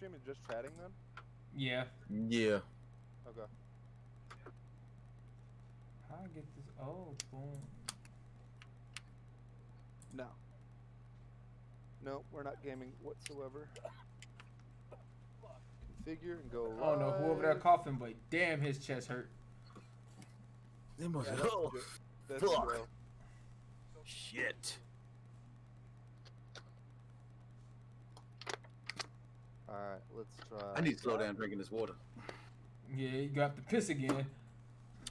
streaming just chatting then? Yeah. Yeah. Okay. How I get this? Oh, boom. No. No, we're not gaming whatsoever. Configure and go. I don't know who over there live. coughing, but damn, his chest hurt. Them was Yeah, that's oh, good. That's fuck. Joe. Shit. Alright, let's try. I need to slow down drinking this water. Yeah, you got to piss again.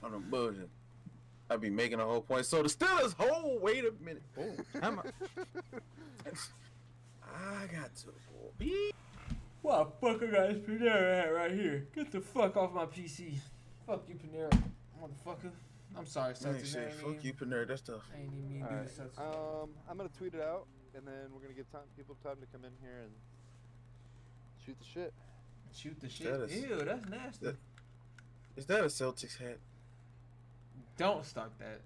I don't bullshit. I be making a whole point. So the Steelers hold. Wait a minute. Oh, I'm I got to go. What fuck I got this Panera at right here? Get the fuck off my PC. Fuck you, Panera, motherfucker. I'm sorry, Celtics. Shit, fuck you, Panera. That's tough. I ain't even mean to do Alright. this. Celtics. I'm gonna tweet it out, and then we're gonna give people time to come in here and shoot the shit. Shoot the shit. That is- Ew, that's nasty. Is that a Celtics hat? Don't start that.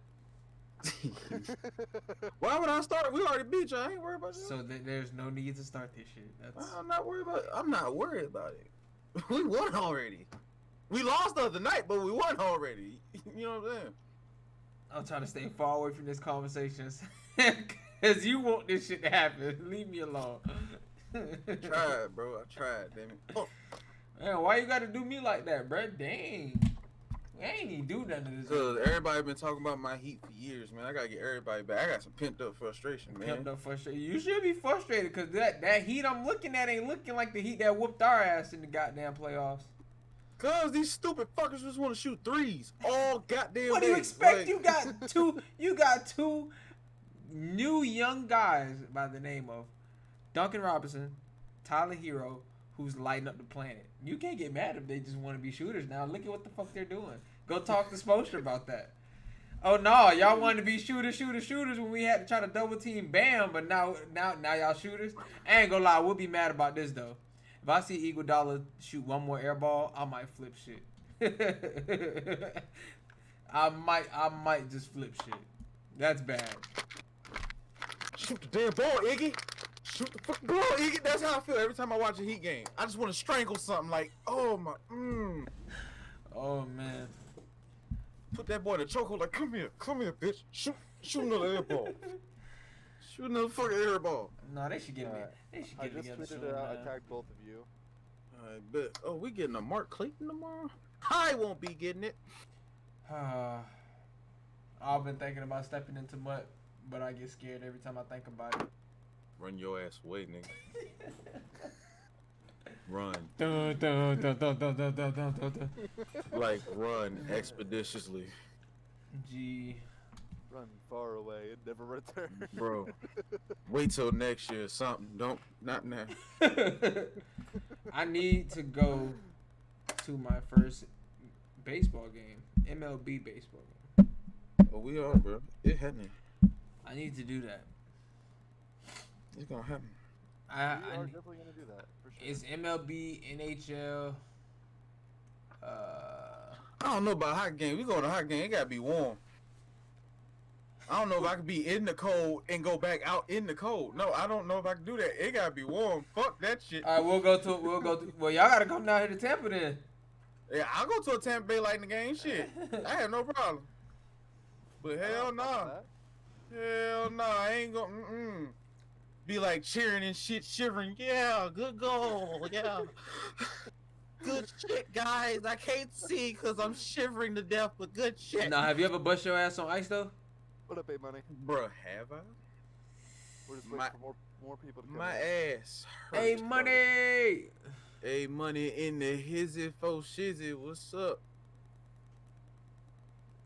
Why would I start? We already beat you. I ain't worried about you. So there's no need to start this shit. That's I'm not worried about it. I'm not worried about it. We won already. We lost the other night, but we won already. You know what I'm saying? I'm trying to stay far away from this conversation because you want this shit to happen. Leave me alone. I tried, bro. I tried, damn it. Oh. Man, why you gotta do me like that, bro? Dang. I ain't even do nothing to this. Cause everybody been talking about my Heat for years, man. I gotta get everybody back. I got some pent up frustration, man. Pent up frustration. You should be frustrated because that Heat I'm looking at ain't looking like the Heat that whooped our ass in the goddamn playoffs. Cause these stupid fuckers just want to shoot threes all goddamn What do you day. expect? Like, You got two new young guys by the name of Duncan Robinson, Tyler Hero, who's lighting up the planet. You can't get mad if they just want to be shooters now. Look at what the fuck they're doing. Go talk to Spoelstra about that. Oh no, y'all wanted to be shooters when we had to try to double team Bam, but now y'all shooters. I ain't gonna lie, we'll be mad about this though. If I see Iguodala shoot one more air ball, I might flip shit. I might just flip shit. That's bad. shoot the damn ball, Iggy. Shoot the fucking ball, Iggy. That's how I feel every time I watch a Heat game. I just want to strangle something like, oh my, Oh man. Put that boy in a chokehold like, come here, bitch. Shoot another air ball. Shoot another fucking air ball. No, they should get me. Alright. They should I get just together tweeted soon, it out. man. I tagged both of you. I bet. Oh, we getting a Mark Clayton tomorrow? I won't be getting it. I've been thinking about stepping into mud, but I get scared every time I think about it. Run your ass away, nigga. Run. Dun, dun, dun, dun, dun, dun, dun, dun, dun. Like, run expeditiously. Gee. Run far away and never return. Bro, wait till next year or something. Not now. I need to go to my first baseball game, MLB baseball game. Oh, we are, bro. It happening. I need to do that. It's gonna happen. We are definitely gonna do that for sure. It's MLB, NHL. I don't know about hot game. We go to hot game. It gotta be warm. I don't know if I could be in the cold and go back out in the cold. No, I don't know if I can do that. It gotta be warm. Fuck that shit. All right, we'll go to. Well, y'all gotta come down here to Tampa then. Yeah, I'll go to a Tampa Bay Lightning game. Shit, I have no problem. But hell no, hell no, I ain't gonna be like cheering and shit, shivering. Yeah, good goal. Yeah, good shit, guys. I can't see because I'm shivering to death, but good shit. Now, have you ever bust your ass on ice though? What up, A-Money? Bruh, have I? We're just waiting for more people to come My in. ass. Hey, hurts, money. Hey, money in the hizzy fo shizzy. What's up?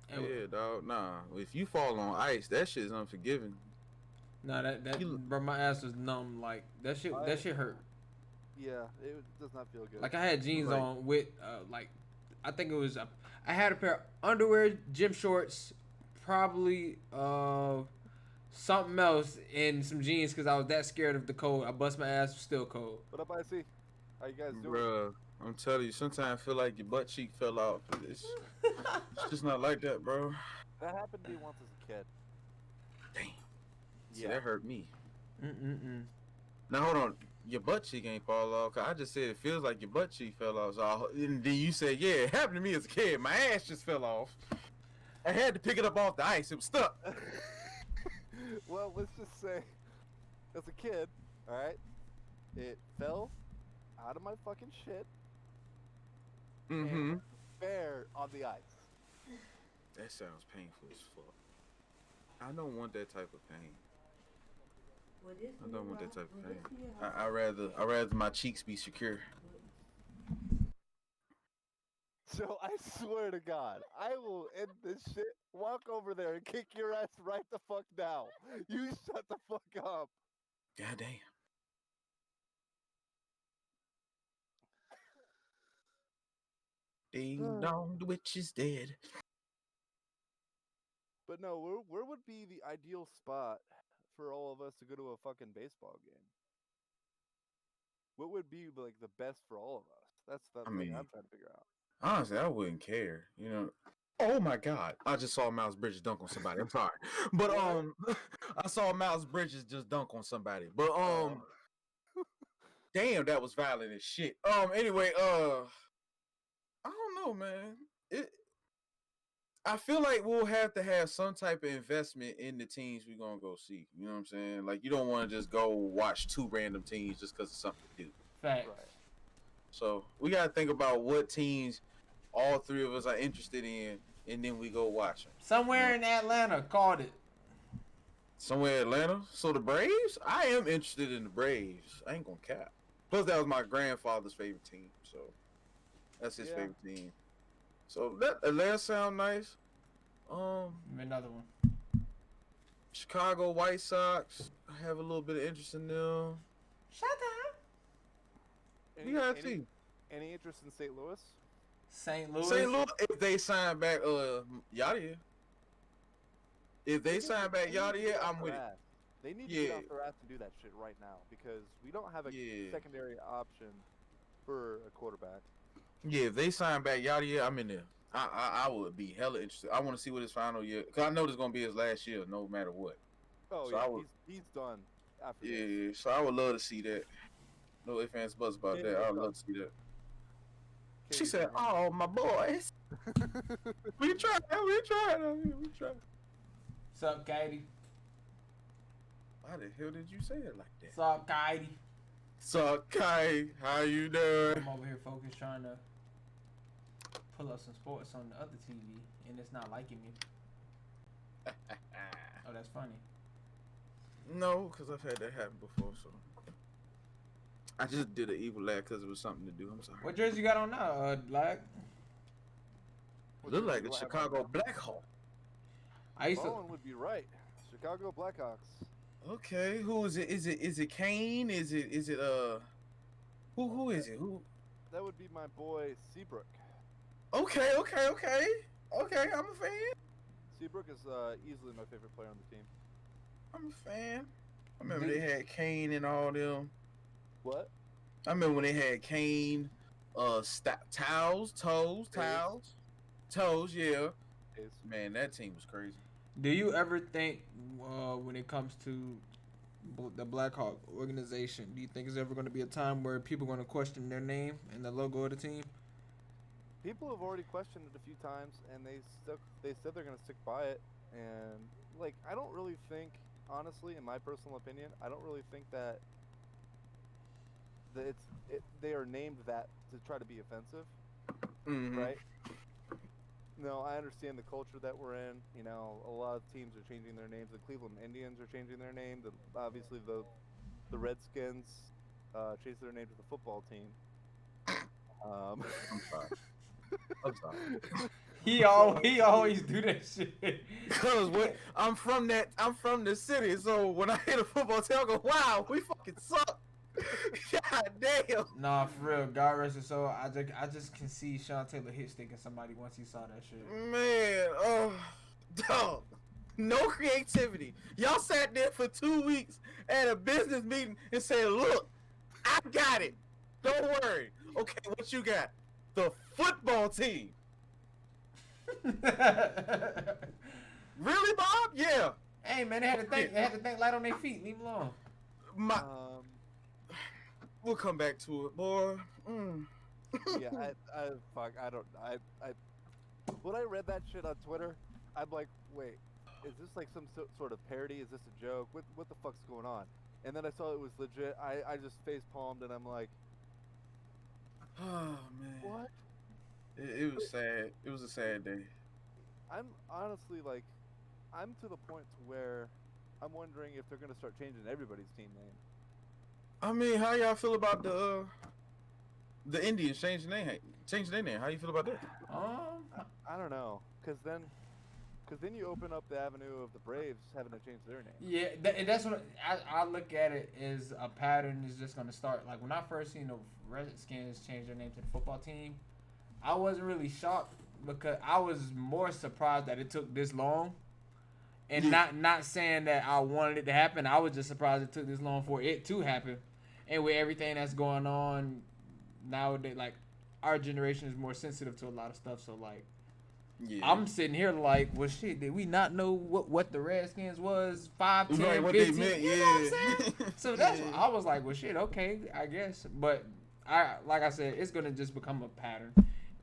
Hey, Yeah, dog. Nah, if you fall on ice, that shit's unforgiving. Nah, bro, my ass was numb. Like that shit hurt. Yeah, it does not feel good. Like I had jeans Like- on with like, I think it was I had a pair of underwear, gym shorts, probably something else, and some jeans because I was that scared of the cold. I bust my ass, still cold. What up, IC? How you guys doing? Bruh, I'm telling you, sometimes I feel like your butt cheek fell off. It's just not like that, bro. That happened to me once as a kid. Damn. See, Yeah. that hurt me. Mm. Now, hold on. your butt cheek ain't fall off. 'Cause I just said it feels like your butt cheek fell off. So and then you said, yeah, it happened to me as a kid. My ass just fell off. I had to pick it up off the ice. It was stuck. Well, let's just say, as a kid, all right, it fell out of my fucking shit Mm-hmm. and fair on the ice. That sounds painful as fuck. I don't want that type of pain. I don't want that type of pain. I rather my cheeks be secure. So I swear to God, I will end this shit, walk over there and kick your ass right the fuck down. You shut the fuck up. God damn. Ding dong, the witch is dead. But no, where would be the ideal spot for all of us to go to a fucking baseball game? What would be like the best for all of us? That's the thing I'm trying to figure out. Honestly, I wouldn't care. You know. Oh my God! I just saw Miles Bridges dunk on somebody. I'm sorry, but I saw Miles Bridges just dunk on somebody. But damn, that was violent as shit. Anyway, I don't know, man. I feel like we'll have to have some type of investment in the teams we're gonna go see. You know what I'm saying? Like, you don't want to just go watch two random teams just because it's something to do. Facts. Right. So we gotta think about what teams all three of us are interested in, and then we go watch them. Somewhere in Atlanta, called it. Somewhere in Atlanta. So the Braves? I am interested in the Braves. I ain't gonna cap. Plus, that was my grandfather's favorite team, so that's his favorite team. So that Atlanta sound nice. Another one. Chicago White Sox. I have a little bit of interest in them. Shut up. Any interest in St. Louis? St. Louis. St. Louis, if they sign back Yadier. If they sign back Yadier, I'm with it. They need to get off their ass and do that shit right now because we don't have a secondary option for a quarterback. Yeah, if they sign back Yadier, I'm in there. I would be hella interested. I want to see what his final year, because I know this is going to be his last year, no matter what. Oh, so yeah, he's done after this. So I would love to see that. No ifs, ands, buts about that. I would love to see that. She said, "Oh, my boys." we tried. What's up, Katie? Why the hell did you say it like that? What's up, Katie? What's up, Kai? How you doing? I'm over here focused trying to pull up some sports on the other TV, and it's not liking me. Oh, that's funny. No, because I've had that happen before, so. I just did an evil laugh because it was something to do. I'm sorry. What jersey you got on now, Black? Look like a Chicago Blackhawk. Bowen would be right. Chicago Blackhawks. Okay, who is it? Is it Kane? Is it who is it? Who? That would be my boy Seabrook. Okay. I'm a fan. Seabrook is easily my favorite player on the team. I'm a fan. I remember they had Kane and all them. What? I remember when they had Kane, Toes, yeah. Man, that team was crazy. Do you ever think, when it comes to the Blackhawk organization, do you think there's ever going to be a time where people are going to question their name and the logo of the team? People have already questioned it a few times, and they said they're going to stick by it. And like, I don't really think, honestly, in my personal opinion, I don't really think that they are named that to try to be offensive, right? No, I understand the culture that we're in. You know, a lot of teams are changing their names. The Cleveland Indians are changing their name. Obviously, the Redskins changed their name to the football team. I'm sorry. He always do that shit. Cause I'm from the city, so when I hear the football team, I go, "Wow, we fucking suck." God damn. Nah, for real. God rest his soul. I just can see Sean Taylor hit sticking somebody once he saw that shit. Man, dog. No creativity. Y'all sat there for 2 weeks at a business meeting and said, "Look, I got it. Don't worry." Okay, what you got? The football team. Really, Bob? Yeah. Hey man, they had to think light on their feet. Leave them alone. We'll come back to it, boy. Yeah, when I read that shit on Twitter, I'm like, wait, is this like some sort of parody? Is this a joke? What the fuck's going on? And then I saw it was legit. I just face palmed and I'm like, Oh man, what? it was sad. It was a sad day. I'm honestly like, I'm to the point to where I'm wondering if they're gonna start changing everybody's team name. I mean, how y'all feel about the Indians changing their name? How you feel about that? I don't know, cause then you open up the avenue of the Braves having to change their name. Yeah, and that's what I look at it as a pattern is just gonna start. Like when I first seen the Redskins change their name to the football team, I wasn't really shocked because I was more surprised that it took this long. And not saying that I wanted it to happen. I was just surprised it took this long for it to happen. And with everything that's going on nowadays, like our generation is more sensitive to a lot of stuff. So like, I'm sitting here like, well, shit, did we not know what the Redskins was 5, 10, right, what 15? they meant, You know what I'm saying? So that's what I was like, well, shit, okay, I guess. But like I said, it's gonna just become a pattern.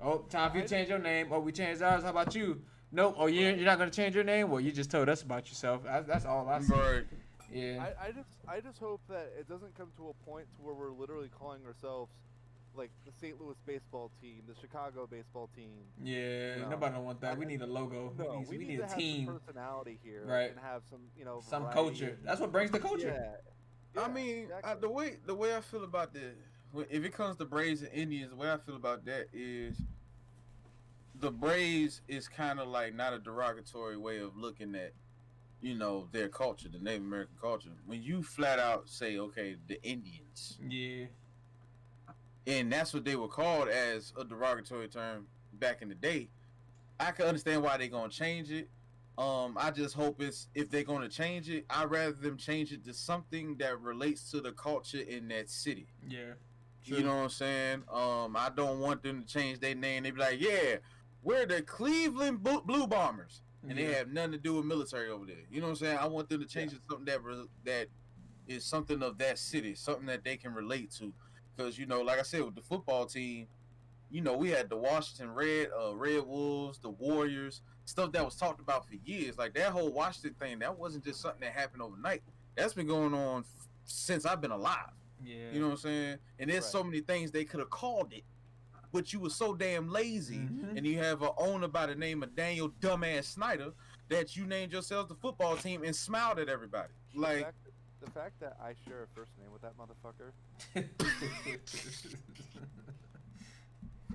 Oh, time for you to change your name. Oh, we changed ours. How about you? Nope. Oh, you're not gonna change your name? Well, you just told us about yourself. That's all I see. Right. Yeah. I just hope that it doesn't come to a point to where we're literally calling ourselves like the St. Louis baseball team, the Chicago baseball team. Yeah. No. Nobody don't want that. We need a logo. No, we need to a have team. some personality here, Right. And have some, Some variety. culture. That's what brings the culture. Yeah. I mean, exactly. the way I feel about this, if it comes to Braves and Indians, the way I feel about that is the Braves is kind of like not a derogatory way of looking at, their culture, the Native American culture. When you flat out say, okay, the Indians. Yeah. And that's what they were called as a derogatory term back in the day. I can understand why they're going to change it. I just hope if they're going to change it, I'd rather them change it to something that relates to the culture in that city. Yeah. True. You know what I'm saying? I don't want them to change their name. They be like, yeah, we're the Cleveland Blue Bombers. And they have nothing to do with military over there. You know what I'm saying? I want them to change it to something that is something of that city, something that they can relate to. Because, like I said, with the football team, we had the Washington Red Wolves, the Warriors, stuff that was talked about for years. Like that whole Washington thing, that wasn't just something that happened overnight. That's been going on since I've been alive. Yeah. You know what I'm saying? And there's so many things they could have called it, but you were so damn lazy, and you have an owner by the name of Daniel Dumbass Snyder that you named yourselves the football team and smiled at everybody. Like the fact that I share a first name with that motherfucker.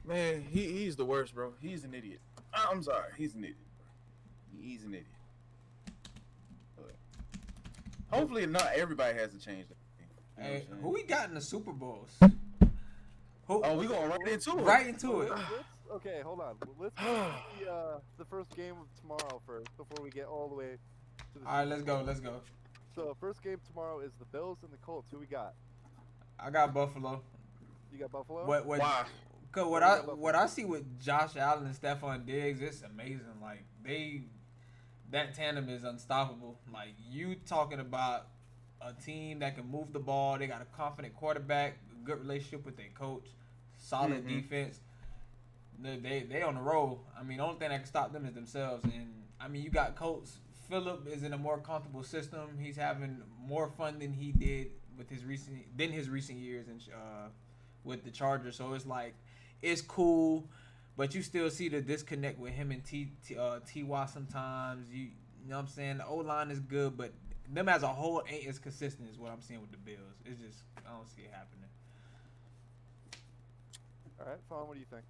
Man, he's the worst, bro. He's an idiot. I'm sorry, he's an idiot. He's an idiot. But hopefully, not everybody has to change that. Hey, who we got in the Super Bowls? We going right into it. Right into it. Okay, hold on. Let's see the first game of tomorrow first before we get all the way to the. All right, let's go. So first game tomorrow is the Bills and the Colts. Who we got? I got Buffalo. You got Buffalo? Why? Cause what I see with Josh Allen and Stephon Diggs, it's amazing. Like that tandem is unstoppable. Like you talking about a team that can move the ball. They got a confident quarterback, a good relationship with their coach, solid defense. They on the roll. I mean, the only thing that can stop them is themselves. And I mean, you got Coach Phillip is in a more comfortable system. He's having more fun than he did with his recent years and with the Chargers. So it's like it's cool, but you still see the disconnect with him and T.Y. sometimes. You know what I'm saying? The O-line is good, but them as a whole ain't as consistent as what I'm seeing with the Bills. It's just I don't see it happening. All right, Fawn, what do you think?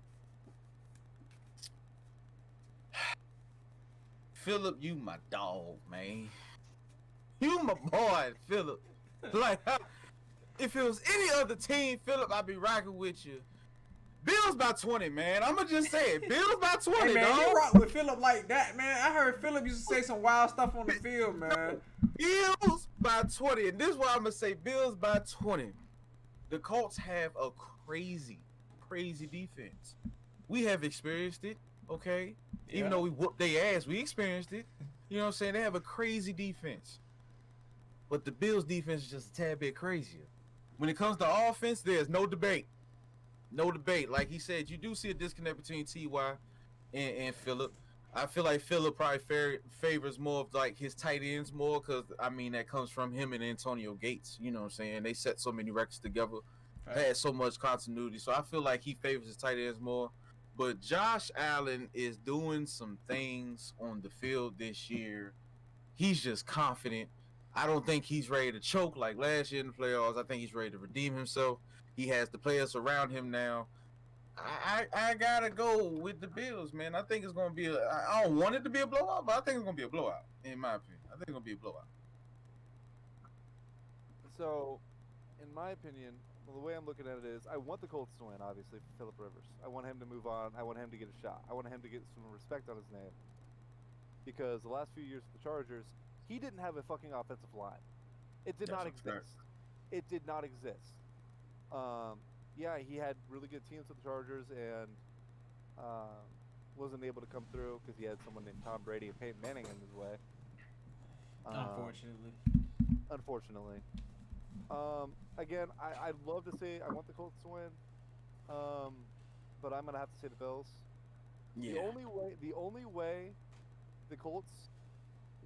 Phillip, you my dog, man. You my boy, Phillip. Like, if it was any other team, Phillip, I'd be rocking with you. Bills by 20, man. I'ma just say it. Bills by 20, hey, man, dog. you rock with Phillip like that, man. I heard Phillip used to say some wild stuff on the field, man. Bills by 20. And this is why I'm going to say Bills by 20. The Colts have a crazy defense. We have experienced it, okay? Yeah. Even though we whooped their ass, we experienced it. You know what I'm saying? They have a crazy defense. But the Bills' defense is just a tad bit crazier. When it comes to offense, there's no debate. No debate. Like he said, you do see a disconnect between Ty and Phillip. I feel like Phillip probably favors more of like his tight ends more because I mean that comes from him and Antonio Gates. You know what I'm saying? They set so many records together, had so much continuity. So I feel like he favors his tight ends more. But Josh Allen is doing some things on the field this year. He's just confident. I don't think he's ready to choke like last year in the playoffs. I think he's ready to redeem himself. He has the players around him now. I gotta go with the Bills, man. I think it's gonna be I don't want it to be a blowout, but I think it's gonna be a blowout, in my opinion. I think it's gonna be a blowout. So, in my opinion, the way I'm looking at it is, I want the Colts to win, obviously, for Phillip Rivers. I want him to move on. I want him to get a shot. I want him to get some respect on his name. Because the last few years with the Chargers, he didn't have a fucking offensive line. It did not exist. It did not exist. Yeah, he had really good teams with the Chargers and wasn't able to come through because he had someone named Tom Brady and Peyton Manning in his way. Unfortunately. Again, I'd love to say I want the Colts to win, but I'm gonna have to say the Bills. Yeah. The only way the Colts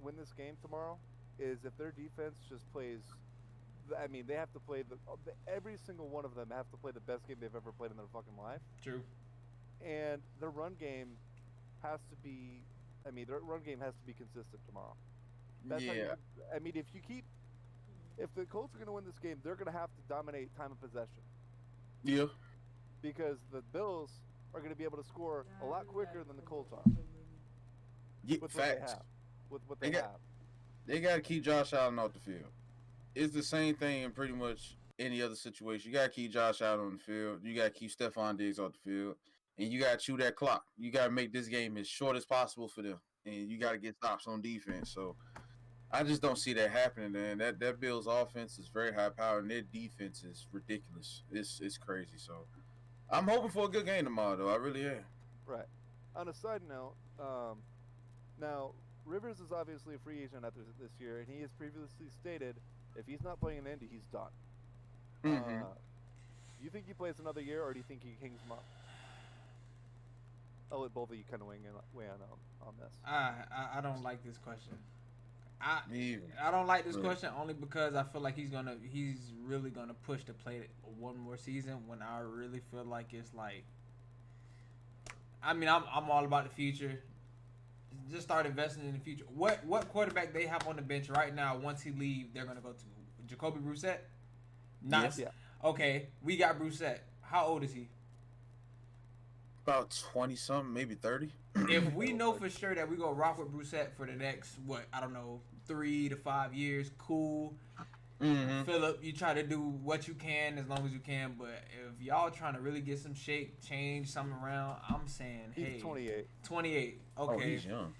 win this game tomorrow is if their defense just plays. I mean, they have to play every single one of them have to play the best game they've ever played in their fucking life. True. And their run game has to be. I mean, their run game has to be consistent tomorrow. That's I mean, if the Colts are going to win this game, they're going to have to dominate time of possession. Yeah. Because the Bills are going to be able to score a lot quicker than the Colts are. Yeah, with facts. What they have. They got to keep Josh Allen off the field. It's the same thing in pretty much any other situation. You got to keep Josh Allen on the field. You got to keep Stephon Diggs off the field. And you got to chew that clock. You got to make this game as short as possible for them. And you got to get stops on defense. So I just don't see that happening, man. That Bills offense is very high powered, and their defense is ridiculous. It's crazy. So I'm hoping for a good game tomorrow, though. I really am. Right. On a side note, now Rivers is obviously a free agent after this year, and he has previously stated if he's not playing in Indy, he's done. Mm-hmm. Do you think he plays another year, or do you think he hangs him up? I'll let both of you kind of weigh on this. I don't like this question. I don't like this question only because I feel like he's really gonna push to play one more season when I really feel like it's like. I mean, I'm all about the future. Just start investing in the future. What quarterback they have on the bench right now? Once he leaves, they're gonna go to Jacoby Brissett. Yes. Yeah. Okay, we got Brissett. How old is he? About 20-something, maybe 30. If we know for sure that we're going to rock with Brissett for the next, 3 to 5 years, cool. Mm-hmm. Phillip, you try to do what you can as long as you can, but if y'all trying to really get some shape, change something around, I'm saying, he's 28. 28, okay. Oh, he's young.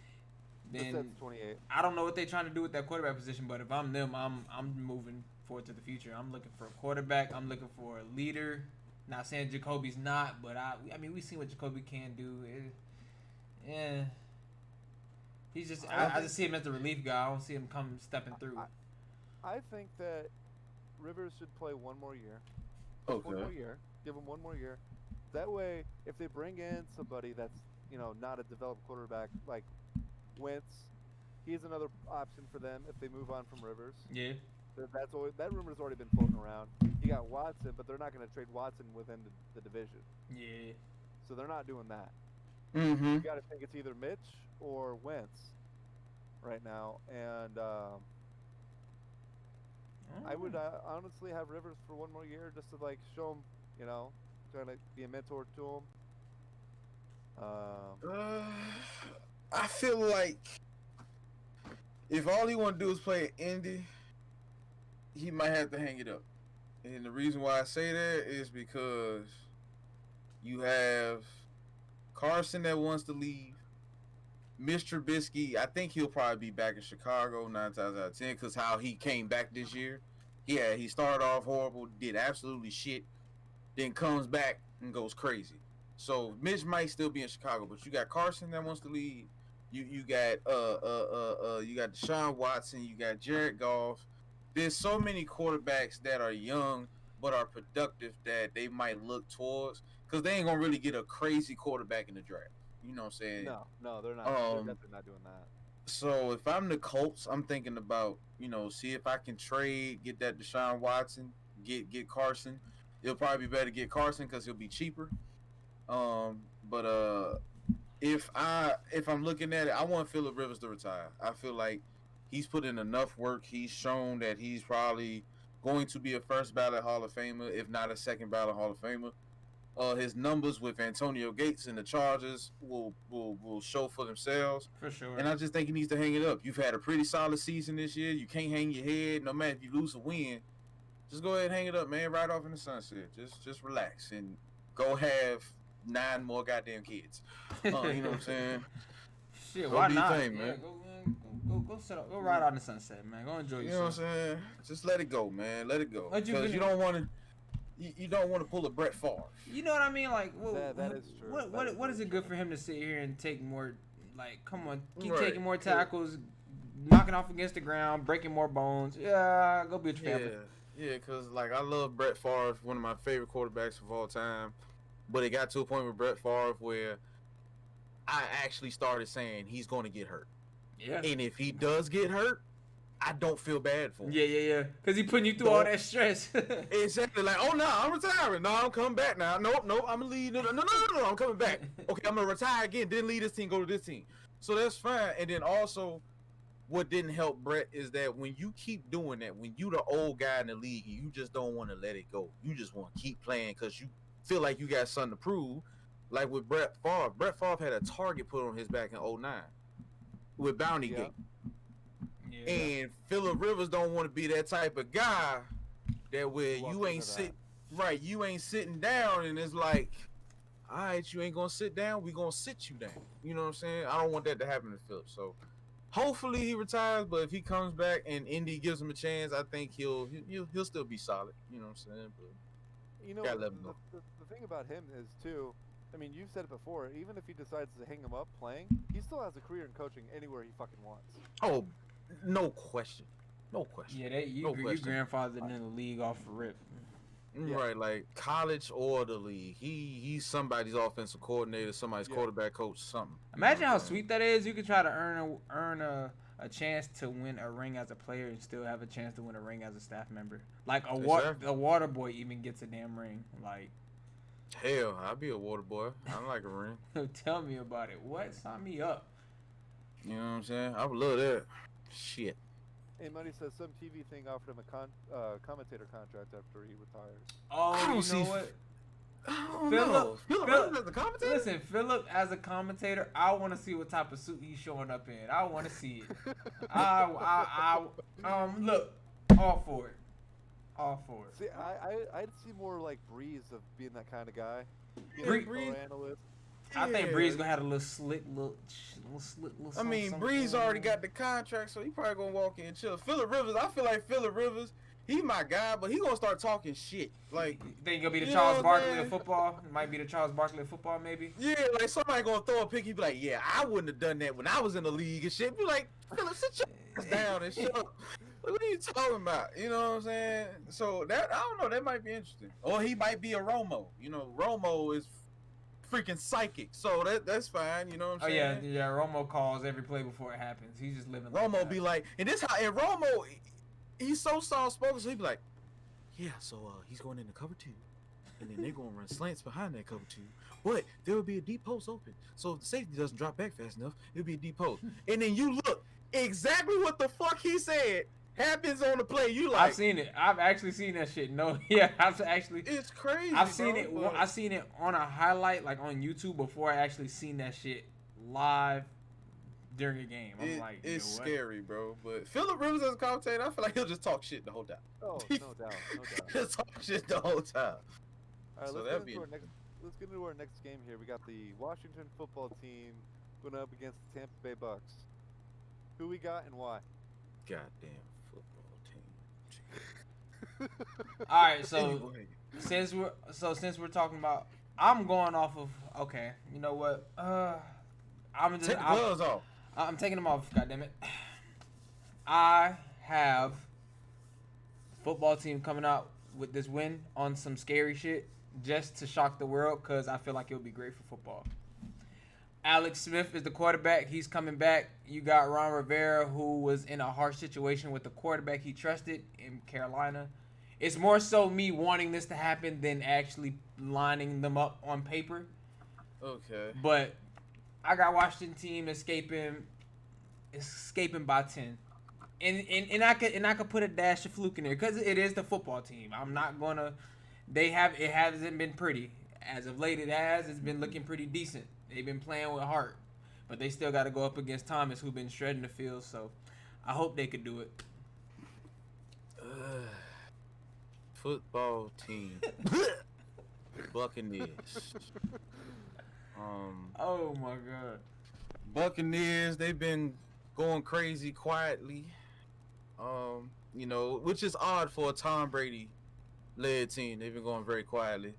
Then Brissett's 28. I don't know what they're trying to do with that quarterback position, but if I'm them, I'm moving forward to the future. I'm looking for a quarterback. I'm looking for a leader. Not saying Jacoby's not, but I mean, we've seen what Jacoby can do. He's just I just see him as the relief guy. I don't see him stepping through. I think that Rivers should play one more year. Okay. One more year. Give him one more year. That way, if they bring in somebody that's not a developed quarterback like Wentz, he's another option for them if they move on from Rivers. Yeah. That rumor's already been floating around. You got Watson, but they're not going to trade Watson within the division. Yeah. So they're not doing that. Mm-hmm. You got to think it's either Mitch or Wentz right now, and I would honestly have Rivers for one more year just to show him, trying to be a mentor to him. I feel like if all he want to do is play at Indy, he might have to hang it up. And the reason why I say that is because you have Carson that wants to leave. Mr. Trubisky, I think he'll probably be back in Chicago 9 times out of 10 because how he came back this year. Yeah, he started off horrible, did absolutely shit, then comes back and goes crazy. So Mitch might still be in Chicago, but you got Carson that wants to leave. You got Deshaun Watson, you got Jared Goff. There's so many quarterbacks that are young but are productive that they might look towards, because they ain't gonna really get a crazy quarterback in the draft. You know what I'm saying? No, they're not. They're definitely not doing that. So if I'm the Colts, I'm thinking about, see if I can trade, get that Deshaun Watson, get Carson. It'll probably be better to get Carson because he'll be cheaper. But if I'm looking at it, I want Phillip Rivers to retire. I feel like he's put in enough work. He's shown that he's probably going to be a first ballot Hall of Famer, if not a second ballot Hall of Famer. His numbers with Antonio Gates and the Chargers will show for themselves. For sure. And I just think he needs to hang it up. You've had a pretty solid season this year. You can't hang your head, no matter if you lose or win. Just go ahead and hang it up, man. Right off in the sunset. Just relax and go have 9 more goddamn kids. You know what I'm saying? Shit, Go why do your not? thing, man. Go sit up. Go ride out in the sunset, man. Go enjoy yourself. You know what I'm saying? Just let it go, man. Let it go. What you Because you don't want to. You don't want to pull a Brett Favre. You know what I mean? Like, that is true. What is it good for him to sit here and take more? Like, come on, keep Right. taking more tackles, knocking off against the ground, breaking more bones. Yeah, go be with your family. Yeah, because, like, I love Brett Favre, one of my favorite quarterbacks of all time. But it got to a point with Brett Favre where I actually started saying he's going to get hurt. Yeah. And if he does get hurt, I don't feel bad for him. Yeah. Because he putting you through all that stress. Exactly. Like, oh, no, I'm retiring. No, I'm coming back now. Nope, I'm going to leave. No, I'm coming back. Okay, I'm going to retire again. Then leave this team, go to this team. So that's fine. And then also, what didn't help Brett is that when you keep doing that, when you the old guy in the league, you just don't want to let it go. You just want to keep playing because you feel like you got something to prove. Like with Brett Favre. Brett Favre had a target put on his back in 2009 with Bounty Gate. Yeah. And Phillip Rivers don't want to be that type of guy that where you ain't sitting down and it's like, all right, you ain't gonna sit down, we gonna sit you down. You know what I'm saying? I don't want that to happen to Phillip. So hopefully he retires, but if he comes back and Indy gives him a chance, I think he'll still be solid. You know what I'm saying? But gotta let him go. The thing about him is too, I mean, you've said it before, even if he decides to hang him up playing, he still has a career in coaching anywhere he fucking wants. Oh, no question. Yeah, you grandfathered in the league off the rip. Yeah. Right, like college or the league. He's somebody's offensive coordinator, somebody's quarterback coach, something. Imagine how sweet that is. You could try to earn a chance to win a ring as a player and still have a chance to win a ring as a staff member. Like a water boy even gets a damn ring. Like, hell, I'd be a water boy. I like a ring. tell me about it. What? Sign me up. You know what I'm saying? I would love that. Shit. And Money says some TV thing offered him a commentator contract after he retires. Oh, I don't you see know what? Phillip Rivers as a commentator? Listen, Phillip as a commentator, I want to see what type of suit he's showing up in. I want to see it. Look, all for it. All for it. See, I'd see more like Breeze of being that kind of guy. Breeze. Analyst. I think Breeze gonna have a little slick, little I mean, Breeze already got the contract, so he probably gonna walk in and chill. Phillip Rivers, I feel like Phillip Rivers, he my guy, but he gonna start talking shit. Like, you think he gonna be the Charles Barkley of football? It might be the Charles Barkley of football, maybe. Yeah, like somebody gonna throw a pick, he be like, yeah, I wouldn't have done that when I was in the league and shit. Be like, Phillip, sit your ass down and shut up. What are you talking about? You know what I'm saying? So that, I don't know, that might be interesting. Or he might be a Romo. You know, Romo is freaking psychic, so that's fine. You know what I'm saying? Oh yeah. Romo calls every play before it happens. He's just living. Romo like that. be like, and Romo, he's so soft spoken, so he be like, yeah, so he's going into cover 2, and then they're gonna run slants behind that cover 2, but there will be a deep post open, so if the safety doesn't drop back fast enough, it'll be a deep post, and then you look exactly what the fuck he said happens on the play. You like? I've seen it. I've actually seen that shit. No, yeah, I've actually. It's crazy. I've seen bro, it. I've seen it on a highlight, like on YouTube, before I actually seen that shit live during a game. I'm like, it's scary, bro. But Phillip Rivers as a commentator, I feel like he'll just talk shit the whole time. Oh, no doubt. Just talk shit the whole time. All right, So let's get into our next game here. We got the Washington football team going up against the Tampa Bay Bucks. Who we got and why? Goddamn football team. All right, so Anyway. since we're talking about, I'm going off of okay. You know what? I'm Take the gloves off. I'm taking them off. God damn it! I have football team coming out with this win on some scary shit just to shock the world because I feel like it'll be great for football. Alex Smith is the quarterback. He's coming back. You got Ron Rivera, who was in a harsh situation with the quarterback he trusted in Carolina. It's more so me wanting this to happen than actually lining them up on paper. Okay. But I got Washington team escaping by 10. And I could put a dash of fluke in there because it is the football team. I'm not gonna. It hasn't been pretty as of late. It's been looking pretty decent. They've been playing with heart, but they still got to go up against Thomas, who's been shredding the field. So I hope they could do it. Football team, Buccaneers. Oh my God. Buccaneers. They've been going crazy quietly. Which is odd for a Tom Brady led team. They've been going very quietly.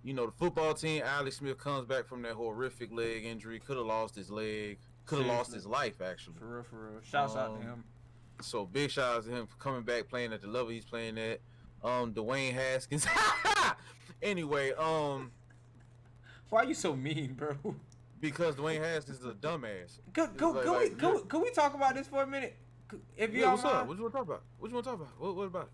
The football team, Alex Smith comes back from that horrific leg injury. Could have lost his leg. Could have lost his life, actually. For real. Shouts out to him. So big shout out to him for coming back, playing at the level he's playing at. Dwayne Haskins. Anyway, why are you so mean, bro? Because Dwayne Haskins is a dumbass. Can we talk about this for a minute? If you what's up? What you want to talk about? What about it?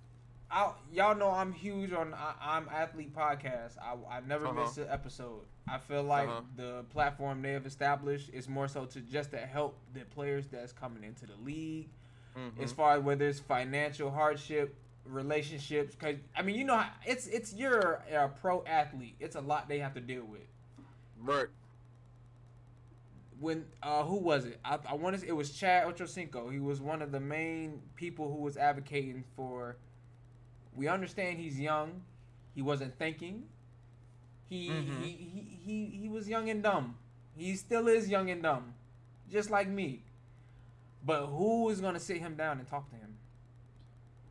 Y'all know I'm huge on I'm Athlete Podcast. I never miss an episode. I feel like the platform they have established is more so to just to help the players that's coming into the league, as far as whether it's financial hardship, relationships. Cause it's you're a pro athlete. It's a lot they have to deal with. Right. When who was it? I want to. It was Chad Ochocinco. He was one of the main people who was advocating for. We understand he's young. He wasn't thinking. He was young and dumb. He still is young and dumb, just like me. But who is gonna sit him down and talk to him?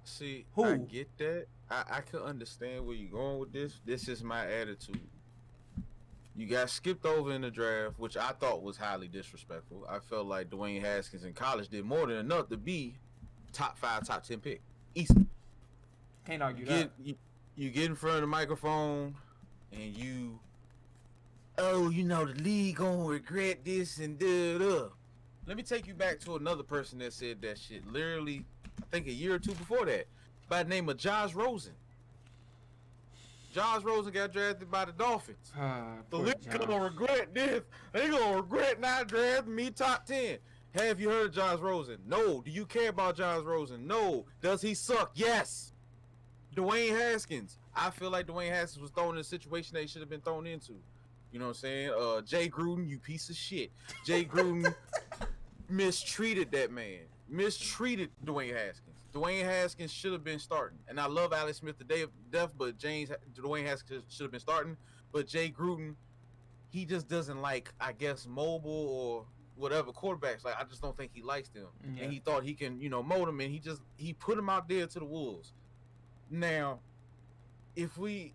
See, who? I get that. I can understand where you're going with this. This is my attitude. You got skipped over in the draft, which I thought was highly disrespectful. I felt like Dwayne Haskins in college did more than enough to be top 5, top 10 pick. Easy. Can't argue that. You get in front of the microphone and the league gonna regret this and da. Let me take you back to another person that said that shit literally, I think a year or two before that, by the name of Josh Rosen. Josh Rosen got drafted by the Dolphins. The league gonna regret this. They gonna regret not drafting me top 10. Have you heard of Josh Rosen? No. Do you care about Josh Rosen? No. Does he suck? Yes. Dwayne Haskins. I feel like Dwayne Haskins was thrown in a situation that he should have been thrown into. You know what I'm saying? Jay Gruden, you piece of shit. Jay Gruden mistreated that man. Mistreated Dwayne Haskins. Dwayne Haskins should have been starting. And I love Alex Smith to death, but Dwayne Haskins should have been starting. But Jay Gruden, he just doesn't like, I guess, mobile or whatever quarterbacks. Like, I just don't think he likes them. Yeah. And he thought he can, mold them, and he put him out there to the wolves. Now, if we're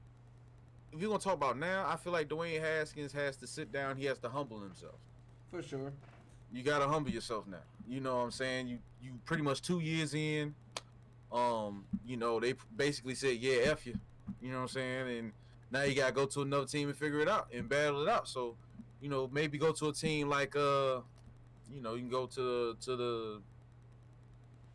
gonna talk about now, I feel like Dwayne Haskins has to sit down. He has to humble himself. For sure. You gotta humble yourself now. You know what I'm saying? You pretty much 2 years in. They basically said, yeah, F you. You know what I'm saying? And now you gotta go to another team and figure it out and battle it out. So, maybe go to a team like you can go to the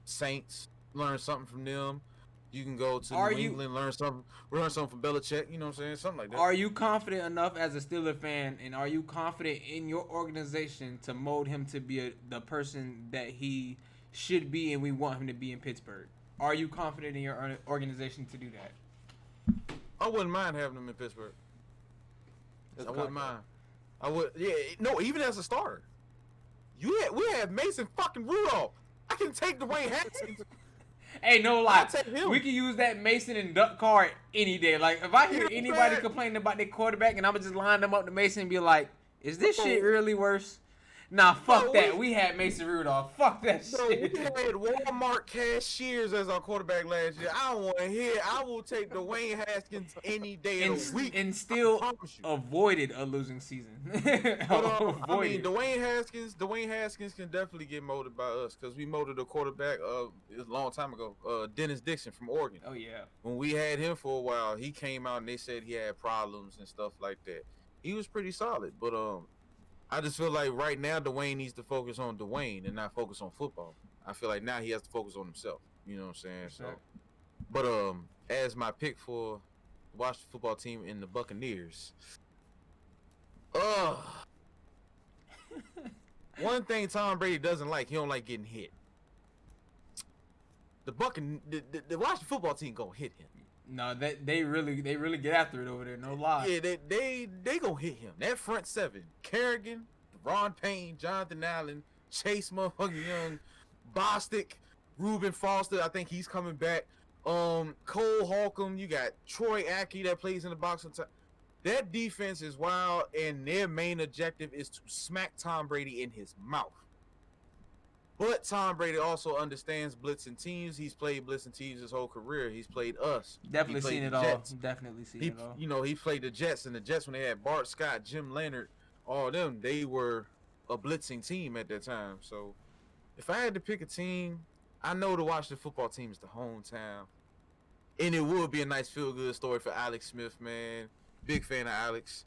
Saints, learn something from them. You can go to New England, learn something from Belichick. You know what I'm saying? Something like that. Are you confident enough as a Steeler fan, and are you confident in your organization to mold him to be the person that he should be and we want him to be in Pittsburgh? Are you confident in your organization to do that? I wouldn't mind having him in Pittsburgh. I wouldn't mind. I would. Yeah. No, even as a starter. We have Mason fucking Rudolph. I can take Dwayne Haskins. Hey, no lie. We can use that Mason and Duck card any day. Like, if I hear anybody complaining about their quarterback and I'm just line them up to Mason and be like, is this shit really worse? Nah, fuck Bro, that. We had Mason Rudolph. Fuck that Bro, we shit. had Walmart cashiers as our quarterback last year. I don't want to hear. I will take Dwayne Haskins any day of the week. And I still promise you. avoided a losing season. But I mean, Dwayne Haskins can definitely get molded by us because we molded a quarterback a long time ago. Dennis Dixon from Oregon. Oh yeah. When we had him for a while, he came out and they said he had problems and stuff like that. He was pretty solid, but I just feel like right now Dwayne needs to focus on Dwayne and not focus on football. I feel like now he has to focus on himself. You know what I'm saying? So, but as my pick for the Washington football team in the Buccaneers, one thing Tom Brady doesn't like, he don't like getting hit. The Washington football team gonna hit him. No, they really get after it over there. No lie. Yeah, they gonna hit him. That front seven: Kerrigan, Ron Payne, Jonathan Allen, Chase motherfucking Young, Bostic, Reuben Foster. I think he's coming back. Cole Holcomb. You got Troy Aki that plays in the box. That defense is wild, and their main objective is to smack Tom Brady in his mouth. But Tom Brady also understands blitzing teams. He's played blitzing teams his whole career. He's played us. Definitely seen it all. Jets. Definitely seen it all. You know, he played the Jets, and the Jets when they had Bart Scott, Jim Leonard, all of them, they were a blitzing team at that time. So if I had to pick a team, I know the Washington football team is the hometown. And it would be a nice feel-good story for Alex Smith, man. Big fan of Alex.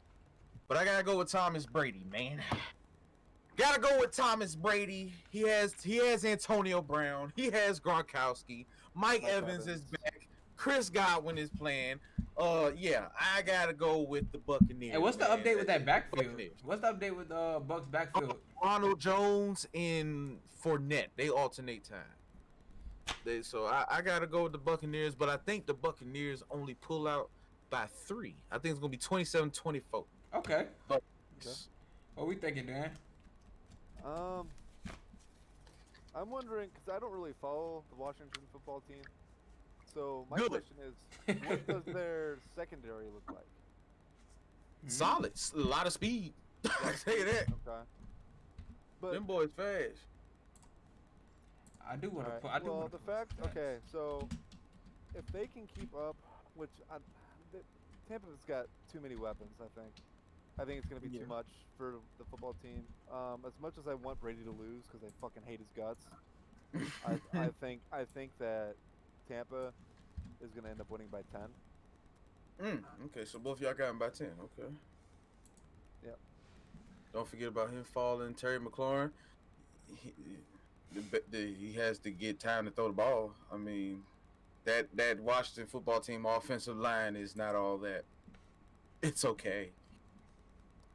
But I got to go with Thomas Brady, man. Gotta go with Thomas Brady. He has Antonio Brown. He has Gronkowski. Mike Evans is back. Chris Godwin is playing. Yeah, I gotta go with the Buccaneers. Hey, what's the update with that backfield? Buccaneers. What's the update with Bucks backfield? Ronald Jones and Fournette. They alternate time. So I gotta go with the Buccaneers, but I think the Buccaneers only pull out by 3. I think it's gonna be 27-24. Okay. But, What we thinking, Dan? I'm wondering because I don't really follow the Washington football team. So my Good. question is, what does their secondary look like? solid. A lot of speed. I tell you that. Okay. But Them boys fast. I do want to alright, put. I do well, want the to. fact. Okay, so if they can keep up, which Tampa's got too many weapons. I think it's going to be too much for the football team. As much as I want Brady to lose because I fucking hate his guts, I think that Tampa is going to end up winning by 10. Okay, so both y'all got him by 10. Okay. Yep. Don't forget about him falling. Terry McLaurin. He has to get time to throw the ball. I mean, that Washington football team offensive line is not all that. It's okay.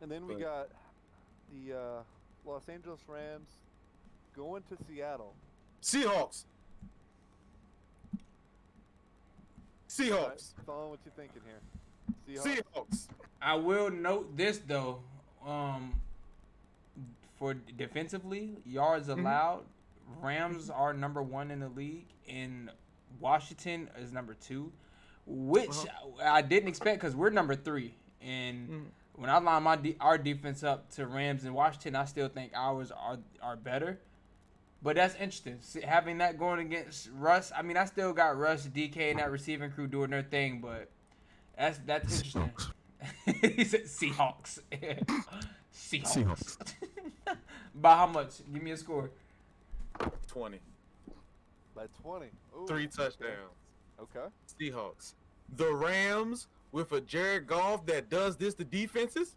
And then we got the Los Angeles Rams going to Seattle. Seahawks. Right, following what you're thinking here. Seahawks. I will note this though. For defensively, yards allowed, Rams are number 1 in the league, and Washington is number 2, which I didn't expect because we're number 3. And when I line our defense up to Rams and Washington, I still think ours are better. But that's interesting. Having that going against Russ, I mean, I still got Russ, DK, and that receiving crew doing their thing, but that's interesting. He said Seahawks. Seahawks. By how much? Give me a score. 20. By 20. Ooh, 3 touchdowns. Okay. Seahawks. The Rams with a Jared Goff that does this to defenses.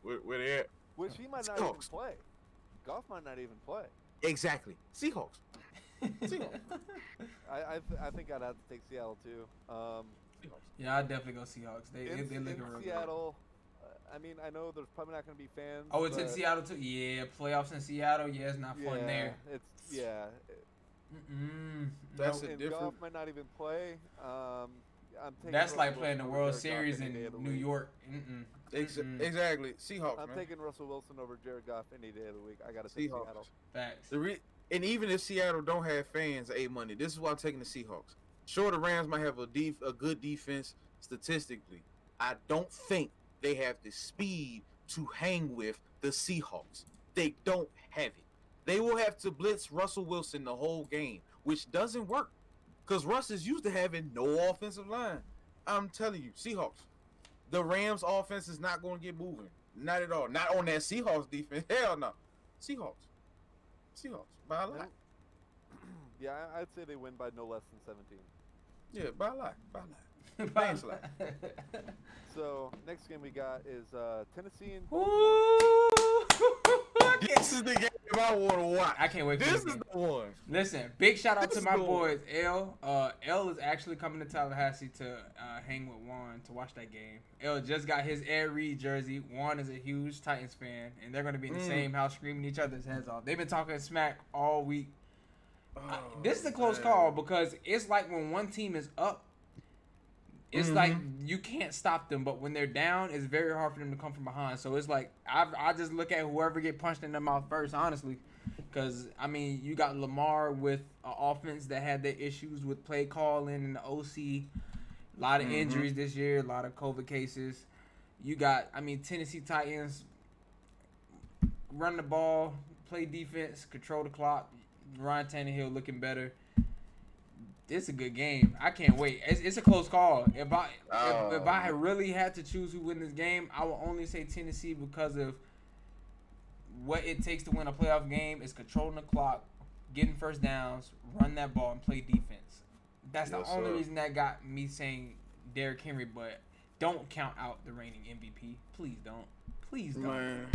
Where they at? Which he might not even play. Goff might not even play. Exactly. Seahawks. Seahawks. I think I'd have to take Seattle too. Seahawks. Yeah, I'd definitely go Seahawks. They're looking real good. Seattle. I mean, I know there's probably not going to be fans. Oh, it's in Seattle too. Yeah, playoffs in Seattle. Yeah, it's not fun there. That's Nope. a And different. Goff might not even play. I'm taking That's Russell like playing the Wilson World over Jared Goff Series any in day of the New week. York. Exactly. Seahawks, I'm man. taking Russell Wilson over Jared Goff any day of the week. I got to take Seahawks. Seattle. Facts. And even if Seattle don't have fans, money. This is why I'm taking the Seahawks. Sure, the Rams might have a good defense statistically. I don't think they have the speed to hang with the Seahawks. They don't have it. They will have to blitz Russell Wilson the whole game, which doesn't work because Russ is used to having no offensive line. I'm telling you, Seahawks. The Rams offense is not going to get moving. Not at all. Not on that Seahawks defense. Hell no. Seahawks by a lot. Yeah, I'd say they win by no less than 17. Yeah, by a lot. Landslide. So next game we got is Tennessee and This is the game I want to watch. I can't wait for this. This is the one. Listen, big shout out to my boys, L. L is actually coming to Tallahassee to hang with Juan to watch that game. L just got his Air Reed jersey. Juan is a huge Titans fan, and they're going to be in the same house screaming each other's heads off. They've been talking smack all week. This is a close call because it's like when one team is up, it's like you can't stop them, but when they're down, it's very hard for them to come from behind. So it's like I just look at whoever get punched in the mouth first, honestly, because I mean you got Lamar with an offense that had their issues with play calling and the OC, a lot of injuries this year, a lot of COVID cases. You got Tennessee Titans run the ball, play defense, control the clock. Ryan Tannehill looking better. It's a good game. I can't wait. It's a close call. If I really had to choose who win this game, I will only say Tennessee because of what it takes to win a playoff game is controlling the clock, getting first downs, run that ball, and play defense. That's the only reason that got me saying Derrick Henry, but don't count out the reigning MVP. Please don't. Please don't.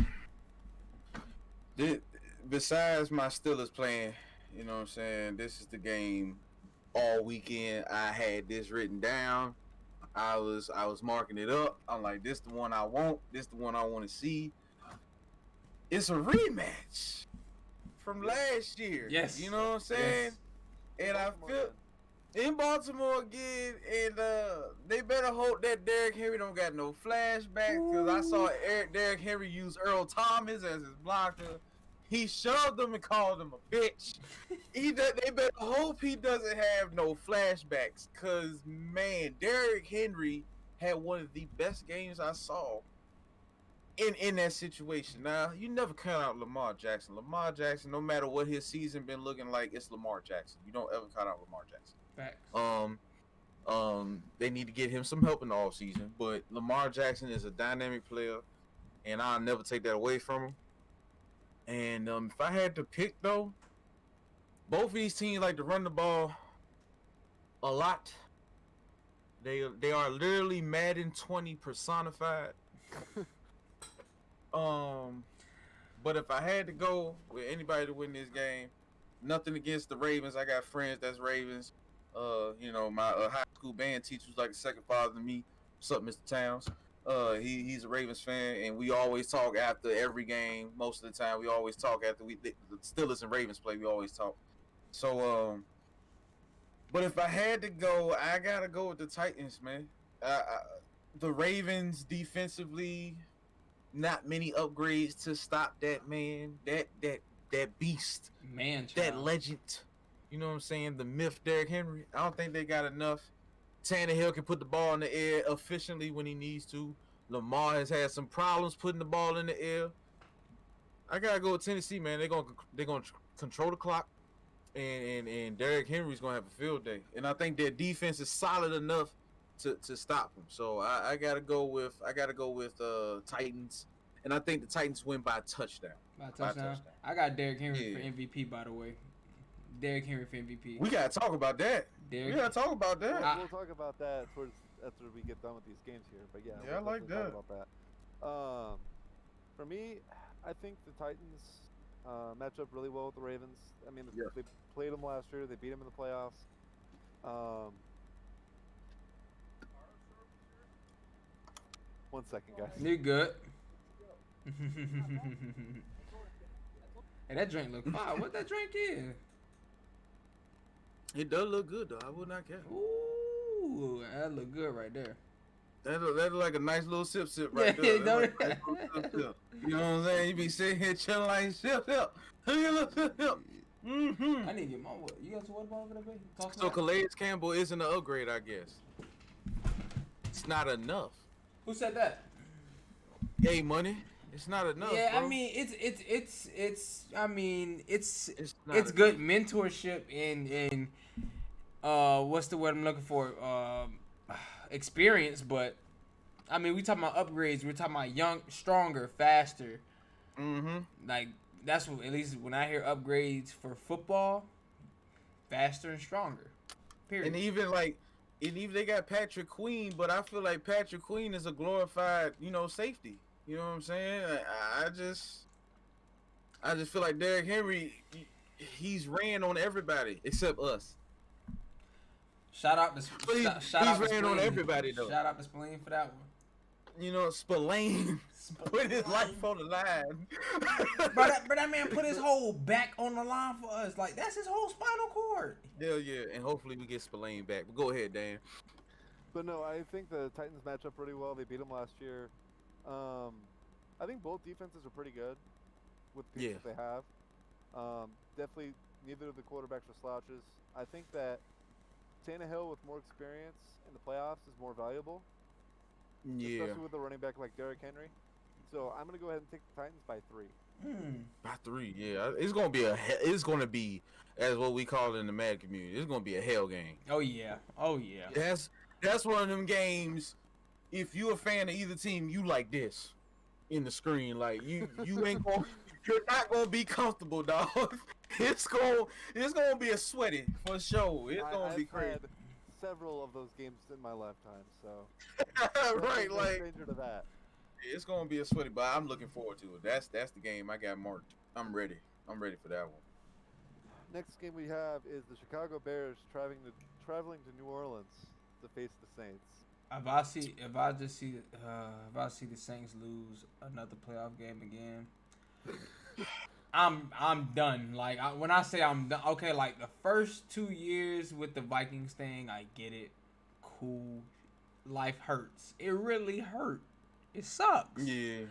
Man. Besides my Steelers playing, you know what I'm saying, this is the game all weekend. I had this written down. I was marking it up. I'm like, this the one I want. This the one I want to see. It's a rematch from last year. Yes. You know what I'm saying? Yes. And I feel in Baltimore again, and they better hope that Derrick Henry don't got no flashbacks because I saw Derrick Henry use Earl Thomas as his blocker. He shoved him and called him a bitch. They better hope he doesn't have no flashbacks. Because, man, Derrick Henry had one of the best games I saw in that situation. Now, you never count out Lamar Jackson. Lamar Jackson, no matter what his season been looking like, it's Lamar Jackson. You don't ever count out Lamar Jackson. Facts. They need to get him some help in the offseason. But Lamar Jackson is a dynamic player, and I'll never take that away from him. And if I had to pick, though, both of these teams like to run the ball a lot. They are literally Madden 20 personified. But if I had to go with anybody to win this game, nothing against the Ravens. I got friends that's Ravens. My high school band teacher was like a second father to me. What's up, Mr. Towns? He's a Ravens fan, and we always talk after every game. Most of the time, we always talk after the Steelers and Ravens play. We always talk. So, but if I had to go, I gotta go with the Titans, man. The Ravens defensively, not many upgrades to stop that man, that beast, man, that legend. You know what I'm saying? The myth, Derrick Henry. I don't think they got enough. Tannehill can put the ball in the air efficiently when he needs to. Lamar has had some problems putting the ball in the air. I gotta go with Tennessee, man. They're gonna control the clock, and Derrick Henry's gonna have a field day. And I think their defense is solid enough to stop him. So I gotta go with Titans, and I think the Titans win by a touchdown. By a touchdown. I got Derrick Henry for MVP, by the way. Derrick Henry for MVP. We gotta talk about that. We'll talk about that after we get done with these games here. But yeah, I like that. Talk about that. For me, I think the Titans match up really well with the Ravens. I mean, they played them last year. They beat them in the playoffs. One second, guys. You good? Hey, that drink look fire. What that drink is? It does look good, though. I would not care. Ooh, that look good right there. That look like a nice little sip right there. You know what I'm saying? You be sitting here chilling like sip. I need to get my water. You got some water bottle over there, baby? So Calais Campbell isn't an upgrade, I guess. It's not enough. Who said that? Hey, Money. It's not enough. Yeah, bro. I mean, it's not good enough. mentorship and what's the word I'm looking for? Experience, but I mean, we talking about upgrades. We're talking about young, stronger, faster. Mm-hmm. Like that's what, at least when I hear upgrades for football, faster and stronger. Period. And even they got Patrick Queen, but I feel like Patrick Queen is a glorified, safety. You know what I'm saying? I just feel like Derrick Henry, he's ran on everybody except us. Shout out to He's ran on everybody though. Shout out to Spillane for that one. Spillane put his life on the line. but that man put his whole back on the line for us. Like that's his whole spinal cord. Hell yeah, and hopefully we get Spillane back. But go ahead, Dan. But no, I think the Titans match up pretty well. They beat them last year. I think both defenses are pretty good with the pieces they have. Definitely neither of the quarterbacks are slouches. I think that Tannehill with more experience in the playoffs is more valuable. Yeah. Especially with a running back like Derrick Henry. So I'm going to go ahead and take the Titans by 3. By 3, yeah. It's gonna be as what we call it in the Mad community. It's gonna be a hell game. Oh yeah. That's one of them games. If you a fan of either team, you like this in the screen. Like you ain't going. You're not gonna be comfortable, dog. It's gonna be a sweaty for sure. It's gonna be crazy. I've had several of those games in my lifetime, so right, no like stranger to that. it's gonna be a sweaty, but I'm looking forward to it. That's the game I got marked. I'm ready for that one. Next game we have is the Chicago Bears traveling to New Orleans to face the Saints. If I see the Saints lose another playoff game again, I'm done. Like when I say I'm done, okay, like the first 2 years with the Vikings thing, I get it. Cool. Life hurts. It really hurt. It sucks. Yeah.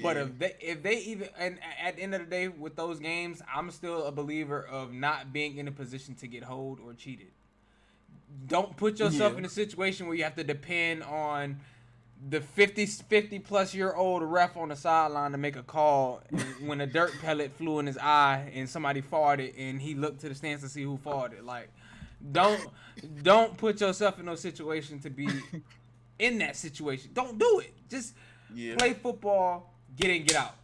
But if they even, and at the end of the day with those games, I'm still a believer of not being in a position to get hold or cheated. Don't put yourself in a situation where you have to depend on the 50 plus year old ref on the sideline to make a call when a dirt pellet flew in his eye and somebody farted and he looked to the stands to see who farted. Like, don't put yourself in no situation to be in that situation. Don't do it. Just play football, get in, get out.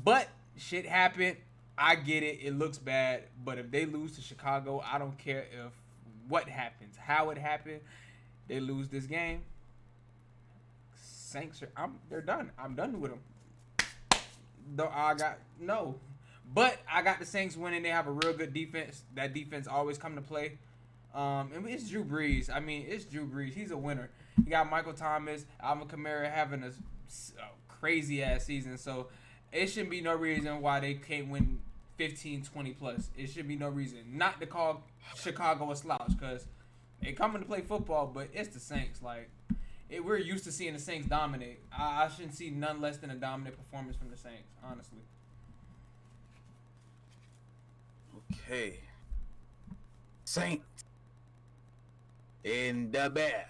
But shit happened. I get it. It looks bad. But if they lose to Chicago, I don't care if what happens, how it happened. They lose this game. Saints they're done. I'm done with them. But I got the Saints winning. They have a real good defense. That defense always come to play. And it's Drew Brees. I mean, it's Drew Brees. He's a winner. You got Michael Thomas, Alvin Kamara having a crazy ass season. So it shouldn't be no reason why they can't win 15, 20 plus. It should be no reason not to call Chicago a slouch because they coming to play football, but it's the Saints. Like, we're used to seeing the Saints dominate. I shouldn't see none less than a dominant performance from the Saints, honestly. Okay. Saints. In the Bears.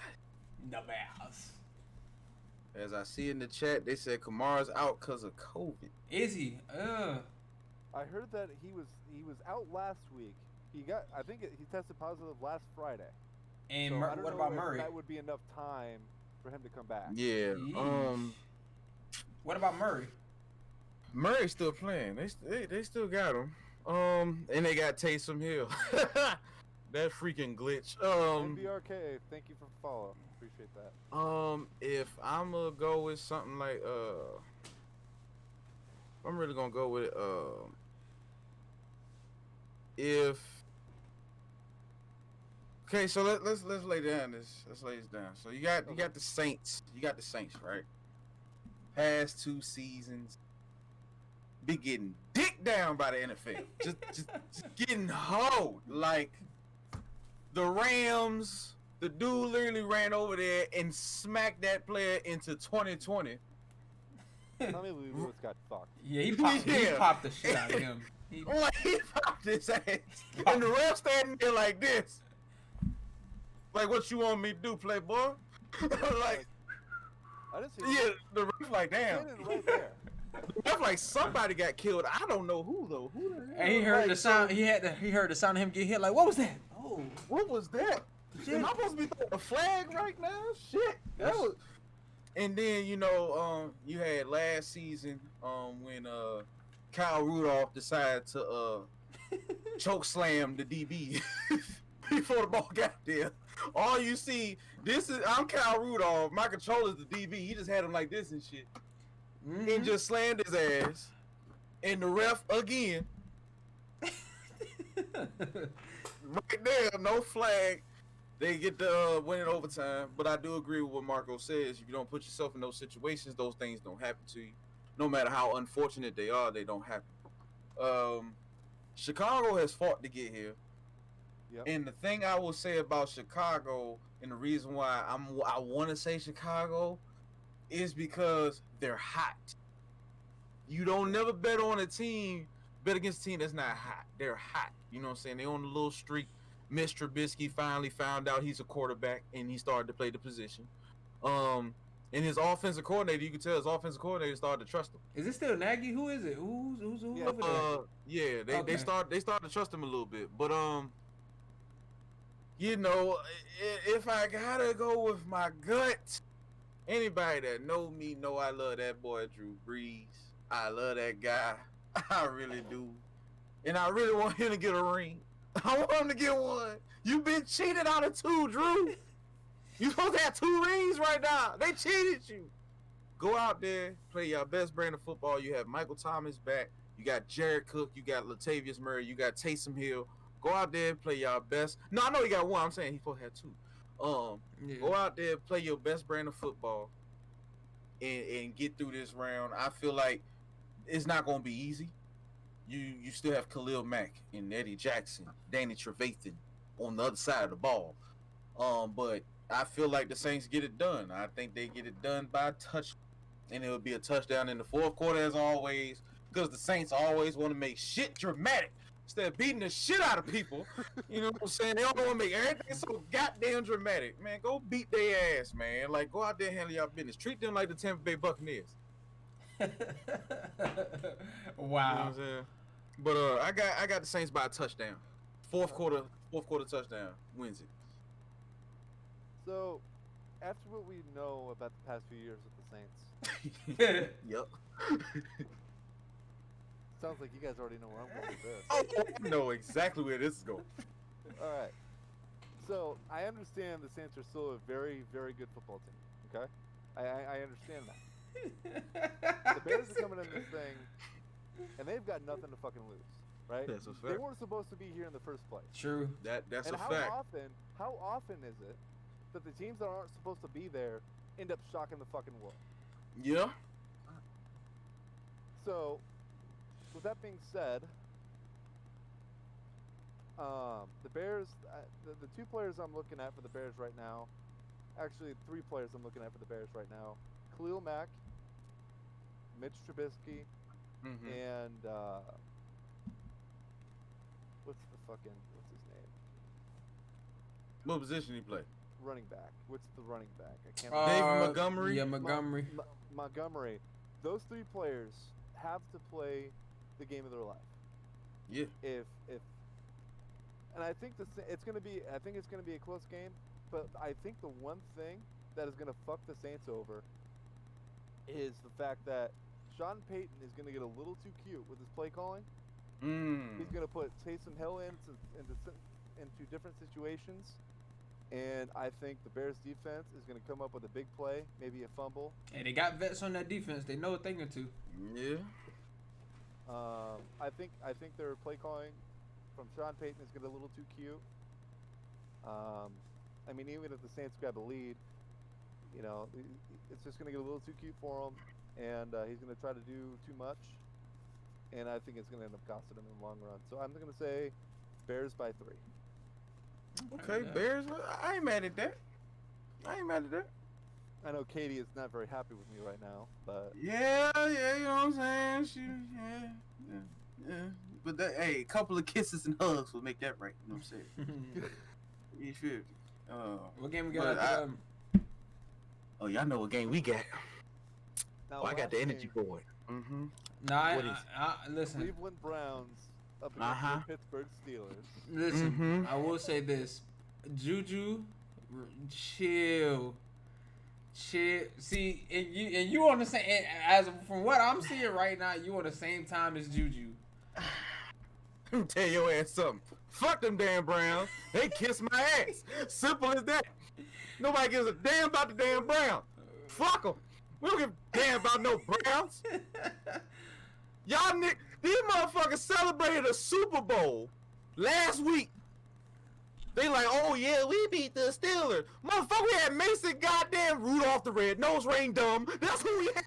The Bears. As I see in the chat, they said Kamara's out because of COVID. Is he? I heard that he was out last week. He tested positive last Friday. And so what about Murray? That would be enough time for him to come back. Yeah. What about Murray? Murray's still playing. They still got him. And they got Taysom Hill. That freaking glitch. NBRK, thank you for the follow. Appreciate that. If I'm gonna go with something like I'm really gonna go with okay, so let's lay down this. Let's lay this down. So you got the Saints. You got the Saints, right? Past 2 seasons, be getting dick down by the NFL. just getting hoed. Like the Rams, the dude literally ran over there and smacked that player into 2020. Tommy Lee Lewis got fucked. Yeah, he popped the shit out of him. He popped his ass. And the ref standing there like this. Like, what you want me to do, playboy? Like, I didn't see the ref like, damn. Right there. That's like somebody got killed. I don't know who though. Who the hell? And he heard Like, the sound. He heard the sound of him get hit. Like, what was that? Oh, what was that? shit. Am I supposed to be throwing a flag right now? Shit. That That's- was. And then you had last season when Kyle Rudolph decided to choke slam the DB before the ball got there. All you see, I'm Kyle Rudolph. My controller's the DB. He just had him like this and shit, and just slammed his ass. And the ref again, right there, no flag. They get the win in overtime. But I do agree with what Marco says. If you don't put yourself in those situations, those things don't happen to you. No matter how unfortunate they are, they don't happen. Chicago has fought to get here. Yep. And the thing I will say about Chicago, and the reason why I want to say Chicago, is because they're hot. You don't never bet on a team, bet against a team that's not hot. They're hot. You know what I'm saying? They're on a little streak. Mitch Trubisky finally found out he's a quarterback, and he started to play the position. And his offensive coordinator, you can tell his offensive coordinator started to trust him. Is it still Nagy? Who is it? Who's Yeah, over there? Yeah, they Okay. started to trust him a little bit. But you know, if I gotta go with my gut, anybody that know me know I love that boy Drew Brees. I love that guy. I really do. And I really want him to get a ring. I want him to get one. You've been cheated out of 2, Drew. You supposed to have 2 rings right now. They cheated you. Go out there, play your best brand of football. You have Michael Thomas back. You got Jared Cook. You got Latavius Murray. You got Taysom Hill. Go out there, play your best. No, I know you got 1. I'm saying he's supposed to have 2. Yeah. Go out there, play your best brand of football, and get through this round. I feel like it's not going to be easy. You still have Khalil Mack and Eddie Jackson, Danny Trevathan on the other side of the ball. But I feel like the Saints get it done. I think they get it done by a touch, and it'll be a touchdown in the fourth quarter as always, because the Saints always want to make shit dramatic instead of beating the shit out of people. You know what I'm saying? They don't want to make everything so goddamn dramatic. Man, go beat their ass, man. Like, go out there and handle your business. Treat them like the Tampa Bay Buccaneers. Wow. You know what I'm saying? But I got the Saints by a touchdown. Fourth quarter touchdown wins it. So, after what we know about the past few years with the Saints, Yep. sounds like you guys already know where I'm going with this. Oh, I know exactly where this is going. All right. So, I understand the Saints are still a very, very good football team. Okay, I understand that. The Bears are coming in this thing, and they've got nothing to fucking lose, right? That's a They fact. weren't supposed to be here in the first place. True. That's And a how fact. often is it that the teams that aren't supposed to be there end up shocking the fucking world? Yeah. So, with that being said, the Bears, the 2 players I'm looking at for the Bears right now, actually 3 players I'm looking at for the Bears right now: Khalil Mack, Mitch Trubisky, Mm-hmm. and what's his name? What position he play? Running back. What's the running back? I can't. David Montgomery? Yeah, Montgomery. Montgomery. Those 3 players have to play the game of their life. Yeah. If and I think it's gonna be a close game, but I think the one thing that is gonna fuck the Saints over is the fact that Sean Payton is gonna get a little too cute with his play calling. He's gonna put Taysom Hill into different situations, and I think the Bears defense is gonna come up with a big play, maybe a fumble. Hey, they got vets on that defense. They know a thing or two. Yeah. I think their play calling from Sean Payton is getting a little too cute. I mean, even if the Saints grab a lead, you know, it's just going to get a little too cute for him, and he's going to try to do too much, and I think it's going to end up costing him in the long run. So I'm going to say Bears by 3. Okay, Yeah. Bears. I ain't mad at that. I know Katie is not very happy with me right now, but Yeah, you know what I'm saying? Yeah. But hey, a couple of kisses and hugs will make that right. You know what I'm saying? You feel me? What game we got But after them? Oh, y'all know what game we got. Now, Oh, I got last the energy game, for it. Mm-hmm. Nah, What is listen. Cleveland Browns up against the Pittsburgh Steelers. Listen, Mm-hmm. I will say this. Juju, chill. See, and you on the same, as from what I'm seeing right now, you on the same time as Juju. Let me tell your ass something. Fuck them damn Browns. They kiss my ass. Simple as that. Nobody gives a damn about the damn Browns. Fuck them. We don't give a damn about no Browns. Y'all these motherfuckers celebrated a Super Bowl last week. They like, oh yeah, we beat the Steelers. Motherfucker, we had Mason goddamn Rudolph the Red-Nosed Reindeer. That's who we had.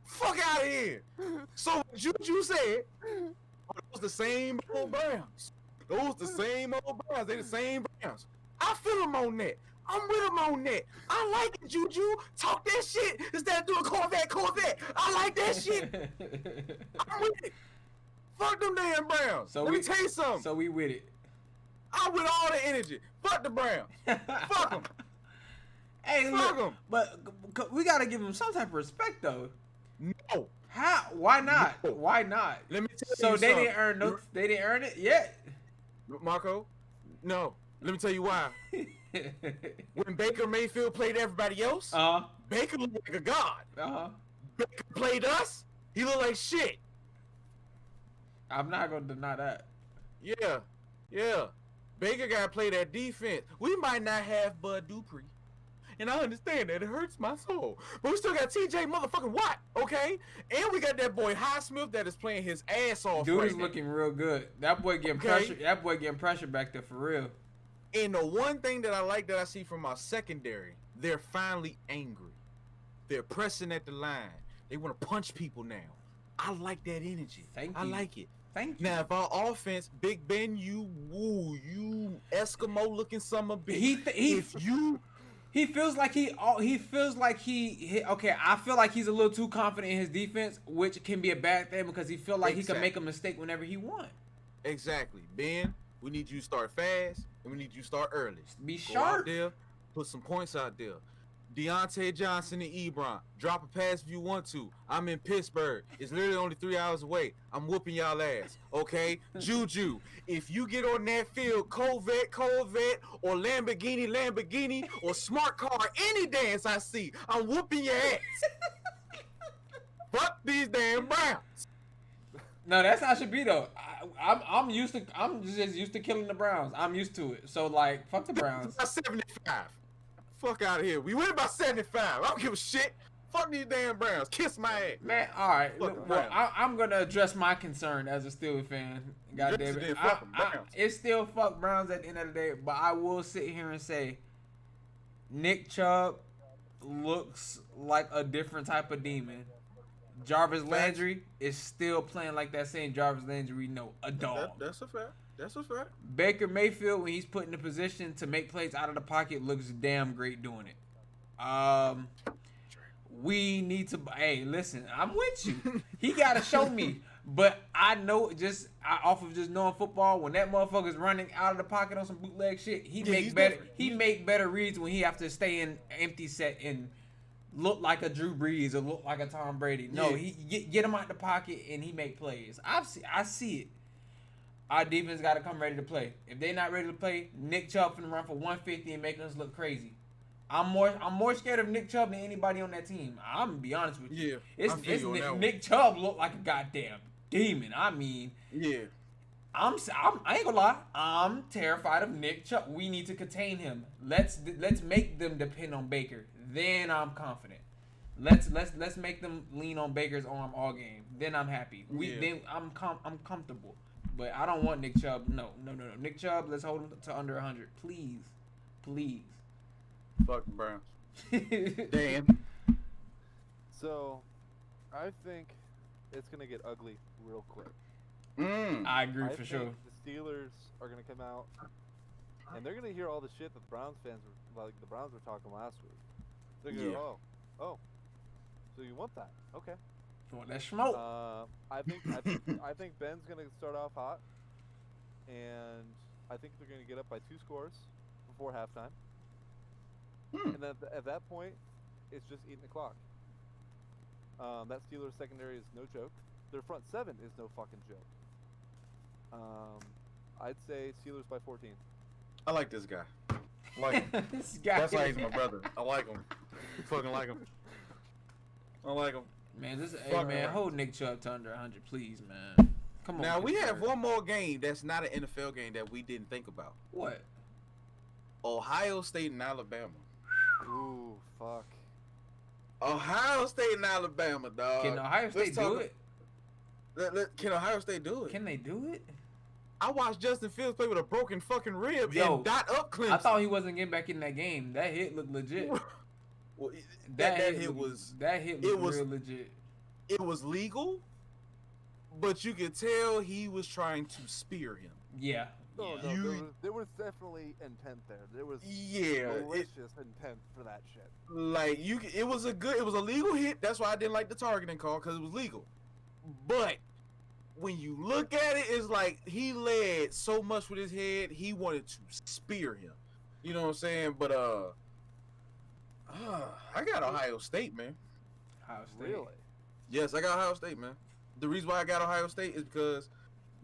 Fuck out of here. So what Juju said, those the same old Browns. Those the same old Browns. They the same Browns. I feel them on that. I'm with them on that. I like it, Juju. Talk that shit instead of doing Corvette. I like that shit. I'm with it. Fuck them damn Browns. Let me tell you something. So we with it. I'm with all the energy. Fuck the Browns. Fuck them. Hey, fuck look, them. but we gotta give them some type of respect though. No. How? Why not? No. Why not? Let me tell you so something. They didn't earn it yet. Marco, no. Let me tell you why. When Baker Mayfield played everybody else, Baker looked like a god. Baker played us, he looked like shit. I'm not gonna deny that. Yeah. Baker gotta play that defense. We might not have Bud Dupree. And I understand that. It hurts my soul. But we still got TJ motherfucking Watt, okay? And we got that boy Highsmith that is playing his ass off. Dude right is now. looking real good. That boy getting pressure. That boy getting pressure back there for real. And the one thing that I like that I see from our secondary, they're finally angry. They're pressing at the line. They want to punch people now. I like that energy. I like it. Thank you. Now, if our offense, Big Ben, you Eskimo-looking summer bitch. He feels like okay, I feel like he's a little too confident in his defense, which can be a bad thing because he feel like he can make a mistake whenever he wants. Exactly. Ben, we need you to start fast, and we need you to start early. Be Go sharp. out there, put some points out there. Deontay Johnson and Ebron, drop a pass if you want to. I'm in Pittsburgh. It's literally only 3 hours away. I'm whooping y'all ass, okay? Juju, if you get on that field, Corvette, or Lamborghini, or smart car, any dance I see, I'm whooping your ass. Fuck these damn Browns. No, that's how it should be though. I'm just used to killing the Browns. I'm used to it. So like, fuck the Browns. 75. Fuck out of here. We win by 75. I don't give a shit. Fuck these damn Browns. Kiss my ass. Man, all right. Look, well, I'm going to address my concern as a Steelers fan. God damn it. It's still fuck Browns at the end of the day, but I will sit here and say Nick Chubb looks like a different type of demon. Jarvis Landry is still playing like that same Jarvis Landry we know, a dog. That's a fact. That's a fact. Baker Mayfield, when he's put in a position to make plays out of the pocket, looks damn great doing it. We need to. Hey, listen, I'm with you. He got to show me. But I know off of just knowing football, when that motherfucker's running out of the pocket on some bootleg shit, he make better reads when he have to stay in empty set and look like a Drew Brees or look like a Tom Brady. No, he get him out the pocket and he make plays. I see it. Our defense got to come ready to play. If they not ready to play, Nick Chubb finna run for 150 and make us look crazy. I'm more scared of Nick Chubb than anybody on that team. I'm gonna be honest with you. Yeah, Nick Chubb look like a goddamn demon. I mean, I ain't gonna lie. I'm terrified of Nick Chubb. We need to contain him. Let's make them depend on Baker. Then I'm confident. Let's make them lean on Baker's arm all game. Then I'm happy. Then I'm comfortable. But I don't want Nick Chubb. No. Nick Chubb, let's hold him to under 100. Please. Fuck the Browns. Dan. So, I think it's going to get ugly real quick. I agree for sure. The Steelers are going to come out, and they're going to hear all the shit that the Browns fans the Browns were talking last week. They're going to go, oh, so you want that? Okay. You want that smoke? I think Ben's gonna start off hot, and I think they're gonna get up by 2 scores before halftime. And at that point, it's just eating the clock. That Steelers secondary is no joke. Their front seven is no fucking joke. I'd say Steelers by 14. I like this guy. Like him. This guy. That's why he's my brother. I like him. Fucking like him. I like him. Man, hey Fuck man, right. hold Nick Chubb to under 100, please, man. Come on. Now we have Pittsburgh. one more game that's not an NFL game that we didn't think about. What? Ohio State and Alabama. Ooh, fuck. Ohio State and Alabama, dog. Can Ohio State do it? Can Ohio State do it? Can they do it? I watched Justin Fields play with a broken fucking rib Yo, and dot up Clemson. I thought he wasn't getting back in that game. That hit looked legit. Well, that hit was real legit. It was legal, but you could tell he was trying to spear him. Yeah. No, yeah. no, there was definitely intent there. There was malicious intent for that shit. Like it was a legal hit. That's why I didn't like the targeting call because it was legal. But when you look at it, it's like he led so much with his head. He wanted to spear him. You know what I'm saying? But I got Ohio State, man. Ohio State. Really? Yes, I got Ohio State, man. The reason why I got Ohio State is because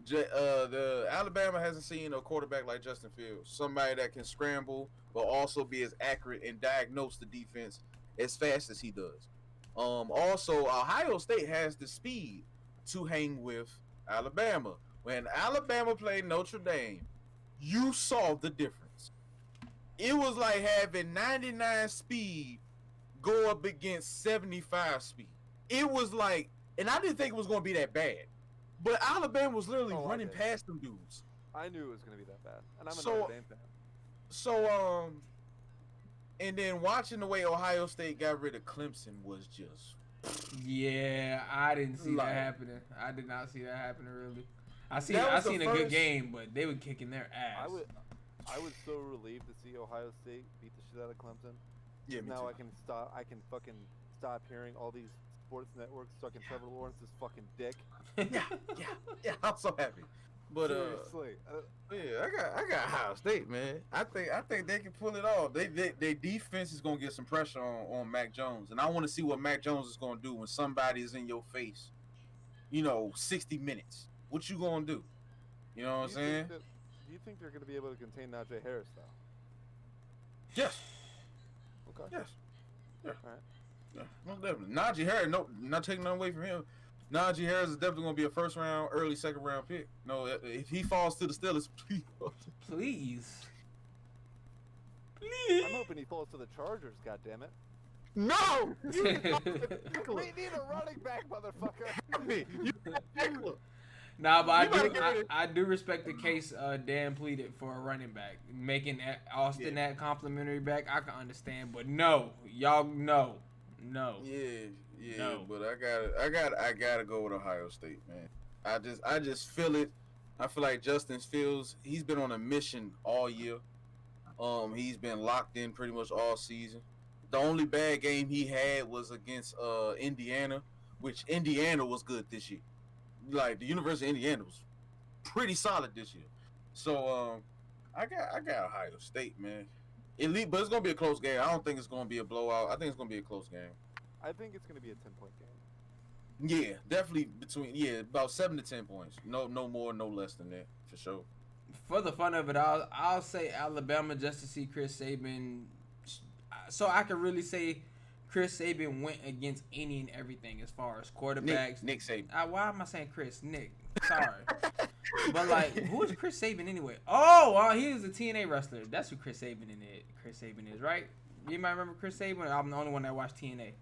the Alabama hasn't seen a quarterback like Justin Fields, somebody that can scramble but also be as accurate and diagnose the defense as fast as he does. Also, Ohio State has the speed to hang with Alabama. When Alabama played Notre Dame, you saw the difference. It was like having 99 speed go up against 75 speed. It was like, and I didn't think it was going to be that bad. But Alabama was literally running past them dudes. I knew it was going to be that bad. And I'm a So- Notre Dame fan. So, and then watching the way Ohio State got rid of Clemson was just... Yeah, I didn't see Like- that happening. I did not see that happening really. I That was the seen a good first- game, but they were kicking their ass. I was so relieved to see Ohio State beat the shit out of Clemson. Yeah, me Now too. I can fucking stop hearing all these sports networks sucking Trevor Lawrence's fucking dick. Yeah, I'm so happy. But Seriously. yeah, I got Ohio State, man. I think they can pull it off. Their defense is gonna get some pressure on Mac Jones, and I want to see what Mac Jones is gonna do when somebody is in your face. 60 minutes. What you gonna do? You know what I'm saying? Do you think they're going to be able to contain Najee Harris, though? Yes. Okay. Yes. Yeah. All right. Yeah, no, definitely. Najee Harris, no, not taking nothing away from him. Najee Harris is definitely gonna be a first round, early second round pick. No, if he falls to the Steelers, please. Please. I'm hoping he falls to the Chargers, goddammit. No. We need a running back, motherfucker. Nah, but You better get rid of- I do respect the case Dan pleaded for a running back, making Austin that complimentary back. I can understand, but no, y'all no. Yeah, No. but I gotta go with Ohio State, man. I just feel it. I feel like Justin Fields, he's been on a mission all year. He's been locked in pretty much all season. The only bad game he had was against Indiana, which Indiana was good this year. Like the University of Indiana was pretty solid this year. So I got Ohio State, man. Elite, but it's gonna be a close game. I don't think it's gonna be a blowout. I think it's gonna be a close game. I think it's going to be a 10-point game. Yeah, definitely about 7 to 10 points. No more, no less than that for sure. For the fun of it, I'll say Alabama just to see Chris Saban, so I can really say Chris Saban went against any and everything as far as quarterbacks. Nick Saban. Why am I saying Chris? Nick. Sorry. But like, who is Chris Saban anyway? Oh, he was a TNA wrestler. That's who Chris Saban is, right? You might remember Chris Saban. I'm the only one that watched TNA.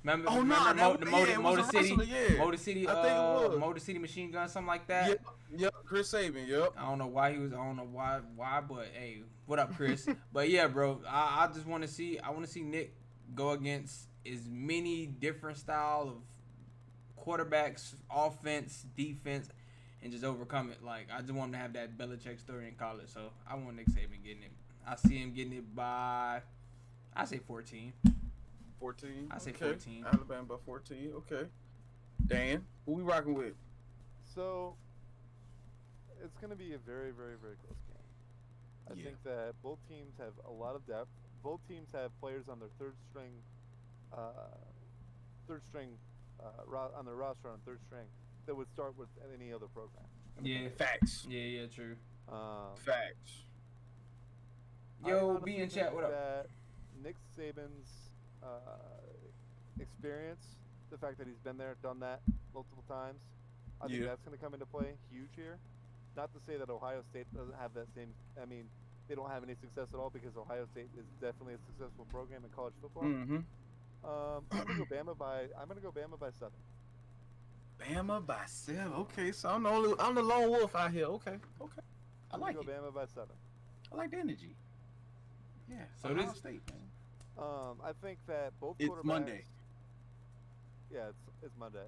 Remember? Oh, no, remember it was a wrestler, yeah. Motor City, I think it was. Motor City Machine Gun, something like that. Yep, Chris Saban, yep. I don't know why, but hey, what up, Chris? But yeah, bro, I just want to see Nick go against as many different style of quarterbacks, offense, defense, and just overcome it. Like, I just want him to have that Belichick story in college. So I want Nick Saban getting it. I see him getting it by, I say 14. 14. I say okay. 14. Alabama by 14. Okay. Dan, who we rocking with? So, it's going to be a very, very, very close game. I Yeah. think that both teams have a lot of depth. Both teams have players on their third string third string on their roster on third string that would start with any other program. Yeah. Facts. Yeah, true. Facts. Yo, be in chat. What up? That Nick Saban's experience, the fact that he's been there, done that multiple times, I think that's going to come into play huge here. Not to say that Ohio State doesn't have that same. I mean, they don't have any success at all because Ohio State is definitely a successful program in college football. Mm-hmm. I'm gonna go Bama by 7. Bama by 7. Okay, so I'm the lone wolf out here. Okay. I like it. Go Bama by 7. I like the energy. Yeah. So Ohio this State, man. I think that both It's quarterbacks. Monday. Yeah, it's Monday.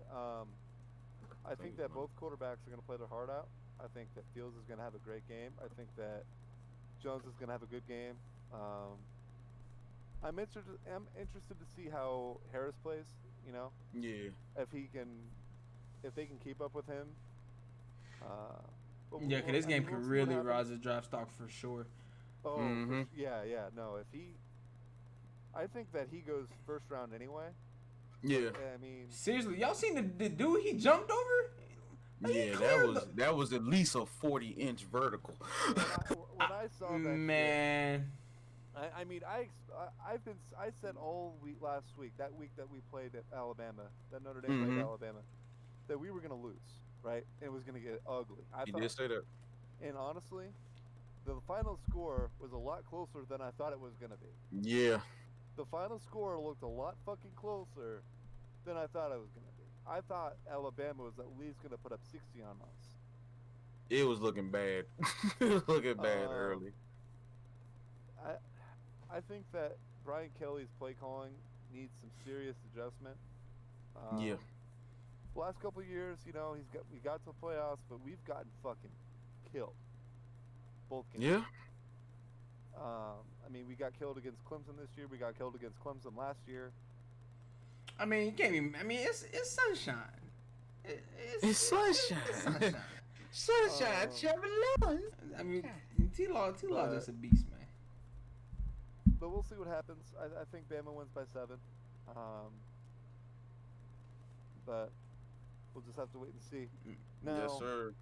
I think that both quarterbacks are gonna play their heart out. I think that Fields is gonna have a great game. I think that Jones is gonna have a good game. I'm interested to see how Harris plays. You know, Yeah. if they can keep up with him. Yeah, because this game could really rise the draft stock for sure. Oh, Mm-hmm. yeah. No, I think that he goes first round anyway. Yeah. I mean, Seriously, y'all seen the dude he jumped over? Yeah, that was at least a 40-inch vertical. when I saw that, Man. I mean, I said all week last week, that week that we played at Alabama, that Notre Dame played Alabama, that we were gonna lose, right? It was gonna get ugly. You did say that. And honestly, the final score was a lot closer than I thought it was gonna be. Yeah. The final score looked a lot fucking closer than I thought it was gonna be. I thought Alabama was at least gonna put up 60 on us. It was looking bad. It was looking bad early. I think that Brian Kelly's play calling needs some serious adjustment. Yeah. Last couple of years, you know, we got to the playoffs, but we've gotten fucking killed. Both games. Yeah. I mean, we got killed against Clemson this year. We got killed against Clemson last year. I mean, you can't even. I mean, it's sunshine. It's sunshine. It's sunshine. Sunshine, Chevrolet. I mean, T-Law just a beast, man. But we'll see what happens. I think Bama wins by 7. But we'll just have to wait and see. Now, Yes, sir.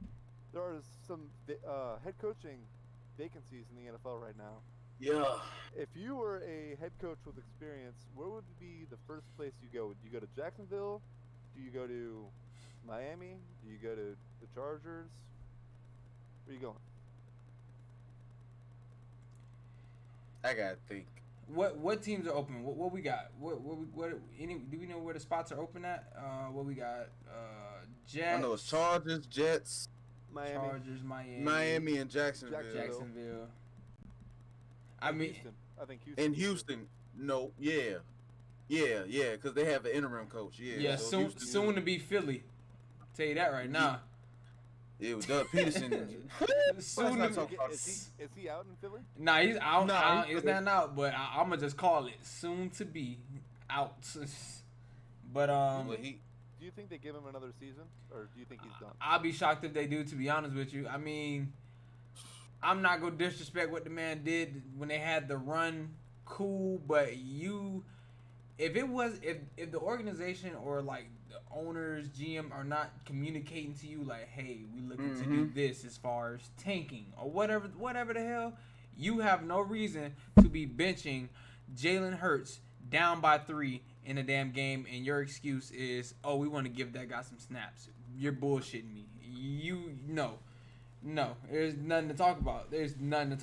there are some head coaching vacancies in the NFL right now. Yeah. If you were a head coach with experience, where would be the first place you go? Would you go to Jacksonville? Do you go to Miami? Do you go to the Chargers? Where are you going? I gotta think. What teams are open? What we got? Do we know where the spots are open at? What we got? Jets. I know it's Chargers, Jets, Miami. Chargers, Miami, and Jacksonville. Jacksonville. I mean, Houston. I think Houston. In Houston, no, yeah, because they have an interim coach. Yeah, so soon Houston to be Philly. Tell you that right now. Yeah, with Doug Peterson. Soon Let's to not be. talk about- Is he out in Philly? Nah, he's out. Nah, He's not out, but I'm gonna just call it soon to be out. But But he, Do you think they give him another season, or do you think he's done? I'll be shocked if they do. To be honest with you, I mean, I'm not gonna disrespect what the man did when they had the run. Cool, but if the organization or like the owners, GM are not communicating to you like, hey, we looking to do this as far as tanking or whatever the hell, you have no reason to be benching Jalen Hurts down by 3 in a damn game, and your excuse is, oh, we want to give that guy some snaps. You're bullshitting me. No, there's nothing to talk about. There's nothing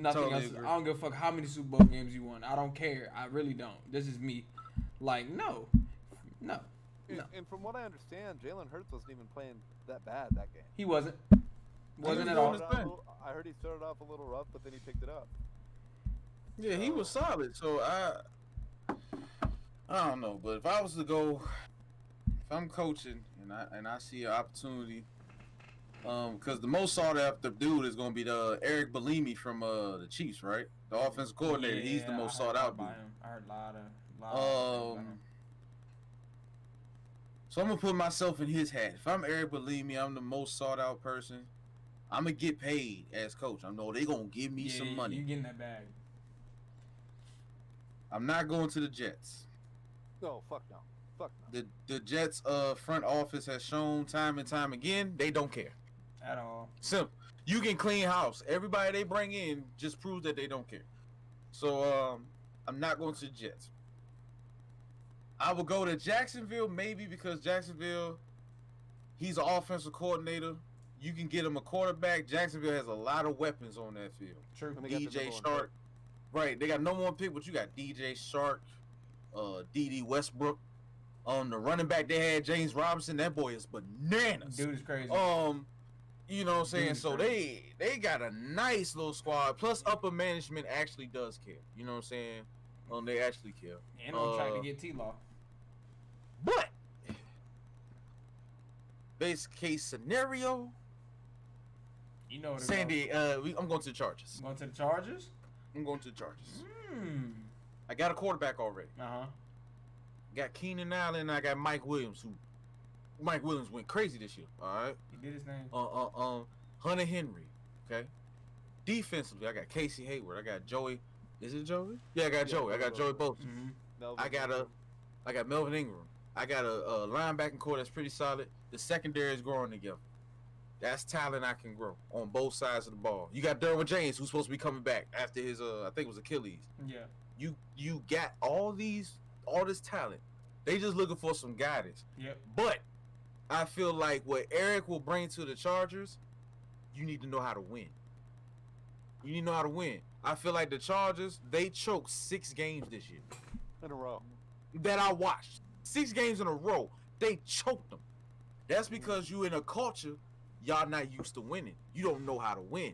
Totally else. agree. I don't give a fuck how many Super Bowl games you won. I don't care. I really don't. This is me. Like, no. And from what I understand, Jalen Hurts wasn't even playing that bad that game. He wasn't. Wasn't he at was all. doing his thing. I heard he started off a little rough, but then he picked it up. yeah, he was solid. So I don't know, but if I was to go, if I'm coaching and I see an opportunity, because the most sought after dude is gonna be the Eric Bellamy from the Chiefs, right? The offensive coordinator. Yeah, He's the most sought out dude. I heard a lot of So I'm gonna put myself in his hat. If I'm Eric Bellamy, I'm the most sought out person. I'm gonna get paid as coach. I know they gonna give me some money. You getting that bag. I'm not going to the Jets. No, fuck no. Fuck no. The Jets front office has shown time and time again they don't care At all. Simple. You can clean house. Everybody they bring in just proves that they don't care. So I'm not going to the Jets. I will go to Jacksonville maybe because Jacksonville, he's an offensive coordinator. You can get him a quarterback. Jacksonville has a lot of weapons on that field. True. DJ Shark. Right, they got no one pick, but you got DJ Shark, D.D. Westbrook. The running back they had, James Robinson. That boy is bananas. Dude is crazy. You know what I'm saying? So they got a nice little squad. Plus, upper management actually does care. You know what I'm saying? They actually care. And I'm trying to get T-Law. But base case scenario, you know what? Sandy, I'm going to the Chargers. Going to the Chargers? I'm going to the Chargers. I got a quarterback already. Got Keenan Allen. I got Mike Williams. Mike Williams went crazy this year. All right. He did his name. Hunter Henry. Okay. Defensively, I got Casey Hayward. I got Joey. Is it Joey? Yeah, I got Joey. I got Joey Bosa. I got Melvin Ingram. I got a linebacking core that's pretty solid. The secondary is growing together. That's talent I can grow on both sides of the ball. You got Derwin James, who's supposed to be coming back after his I think it was Achilles. Yeah. You got all this talent. They just looking for some guidance. Yep. But I feel like what Eric will bring to the Chargers, you need to know how to win. You need to know how to win. I feel like the Chargers, they choked 6 games this year. In a row. That I watched. 6 games in a row. They choked them. That's because you in a culture, y'all not used to winning. You don't know how to win.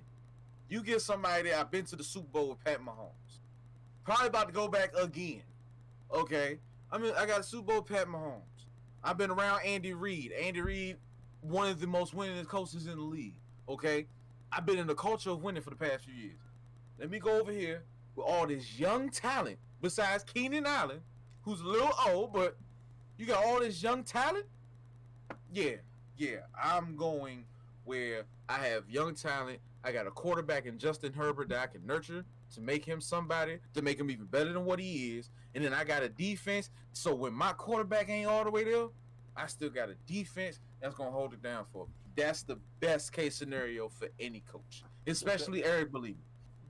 You get somebody that I've been to the Super Bowl with Pat Mahomes. Probably about to go back again. Okay? I mean, I got a Super Bowl with Pat Mahomes. I've been around Andy Reid. Andy Reid, one of the most winningest coaches in the league. Okay? I've been in the culture of winning for the past few years. Let me go over here with all this young talent, besides Keenan Allen, who's a little old, but you got all this young talent? Yeah. I'm going where I have young talent. I got a quarterback in Justin Herbert that I can nurture to make him somebody, to make him even better than what he is. And then I got a defense, so when my quarterback ain't all the way there, I still got a defense that's going to hold it down for me. That's the best case scenario for any coach, especially Eric Believe.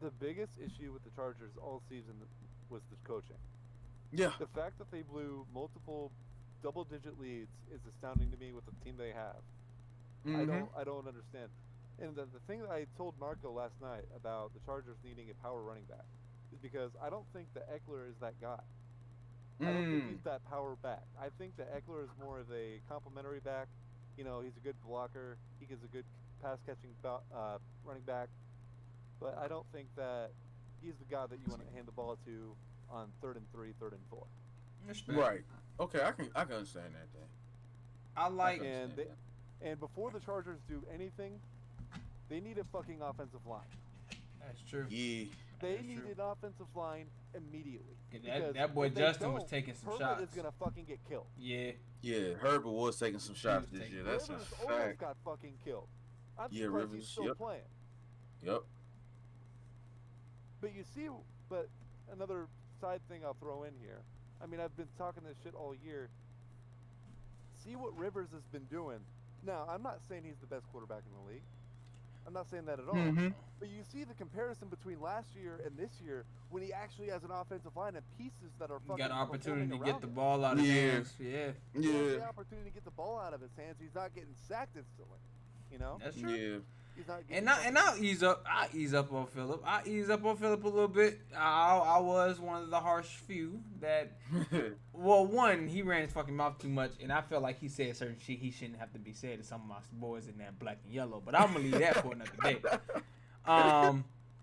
The biggest issue with the Chargers all season was the coaching. Yeah. The fact that they blew multiple double-digit leads is astounding to me with the team they have. I don't understand. And the thing that I told Marco last night about the Chargers needing a power running back is because I don't think that Eckler is that guy. I don't think he's that power back. I think that Eckler is more of a complimentary back. You know, he's a good blocker. He gives a good pass-catching running back. But I don't think that he's the guy that you want to hand the ball to on 3rd and 3, 3rd and 4. Right. Okay, I can understand that thing. I like and before the Chargers do anything, they need a fucking offensive line. That's true. Yeah. They need an offensive line immediately. That boy Justin was taking some Herbert shots. is gonna fucking get killed. Yeah, Herbert was taking some shots this year. That's Rivers a almost fact. got fucking killed. I'm Yeah, surprised Rivers, he's still playing. Yep. But you see, another side thing I'll throw in here. I mean, I've been talking this shit all year. See what Rivers has been doing. Now, I'm not saying he's the best quarterback in the league. I'm not saying that at all. But you see the comparison between last year and this year when he actually has an offensive line and pieces that are fucking got an opportunity to get the him. ball out of his hands. Yeah. He has the opportunity to get the ball out of his hands. He's not getting sacked instantly. You know? That's true. Yeah. He's not And I'll ease up. I ease up on Phillip. A little bit. I was one of the harsh few that. Well, one, he ran his fucking mouth too much, and I felt like he said certain shit he shouldn't have to be said to some of my boys in that black and yellow. But I'm gonna leave that for another day.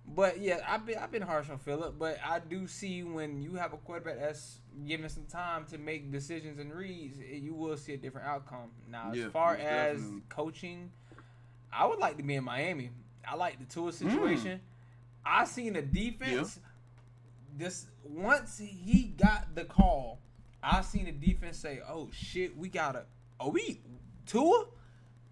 But yeah, I've been harsh on Phillip, but I do see when you have a quarterback that's given some time to make decisions and reads, you will see a different outcome. Now, as far as coaching, I would like to be in Miami. I like the Tua situation. I seen the defense. This once he got the call, I seen the defense say, "Oh shit, we Tua?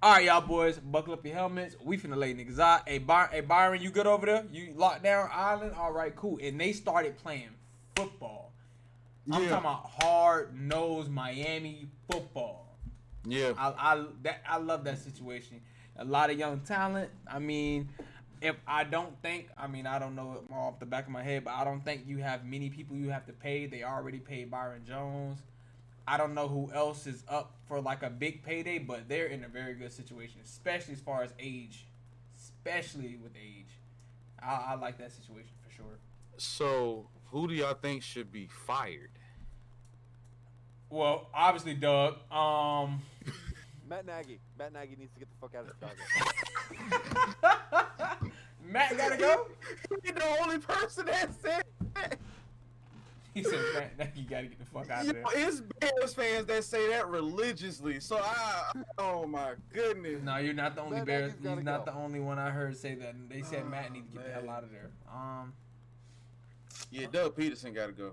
All right, y'all boys, buckle up your helmets. We finna lay niggas out. Hey Byron, you good over there? You locked down island? All right, cool." And they started playing football. I'm talking about hard-nosed Miami football. Yeah. I love that situation. A lot of young talent. I mean, I don't know it off the back of my head, but I don't think you have many people you have to pay. They already paid Byron Jones. I don't know who else is up for like a big payday, but they're in a very good situation, especially as far as age. Especially with age. I like that situation for sure. So, who do y'all think should be fired? Well, obviously Doug. Matt Nagy. Matt Nagy needs to get the fuck out of Chicago. Matt gotta go? He's the only person that said that. He said, Matt Nagy gotta get the fuck out of there. It's Bears fans that say that religiously. So, oh my goodness. No, you're not the only Matt Bears. Nagy's He's gotta not go. the only one I heard say that. They said Matt needs to get the hell out of there. Yeah, Doug Peterson gotta go.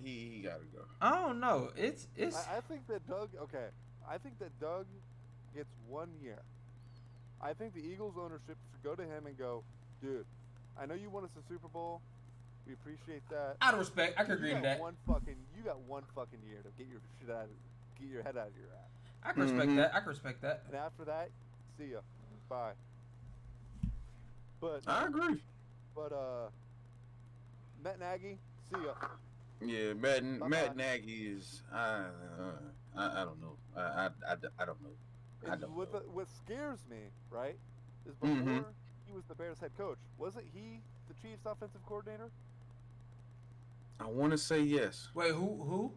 He gotta go. I don't know. It's. I think that Doug. Okay, I think that Doug gets 1 year. I think the Eagles ownership should go to him and go, dude, I know you won us a Super Bowl. We appreciate that. Out of respect, I could agree to that. You got one fucking year to get your head out of your ass. I can respect that. I can respect that. And after that, see ya. Bye. But I agree. But Matt Nagy, see ya. Yeah, Matt Nagy is. I don't know. I don't know. I don't know. What scares me, right, is before he was the Bears head coach, wasn't he the Chiefs offensive coordinator? I want to say yes. Wait, who?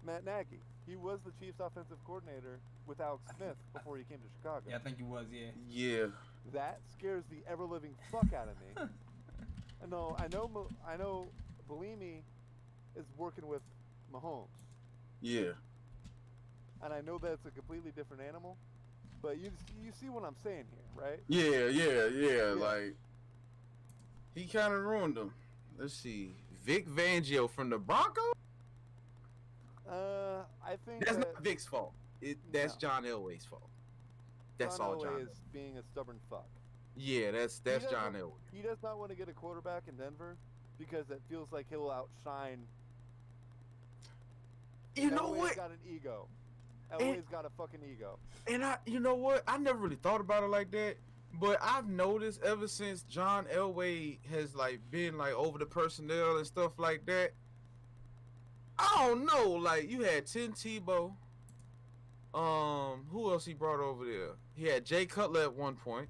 Matt Nagy. He was the Chiefs offensive coordinator with Alex Smith before he came to Chicago. Yeah, I think he was. Yeah. Yeah. That scares the ever living fuck out of me. I know. Bellini is working with Mahomes. Yeah. And I know that's a completely different animal, but you see what I'm saying here, right? Yeah. Like, he kind of ruined them. Let's see. Vic Fangio from the Broncos? I think that's not Vic's fault. That's No. John Elway's fault. That's all John Elway is being a stubborn fuck. Yeah, that's John Elway. He does not want to get a quarterback in Denver because it feels like he'll outshine. You know Elway's what? Got an ego. Elway's got a fucking ego. And you know what? I never really thought about it like that. But I've noticed ever since John Elway has like been like over the personnel and stuff like that. I don't know. Like you had Tim Tebow. Who else he brought over there? He had Jay Cutler at one point.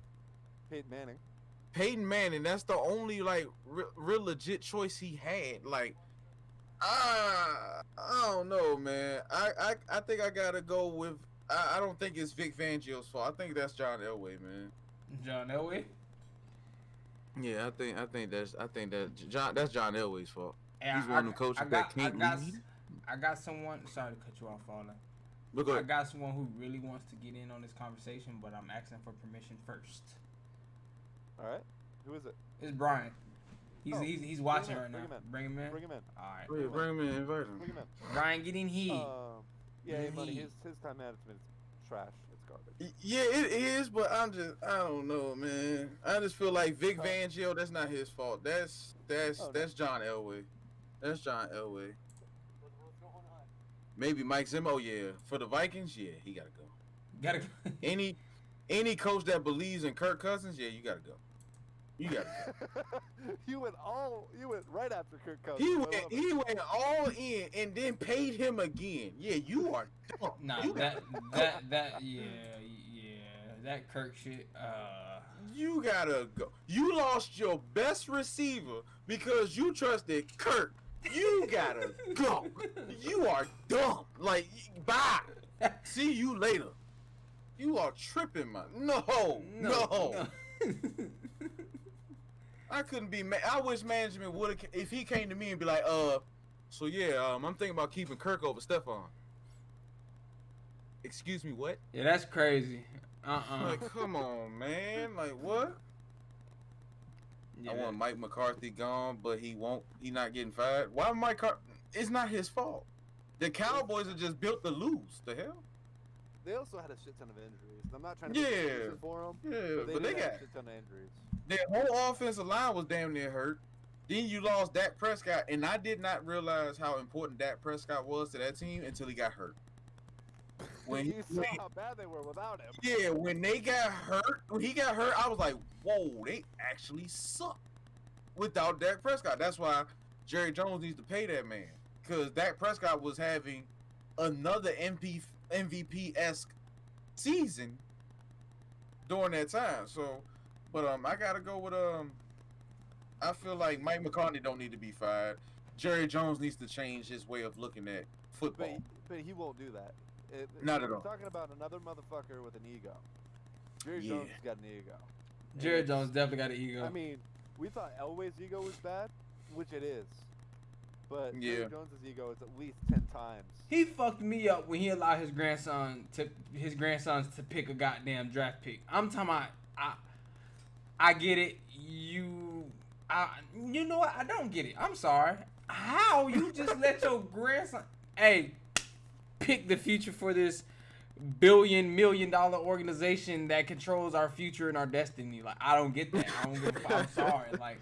Peyton Manning. That's the only like real legit choice he had. Like, I don't know, man. I think I gotta go with. I don't think it's Vic Fangio's fault. I think that's John Elway, man. John Elway. Yeah, I think that's John Elway's fault. And He's one of the coaches that can't lead. I got someone. Sorry to cut you off, Fallen. But go ahead. I got someone who really wants to get in on this conversation, but I'm asking for permission first. All right. Who is it? It's Brian. He's watching right now. Bring him in. Bring him in. All right. Bring him in. Invite him. Bring him in. Brian, get in here. Yeah, money. His time management is trash. It's garbage. Yeah, it is, but I don't know, man. I just feel like Vic Fangio, that's not his fault. That's John Elway. That's John Elway. What's going on? Maybe Mike Zimmer. Yeah, for the Vikings, yeah, he gotta go. Gotta go. Any coach that believes in Kirk Cousins, yeah, you gotta go. You gotta go. You went right after Kirk Cousins. He went all in and then paid him again. Yeah, you are dumb. Nah, that Kirk shit. You gotta go. You lost your best receiver because you trusted Kirk. You gotta go. You are dumb. Like, bye. See you later. You are tripping, man. No. I couldn't be mad. I wish management would have, if he came to me and be like, so yeah, I'm thinking about keeping Kirk over Stephon. Excuse me, what? Yeah, that's crazy. Like, come on, man. Like, what? Yeah, I want Mike McCarthy gone, but he won't. He not getting fired. Why Mike? It's not his fault. The Cowboys are just built to lose. The hell? They also had a shit ton of injuries. I'm not trying to be for them. Yeah, but they got a shit ton of injuries. Their whole offensive line was damn near hurt. Then you lost Dak Prescott, and I did not realize how important Dak Prescott was to that team until he got hurt. When you saw how bad they were without him. Yeah, when he got hurt, I was like, whoa, they actually suck without Dak Prescott. That's why Jerry Jones needs to pay that man, because Dak Prescott was having another MVP-esque season during that time. So, but I gotta go with I feel like Mike McCartney don't need to be fired. Jerry Jones needs to change his way of looking at football. But he won't do that. Not at all. We're talking about another motherfucker with an ego. Jerry Jones has got an ego. Jerry Jones definitely got an ego. I mean, we thought Elway's ego was bad, which it is. But Jerry Jones' ego is at least 10 times. He fucked me up when he allowed his grandsons to pick a goddamn draft pick. I'm talking about, I get it. You know what? I don't get it. I'm sorry. How you just let your grandson, pick the future for this $1,000,000,000 organization that controls our future and our destiny? Like, I don't get that. I'm sorry. Like,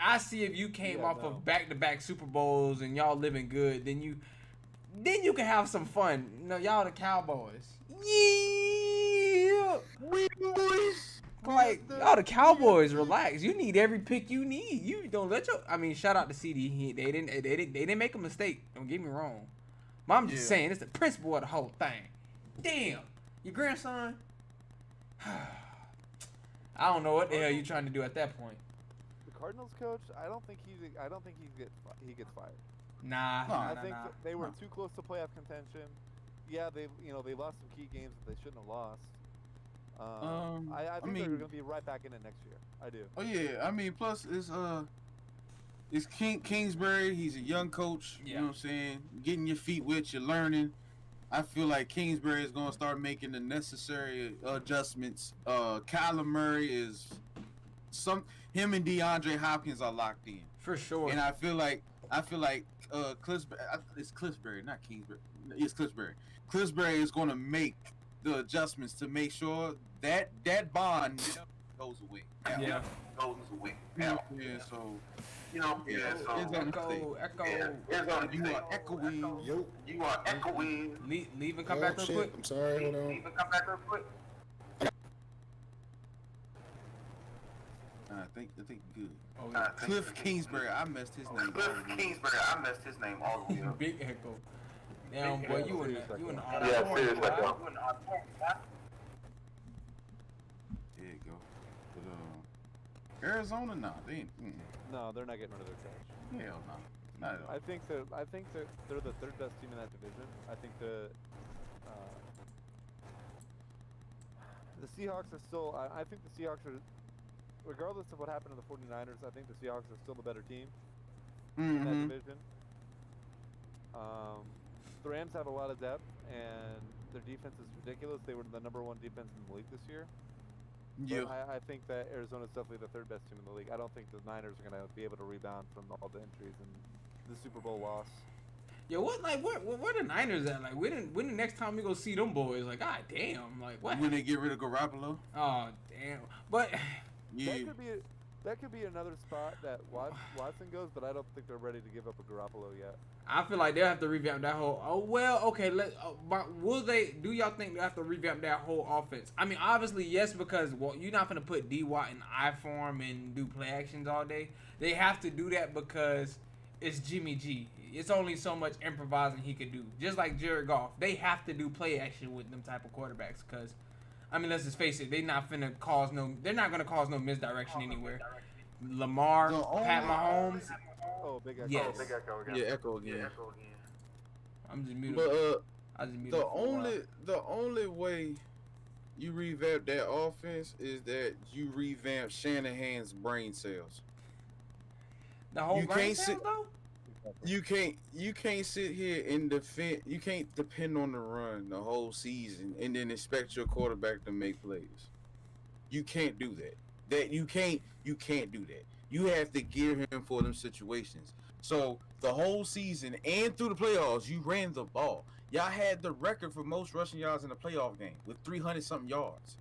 I see if you came off of back-to-back Super Bowls and y'all living good, then you can have some fun. You know, y'all the Cowboys. Yeah, boys. Like, y'all the Cowboys. Relax. You need every pick you need. You don't let your. I mean, shout out to CD. They didn't make a mistake. Don't get me wrong. But I'm just saying, it's the principle of the whole thing. Damn, your grandson. I don't know what the hell you trying to do at that point. Cardinals coach, I don't think he gets fired. Nah. I think they were too close to playoff contention. Yeah, they lost some key games that they shouldn't have lost. I think they're going to be right back in it next year. I do. Oh yeah, I mean, plus it's Kingsbury. He's a young coach. You know what I'm saying? Getting your feet wet, you're learning. I feel like Kingsbury is going to start making the necessary adjustments. Kyler Murray is him and DeAndre Hopkins are locked in for sure. And I feel like it's Cliffsbury, not Kingsbury. It's Cliffsbury. Cliffsbury is going to make the adjustments to make sure that bond goes away. Goes away. So you are echoing. You are echoing. Leave and come back real quick. I'm sorry. Hold on. I think good. Cliff Kingsbury, I messed his name. All the way up. Big echo. Damn, boy, you in the Yeah, seriously. There you go. But, Arizona, nah, they ain't. No, they're not getting rid of their coach. Hell no, not at all. I think that they're the third best team in that division. I think the Seahawks are still. I think the Seahawks are, regardless of what happened to the 49ers, I think the Seahawks are still the better team in that division. The Rams have a lot of depth, and their defense is ridiculous. They were the number one defense in the league this year. Yeah. I think that Arizona is definitely the third best team in the league. I don't think the Niners are going to be able to rebound from all the injuries and the Super Bowl loss. Yo, where the Niners at? Like, when the next time we go see them boys? Like, god damn, like what? When they get rid of Garoppolo? Oh damn, but yeah. That could be another spot that Watson goes, but I don't think they're ready to give up a Garoppolo yet. I feel like they'll have to revamp that whole. Oh well, okay. But will they? Do y'all think they have to revamp that whole offense? I mean, obviously yes, because you're not gonna put D Watt in I form and do play actions all day. They have to do that because it's Jimmy G. It's only so much improvising he could do. Just like Jared Goff, they have to do play action with them type of quarterbacks because. I mean, let's just face it. They're not gonna cause no misdirection anywhere. Lamar, Pat Mahomes. Oh, big echo. Yes. Oh, big echo again. Yeah, echo again. I'm just muted. But I just muted. the only way you revamp that offense is that you revamp Shanahan's brain cells. The whole brain cells, though. You can't sit here and defend. You can't depend on the run the whole season and then expect your quarterback to make plays. You can't do that. You can't do that. You have to gear him for them situations. So the whole season and through the playoffs, you ran the ball. Y'all had the record for most rushing yards in a playoff game with 300-something yards.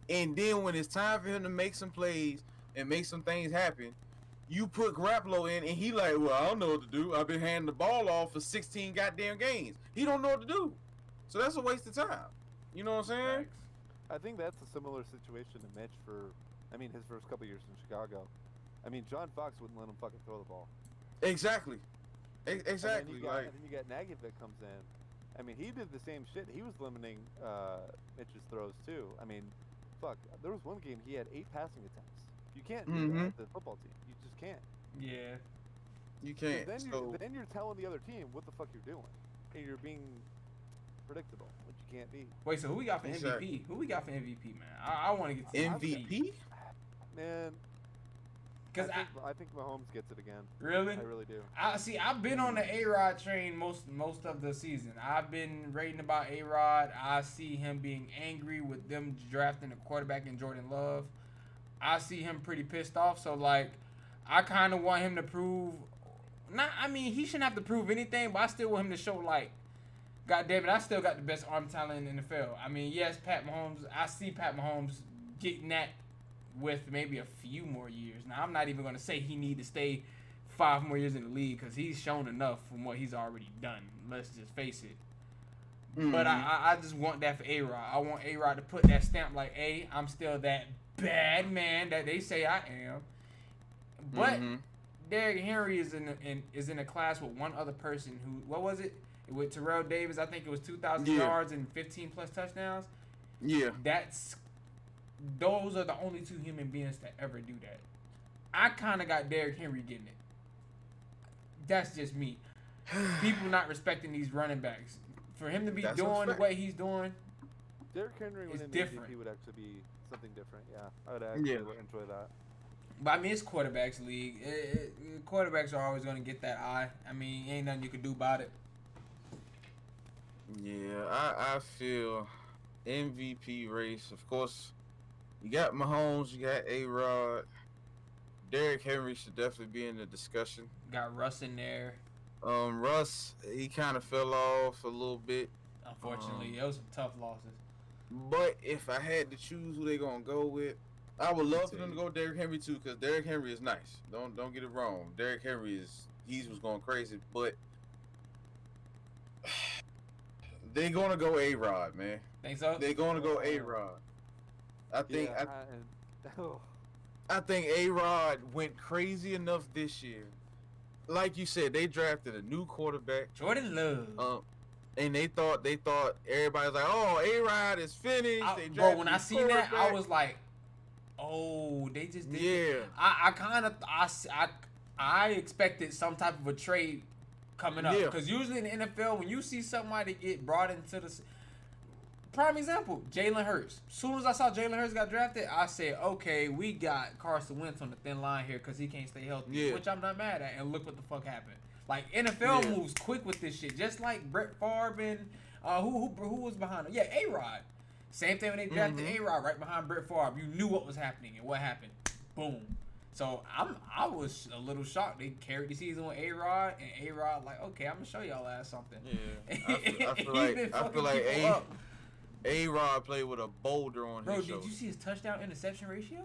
And then when it's time for him to make some plays and make some things happen, You put Garoppolo in, and he like, well, I don't know what to do. I've been handing the ball off for 16 goddamn games. He don't know what to do. So that's a waste of time. You know what I'm saying? I think that's a similar situation to Mitch his first couple years in Chicago. I mean, John Fox wouldn't let him fucking throw the ball. Exactly. Exactly. And then you got Nagy that comes in. I mean, he did the same shit. He was limiting Mitch's throws too. I mean, fuck. There was one game he had 8 passing attempts. You can't do that with the football team. You just can't. Yeah. You can't. Then you're telling the other team what the fuck you're doing, and you're being predictable, which you can't be. Wait, so who we got for MVP? Who we got for MVP, man? I want to get to MVP. Man, because I think Mahomes gets it again. Really? I really do. I've been on the A-Rod train most of the season. I've been reading about A-Rod. I see him being angry with them drafting a quarterback in Jordan Love. I see him pretty pissed off. So like, I kind of want him to prove. He shouldn't have to prove anything, but I still want him to show like, God damn it, I still got the best arm talent in the NFL. I mean, yes, Pat Mahomes. I see Pat Mahomes getting that with maybe a few more years. Now, I'm not even going to say he need to stay 5 more years in the league because he's shown enough from what he's already done. Let's just face it. Mm-hmm. But I just want that for A-Rod. I want A-Rod to put that stamp like, hey, I'm still that bad man that they say I am. But Derrick Henry is in a class with one other person who, what was it? With Terrell Davis, I think it was 2,000 yards and 15 plus touchdowns. Yeah. Those are the only 2 human beings that ever do that. I kind of got Derrick Henry getting it. That's just me. People not respecting these running backs. For him to be doing the way he's doing, Derrick Henry is winning different. MVP would actually be something different. Yeah, I would actually enjoy that. But I mean, it's quarterbacks league. Quarterbacks are always going to get that eye. I mean, ain't nothing you can do about it. Yeah, I feel MVP race. Of course, you got Mahomes, you got A-Rod. Derrick Henry should definitely be in the discussion. Got Russ in there. Russ, he kind of fell off a little bit. Unfortunately, it was some tough losses. But if I had to choose who they gonna go with, I would love for them to go Derrick Henry too, because Derrick Henry is nice. Don't get it wrong. Derrick Henry was going crazy, but they gonna go A-Rod, man. Think so? They gonna go A-Rod. I think A-Rod went crazy enough this year. Like you said, they drafted a new quarterback, Jordan Love. And they thought everybody's like, oh, A-Rod is finished. Bro, when I seen that, I was like, oh, they just did. Yeah. I expected some type of a trade coming up, because usually in the NFL, when you see somebody get brought into the prime example, Jalen Hurts. As soon as I saw Jalen Hurts got drafted, I said, okay, we got Carson Wentz on the thin line here because he can't stay healthy, which I'm not mad at. And look what the fuck happened. Like, NFL moves quick with this shit, just like Brett Favre and who was behind him? Yeah, A-Rod. Same thing when they drafted A-Rod right behind Brett Favre. You knew what was happening, and what happened? Boom. So I was a little shocked. They carried the season with A-Rod, and A-Rod like, okay, I'm gonna show y'all ass something. Yeah, I feel like A-Rod played with a boulder on his shoulder. Bro, did you see his touchdown interception ratio?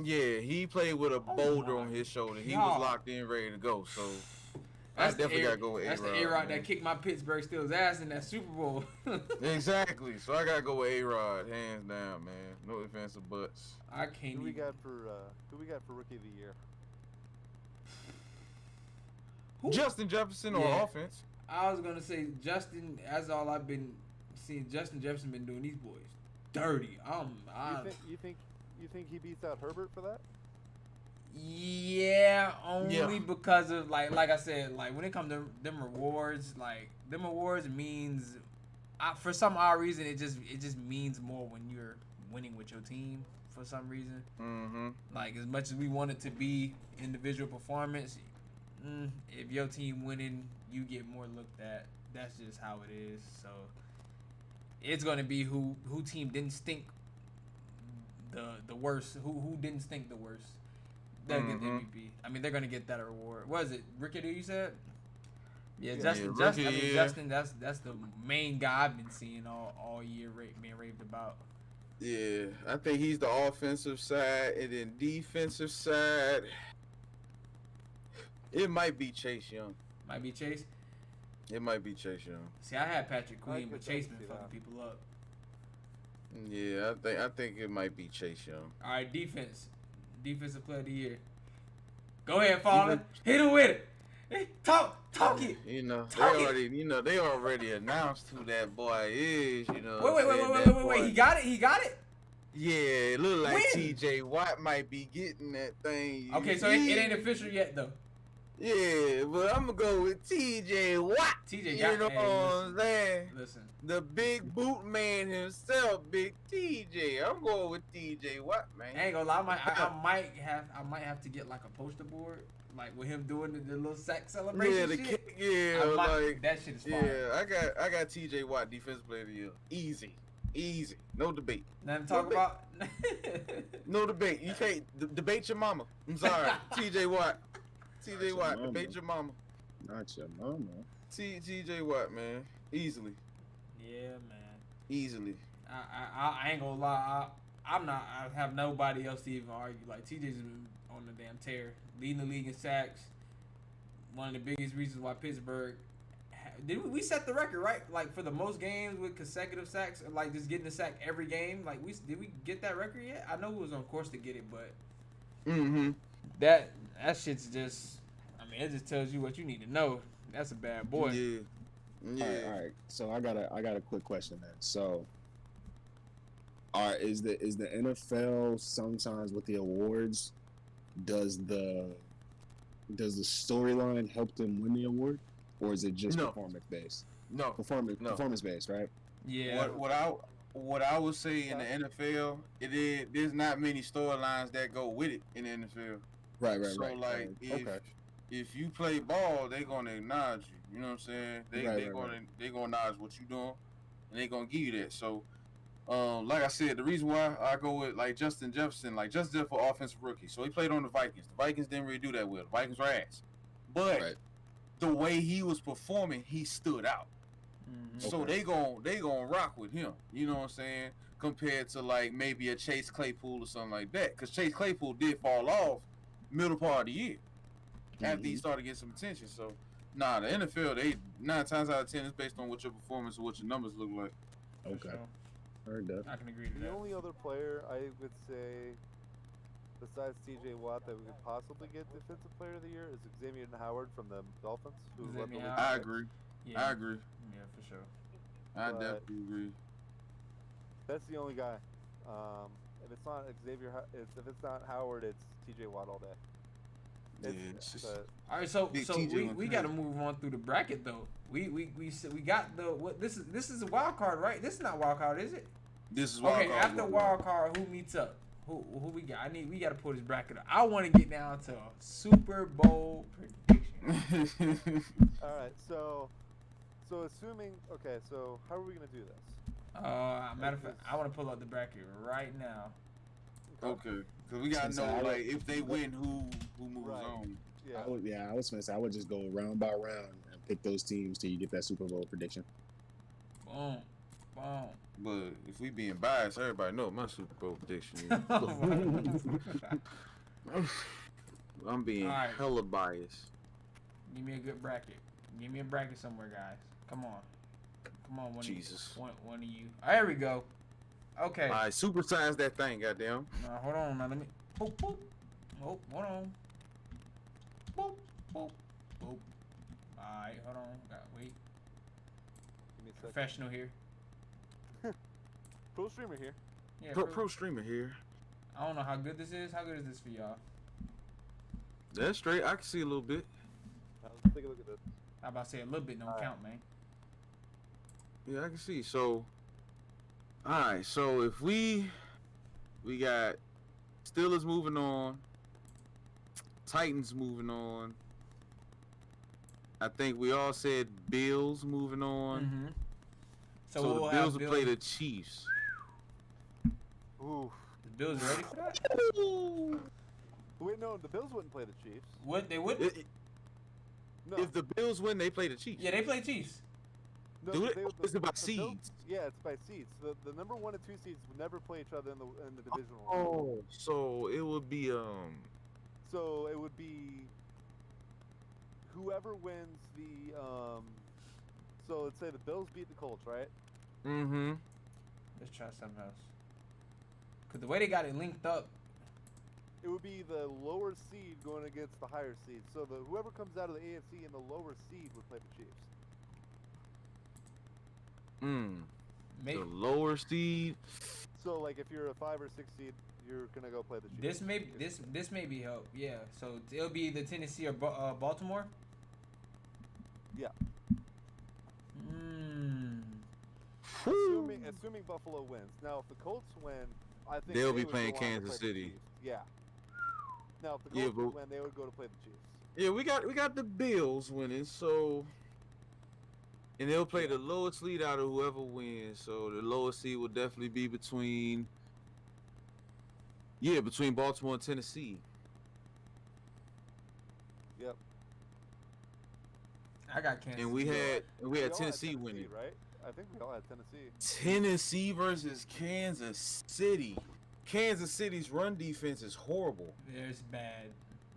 Yeah, he played with a boulder on his shoulder. He was locked in, ready to go. So I definitely gotta go with A-Rod. That's the A-Rod that kicked my Pittsburgh Steelers ass in that Super Bowl. Exactly. So I gotta go with A-Rod, hands down, man. No offense or buts. I can't. Who we got for Rookie of the Year? Justin Jefferson or offense? I was gonna say Justin. That's all I've been seeing. Justin Jefferson been doing these boys dirty. You think he beats out Herbert for that? Yeah, only because of like I said, like when it comes to them rewards, like them awards means, for some odd reason, it just means more when you're winning with your team for some reason. Mm-hmm. Like as much as we want it to be individual performance, if your team winning, you get more looked at. That's just how it is. So it's gonna be who team didn't stink the worst. Who didn't stink the worst. They'll get the MVP. I mean, they're gonna get that award. What is it, Ricky? You said? Yeah, Justin. Justin. That's the main guy I've been seeing all year being raved about. Yeah, I think he's the offensive side, and then defensive side. It might be Chase Young. Might be Chase. It might be Chase Young. See, I had Patrick Queen, but could Chase been see fucking that. people up. Yeah, I think it might be Chase Young. All right, defense. Defensive player of the year. Go ahead, Fallen. Hit him with it. Hey, talk it. You know, Talk it. they already announced who that boy is. You know. Wait. He got it. Yeah, it look like When? T.J. Watt might be getting that thing. Okay, so it ain't official yet though. Yeah, but I'm gonna go with T.J. Watt. TJ You got. know Hey, what I'm saying? listen. The big boot man himself, Big T.J. I'm going with T.J. Watt, man. I ain't gonna lie. I might have to get like a poster board, like with him doing the little sack celebration. That shit is fire. Yeah, I got T.J. Watt, defensive player of the year. Easy, no debate. Nothing to talk about. No debate. You can't debate your mama. I'm sorry, T.J. Watt. T.J. Watt, mama. debate your mama. Not your mama. T.J. Watt, man, easily. Yeah, man. Easily. I ain't gonna lie. I have nobody else to even argue. Like TJ's on the damn tear, leading the league in sacks. One of the biggest reasons why Pittsburgh did we set the record, right? Like for the most games with consecutive sacks, or like just getting a sack every game. Like did we get that record yet? I know we was on course to get it, but that shit's just. I mean, it just tells you what you need to know. That's a bad boy. Yeah. All right. So I got a quick question then. So, is the NFL sometimes with the awards, does the storyline help them win the award, or is it just performance based? No. Performance based, right? Yeah. What I would say in the NFL, there's not many storylines that go with it in the NFL. Right. So like if you play ball, they gonna acknowledge you. You know what I'm saying? They gonna acknowledge what you doing, and they gonna give you that. So, like I said, the reason why I go with like Justin Jefferson, like Justin Jefferson, offensive rookie. So he played on the Vikings. The Vikings didn't really do that well. The Vikings were ass, but the way he was performing, he stood out. So they gonna rock with him. You know what I'm saying? Compared to like maybe a Chase Claypool or something like that, because Chase Claypool did fall off middle part of the year after he started getting some attention. So. Nah, the NFL, they 9 times out of 10 is based on what your performance or what your numbers look like. Okay. Sure. Heard that. I can agree to The that. only other player I would say, besides T.J. Watt, that we could possibly get Defensive Player of the Year is Xavier Howard from the Dolphins, who led the league. I agree. Yeah. I agree. Yeah, for sure. I definitely agree. That's the only guy. If it's not if it's not Howard, it's T.J. Watt all day. It's just, All right, so Big TJ we got to move on through the bracket though. We got the what this is a wild card, right? This is not wild card, is it? this is wild Okay, card. after wild card, who meets up? Who we got? We got to pull this bracket up. I want to get down to a Super Bowl prediction. All right, so assuming so how are we gonna do this? Matter of fact, I want to pull up the bracket right now. Okay, because we gotta know like if they win, who moves on. Yeah. I was gonna say I would just go round by round and pick those teams till you get that Super Bowl prediction. Boom. But if we being biased, everybody know my Super Bowl prediction is. I'm being hella biased. Give me a good bracket. Give me a bracket somewhere, guys. Come on, one Jesus. One of you. There we go. Okay. All right, supersize that thing, goddamn. Hold on, man. Let me. Boop, boop. Oh, hold on. Boop, boop, boop. All right, hold on. Wait. Give me a second. Professional here. Pro streamer here. Yeah. Pro streamer here. I don't know how good this is. How good is this for y'all? That's straight. I can see a little bit. Let's take a look at this. How about to say a little bit don't count, man. Yeah, I can see. So, all right. So if we got Steelers moving on, Titans moving on. I think we all said Bills moving on. Mm-hmm. So we'll the Bills will play the Chiefs. Ooh. The Bills ready for that? Wait, no, the Bills wouldn't play the Chiefs. What they wouldn't? No. If the Bills win, they play the Chiefs. Yeah, they play Chiefs. No, Do it? It's about Bills- seeds. yeah, it's by seeds. The number 1 and 2 seeds would never play each other in the divisional. Oh, so it would be So it would be whoever wins the so let's say the Bills beat the Colts, right? Mm-hmm. Let's try something else. Cause the way they got it linked up, It would be the lower seed going against the higher seed. So whoever comes out of the AFC in the lower seed would play the Chiefs. maybe The lower seed. So like if you're a 5 or 6 seed, you're gonna go play the Chiefs. this may be help. Yeah, so it'll be either Tennessee or Baltimore. Yeah. Hmm. Assuming Buffalo wins. Now if the Colts win, I think They'll they be would playing go on to Kansas play the City. Chiefs. Yeah. Now if the Yeah, Colts but- win, they would go to play the Chiefs. Yeah, we got the Bills winning, so and they'll play the lowest lead out of whoever wins. So the lowest seed will definitely be between Baltimore and Tennessee. Yep. I got Kansas. And we all had all had Tennessee winning. right? I think we all had Tennessee. Tennessee versus Kansas City. Kansas City's run defense is horrible. It's bad.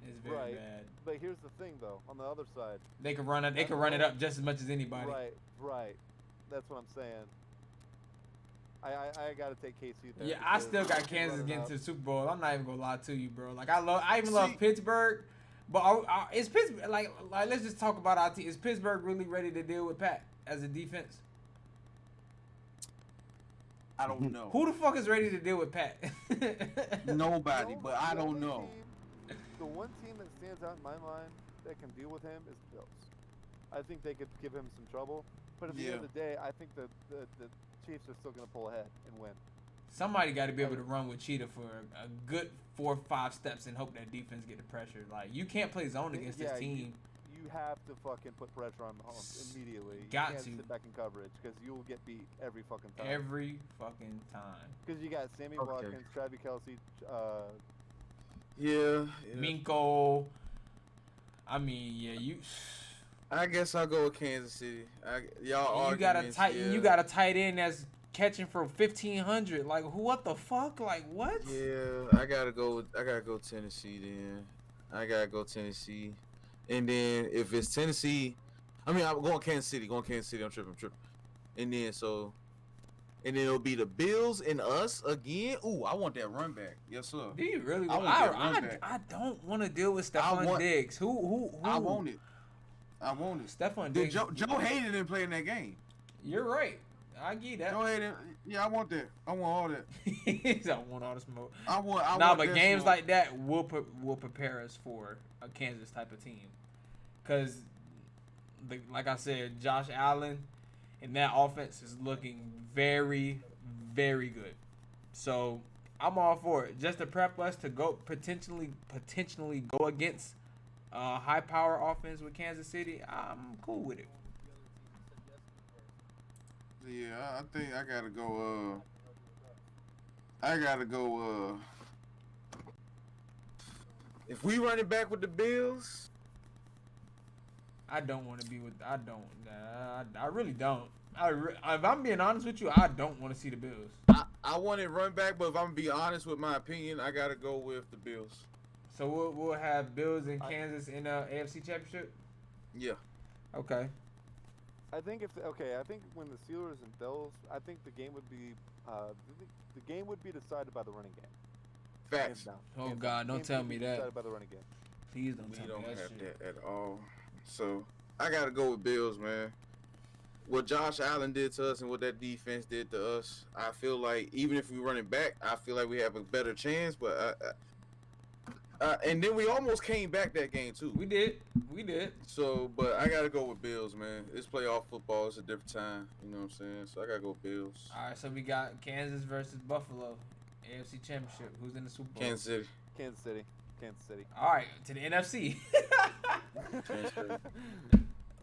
It's very Right. bad. But here's the thing, though. On the other side, They can run it. They can run it up just as much as anybody. right. That's what I'm saying. I gotta take KC there. Yeah, I because still got they can Kansas run it getting up. to the Super Bowl. I'm not even gonna lie to you, bro. Like I even love See- Pittsburgh, but is Pittsburgh like let's just talk about our team. Is Pittsburgh really ready to deal with Pat as a defense? I don't know. Who the fuck is ready to deal with Pat? Nobody, but I The don't only know. the one team that stands out in my mind that can deal with him is the Bills. I think they could give him some trouble, but at the end of the day, I think the Chiefs are still gonna pull ahead and win. Somebody got to be able to run with Cheetah for a good 4 or 5 steps and hope that defense get the pressure. Like you can't play zone against this team. You have to fucking put pressure on Mahomes immediately. You Got can't to. sit back in coverage because you'll get beat every fucking time. Every fucking time. Because you got Sammy Okay. Watkins, Travis Kelce, Yeah. Minko. I mean, yeah, you. I guess I'll go with Kansas City. Y'all You got a arguments, tight. yeah. You got a tight end that's catching for 1,500. Like, what the fuck? Like, what? Yeah, I gotta go Tennessee then. I gotta go Tennessee. And then if it's Tennessee, I'm going Kansas City. I'm tripping. And then it'll be the Bills and us again. Ooh, I want that run back. Yes, sir. Do you really? I Want, want that run back. I don't want to deal with Stephon Diggs. Who? I want it. Stephon Dude, Diggs. Joe Hayden didn't play in that game. You're right. I get that. Joe Hayden. Yeah, I want that. I want all that. I want all the smoke. I want but that games smoke. like that will prepare us for a Kansas type of team, because, like I said, Josh Allen and that offense is looking very, very good. So I'm all for it, just to prep us to go potentially go against high power offense with Kansas City. I'm cool with it. Yeah, I think I gotta go. If we run it back with the Bills, I don't want to be with. I don't. I really don't. If I'm being honest with you, I don't want to see the Bills. I want it run back, but if I'm gonna be honest with my opinion, I gotta go with the Bills. So we'll have Bills and Kansas in the AFC Championship. Yeah. Okay. I think I think when the Steelers and Bills, I think the game would be decided by the running game. Facts. Hands down. Oh, Hands God, down. don't Games tell would me be that. Decided by the running game. Please don't We tell don't me that have shit. that at all. So I gotta go with Bills, man. What Josh Allen did to us and what that defense did to us, I feel like even if we run it back, I feel like we have a better chance. But and then we almost came back that game too. We did. So, but I gotta go with Bills, man. It's playoff football. It's a different time. You know what I'm saying? So I gotta go with Bills. All right. So we got Kansas versus Buffalo, AFC Championship. Who's in the Super Bowl? Kansas City. Kansas City. All right, to the NFC. Kansas City.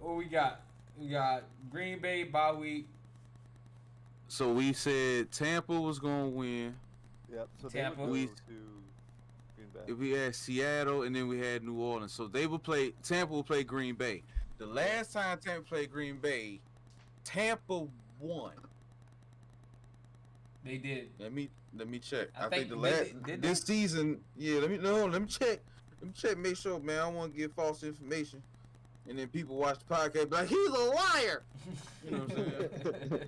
What we got? We got Green Bay bye week. So we said Tampa was gonna win. Yep. So Tampa. they would We- go to Green Bay. If we had Seattle and then we had New Orleans, so Tampa will play Green Bay. The last time Tampa played Green Bay, Tampa won. They did. Let me check. I I think think the they last did this season, yeah. Let me check. Make sure, man. I don't want to give false information. And then people watch the podcast be like, he's a liar. You know what I'm saying?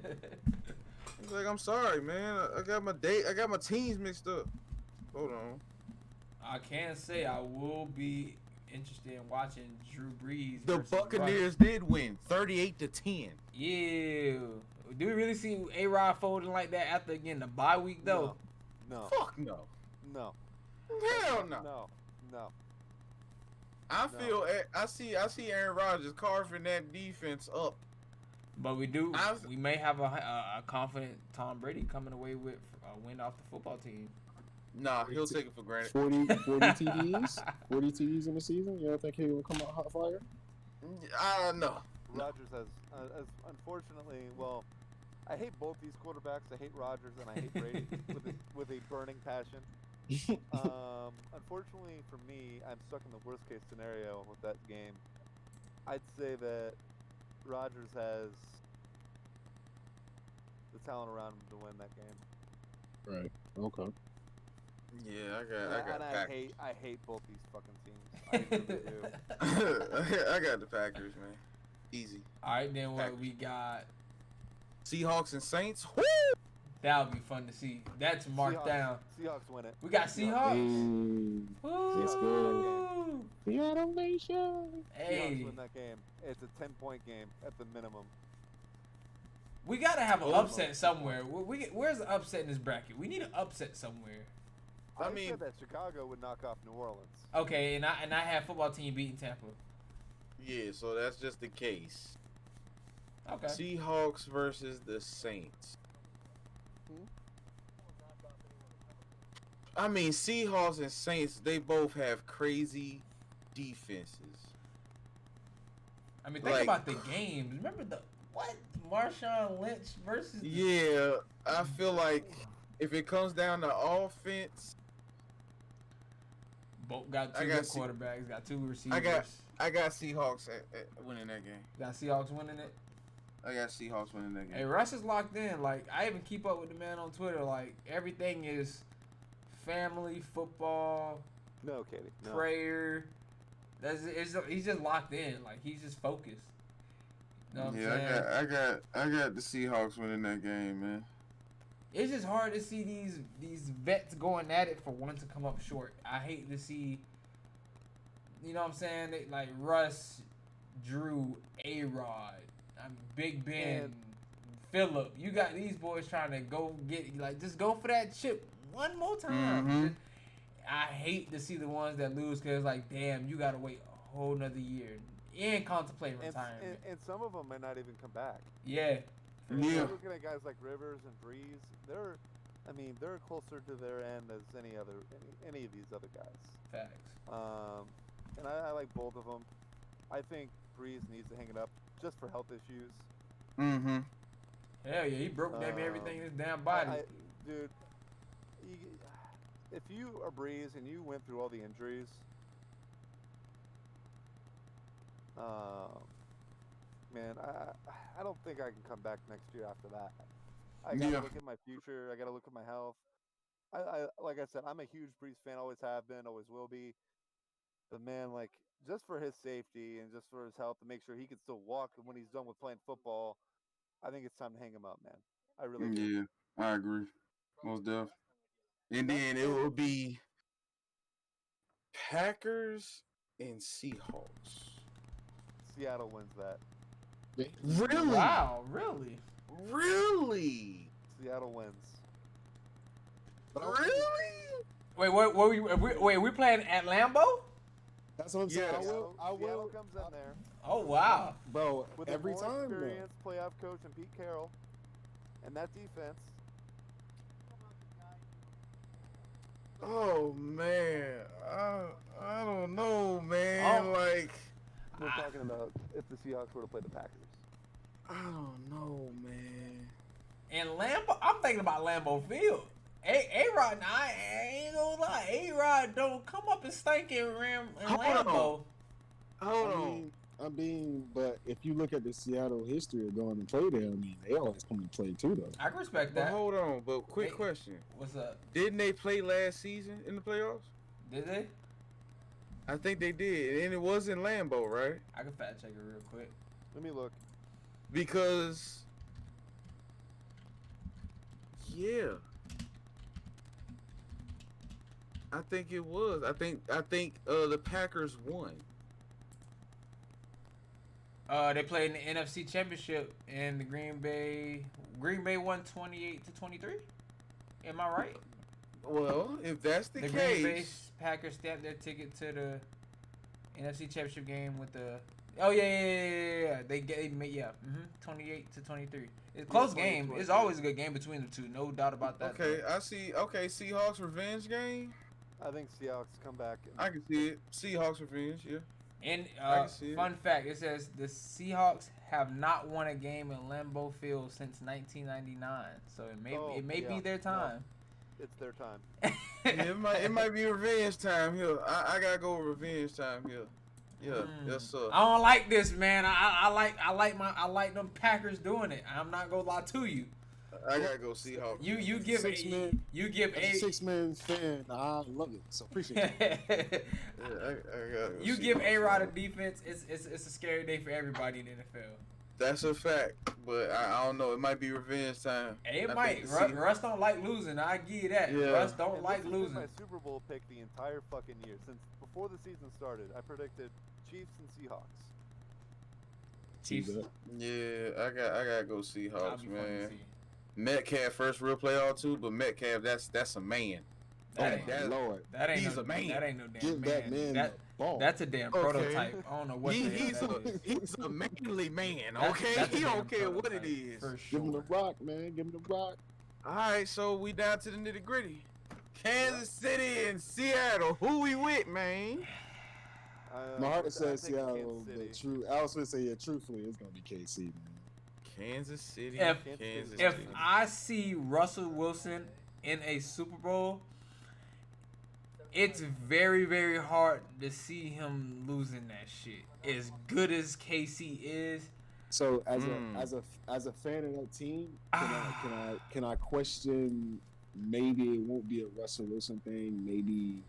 He's like, I'm sorry, man. I got my teams mixed up. Hold on. I can say I will be interested in watching Drew Brees. The versus Buccaneers Russ. did win 38-10. Yeah. Do we really see A-Rod folding like that after getting the bye week though? No. Fuck no. No. Hell no. No. I feel I see Aaron Rodgers carving that defense up. But we may have a confident Tom Brady coming away with a win off the football team. Nah, he'll take it for granted. 40 TDs? 40 TDs in the season? You don't think he will come out hot fire? No. Rodgers has, unfortunately, well, I hate both these quarterbacks. I hate Rodgers and I hate Brady with a burning passion. Unfortunately for me, I'm stuck in the worst case scenario with that game. I'd say that Rodgers has the talent around him to win that game. Right. Okay. Yeah, I got Packers. I hate both these fucking teams. I really do. I got the Packers, man. Easy. All right, then what Packers. we got? Seahawks and Saints. Woo! That'll be fun to see. That's marked down. Seahawks win it. We got Seahawks. Let's go. Seattle Nation. Hey, Seahawks win that game. It's a 10-point game at the minimum. we gotta have an upset somewhere. Where's the upset in this bracket? We need an upset somewhere. I I mean- said that Chicago would knock off New Orleans. Okay, and I have football team beating Tampa. Yeah, so that's just the case. Okay. Seahawks versus the Saints. I mean, Seahawks and Saints, they both have crazy defenses. I mean, think like- about the games. Remember what Marshawn Lynch versus? Yeah, I feel like if it comes down to offense, Both got two I good got quarterbacks. Got two receivers. I got Seahawks at winning that game. Got Seahawks winning it. I got Seahawks winning that game. Hey, Russ is locked in. Like, I even keep up with the man on Twitter. Like, everything is family, football, No, Katie. No. prayer. He's just locked in. Like, he's just focused. You know what I'm saying? I got the Seahawks winning that game, man. It's just hard to see these vets going at it for one to come up short. I hate to see, you know what I'm saying? Like Russ, Drew, A-Rod, Big Ben, And- Phillip. You got these boys trying to go get, like, just go for that chip one more time. Mhm. I hate to see the ones that lose because, like, damn, you got to wait a whole nother year and contemplate And, retirement. and some of them might not even come back. Yeah. Yeah. You're looking at guys like Rivers and Breeze. They're closer to their end as any of these other guys. Facts. And I like both of them. I think Breeze needs to hang it up just for health issues. Mm-hmm. Hell yeah, he broke damn everything in his damn body. Dude, if you are Breeze and you went through all the injuries, man, I don't think I can come back next year after that. I gotta look at my future. I gotta look at my health. I like I said, I'm a huge Breeze fan. Always have been. Always will be. But man, like, just for his safety and just for his health, to make sure he can still walk when he's done with playing football, I think it's time to hang him up, man. I really do. Yeah, I agree. Most definitely. And then it will be Packers and Seahawks. Seattle wins that. Really? Wow, really? Really? Seattle wins. Really? Wait, we playing at Lambeau? That's what I'm saying. Yes. I will. Seattle comes in there Oh wow. Bro, with every a more time, though. experienced playoff coach and Pete Carroll, and that defense. Oh man, I don't know, man. Oh. Like, We're talking about if the Seahawks were to play the Packers. I don't know, man. And Lambeau, I'm thinking about Lambeau Field. A-Rod, I ain't gonna lie. A-Rod don't come up and stink in Hold Lambeau. Hold on. But if you look at the Seattle history of going to play there, I mean, they always come to play too, though. I can respect But that. hold on. But quick Hey. question: What's up? didn't they play last season in the playoffs? Did they? I think they did, and it was in Lambeau, right? I can fact check it real quick. Let me look. Because, yeah, I think it was. I think the Packers won. They played in the NFC Championship, and the Green Bay won 28-23. Am I right? Well, if that's the Green Bay case, Packers stamped their ticket to the NFC Championship game with the. Oh yeah. They 28-23. It's a close game. It's always a good game between the two, no doubt about that. okay, I see. Okay, Seahawks revenge game. I think Seahawks come back. I can see it. Seahawks revenge, yeah. And I can see it. fun fact, it says the Seahawks have not won a game in Lambeau Field since 1999. So it may be their time. No, it's their time. Yeah, it might be revenge time here. I gotta go with revenge time here. Yeah, yes sir. I don't like this, man. I like them Packers doing it. I'm not gonna lie to you. I gotta go Seahawks. You give As a 6-man fan, I love it. So appreciate it. Yeah, I gotta go You give Seahawks, A-Rod a man. defense, it's a scary day for everybody in the NFL. That's a fact, but I don't know. It might be revenge time. It I might. think the Russ don't like losing. I give you that. Yeah. Russ don't And like this has been losing. my Super Bowl pick the entire fucking year. Since before the season started, I predicted Chiefs and Seahawks. Chiefs. Yeah, I gotta go That'll Seahawks, be fun to man. see. Metcalf first real playoff too, but Metcalf that's a man. That ain't- that- Lord. That ain't He's no, a man. That ain't no damn Give that man That, the ball. that's a damn Okay. prototype. I don't know what the hell that is. He's a manly man, That's- okay? that's a He damn don't care what it prototype, is. For Give him the sure. rock, man. Give him the rock. All right, so we down to the nitty gritty. Kansas City and Seattle. Who we with, man? My heart I says think Seattle, Kansas but City. I was going to say, yeah, truthfully, it's going to be KC, man. Kansas City. If- Kansas If City. I see Russell Wilson in a Super Bowl, it's very, very hard to see him losing that shit. As good as KC is, So as a fan of that team, can I question maybe it won't be a Russell Wilson thing, maybe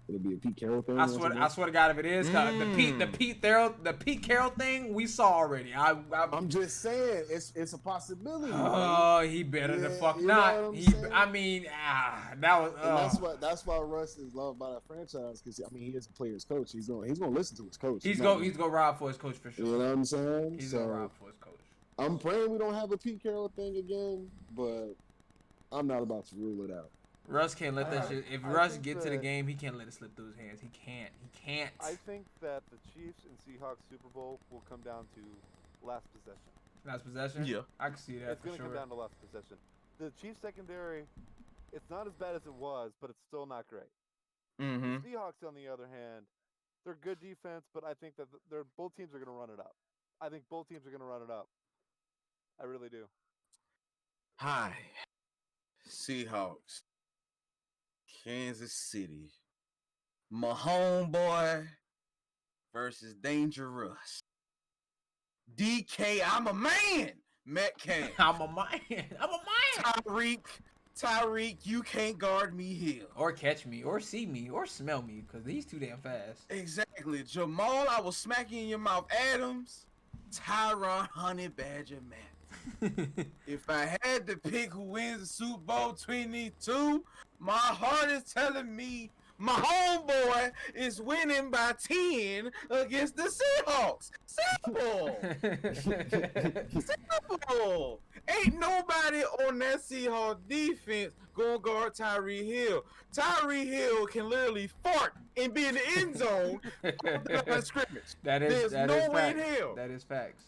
it'll be a Pete Carroll thing. I swear to God, if it is, 'cause the Pete Carroll thing we saw already. I'm just saying it's a possibility. Oh, he better the Yeah, fuck you know not. what I'm saying? I mean, that was. And that's why Russ is loved by that franchise, because I mean he is a player's coach. He's gonna listen to his coach. He's not gonna ride for his coach for sure. You know what I'm saying? He's So gonna ride for his coach. I'm praying we don't have a Pete Carroll thing again, but I'm not about to rule it out. Russ can't let that shit. If I Russ think get to the that- game, he can't let it slip through his hands. He can't. I think that the Chiefs and Seahawks Super Bowl will come down to last possession. Last possession. Yeah. I can see that It's for going to come sure. down to last possession. The Chiefs secondary, it's not as bad as it was, but it's still not great. Mm-hmm. The Seahawks, on the other hand, they're good defense, but I think that both teams are going to run it up. I think both teams are going to run it up. I really do. Hi, Seahawks, Kansas City, my homeboy versus Dangerous. DK, I'm a man. Metcalf, I'm a man. Tyreek, you can't guard me here. Or catch me, or see me, or smell me, because he's too damn fast. Exactly, Jamal, I will smack you in your mouth. Adams, Tyron, Honey Badger, Matt. If I had to pick who wins the Super Bowl between these two, my heart is telling me my homeboy is winning by 10 against the Seahawks. Simple. Simple. Ain't nobody on that Seahawks defense gonna guard Tyree Hill. Tyree Hill can literally fart and be in the end zone on the line of scrimmage. There's no way in facts. hell. That is facts.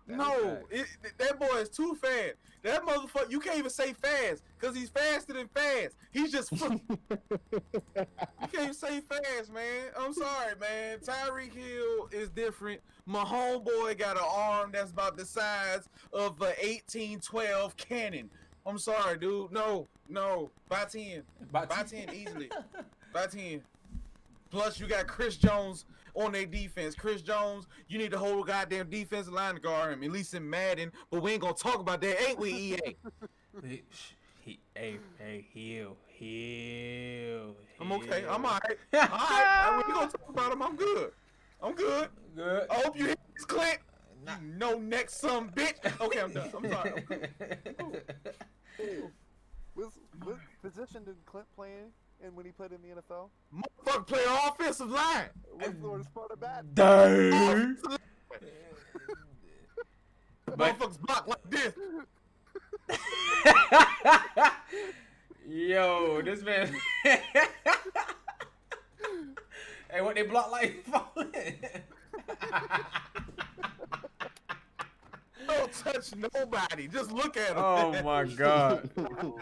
That is No, facts. that boy is too fast. That motherfucker, you can't even say fast, because he's faster than fast. He's just, you can't even say fast, man. I'm sorry, man. Tyreek Hill is different. My homeboy got an arm that's about the size of a 1812 cannon. I'm sorry, dude. No. By 10. By 10 easily. By 10. Plus, you got Chris Jones on their defense. Chris Jones, you need to hold a goddamn defensive line to guard him, at least in Madden. But we ain't gonna talk about that, ain't we, EA? Heal. I'm okay. I'm all right. All right. When you gonna talk about him, I'm good. Good. I hope you hit this Clint. Nah. You know next some bitch. Okay, I'm done. I'm sorry. I'm cool. What position did Clint play in when he played in the NFL? Motherfucker play offensive line. What's the worst part of that? Dang. But Motherfuckers block like this. yo, this man. Hey, what they block like falling? Don't touch nobody. Just look at him. Oh my god. Oh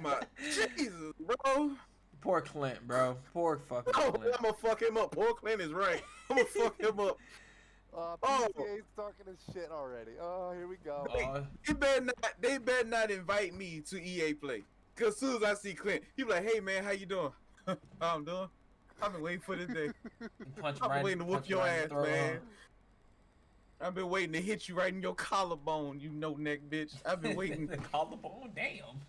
my Jesus, bro. Poor Clint, bro. Poor fucking Oh, Clint. I'm gonna fuck him up. Poor Clint is right. I'm gonna fuck him up. PCA's talking his shit already. Oh, here we go. They better not invite me to EA Play. Cause as soon as I see Clint, he be like, "Hey man, how you doing?" How I'm doing? I've been waiting for this day. Punch I've been waiting to whoop your ass, throat, man. I've been waiting to hit you right in your collarbone, you no neck bitch. I've been waiting. The collarbone, damn.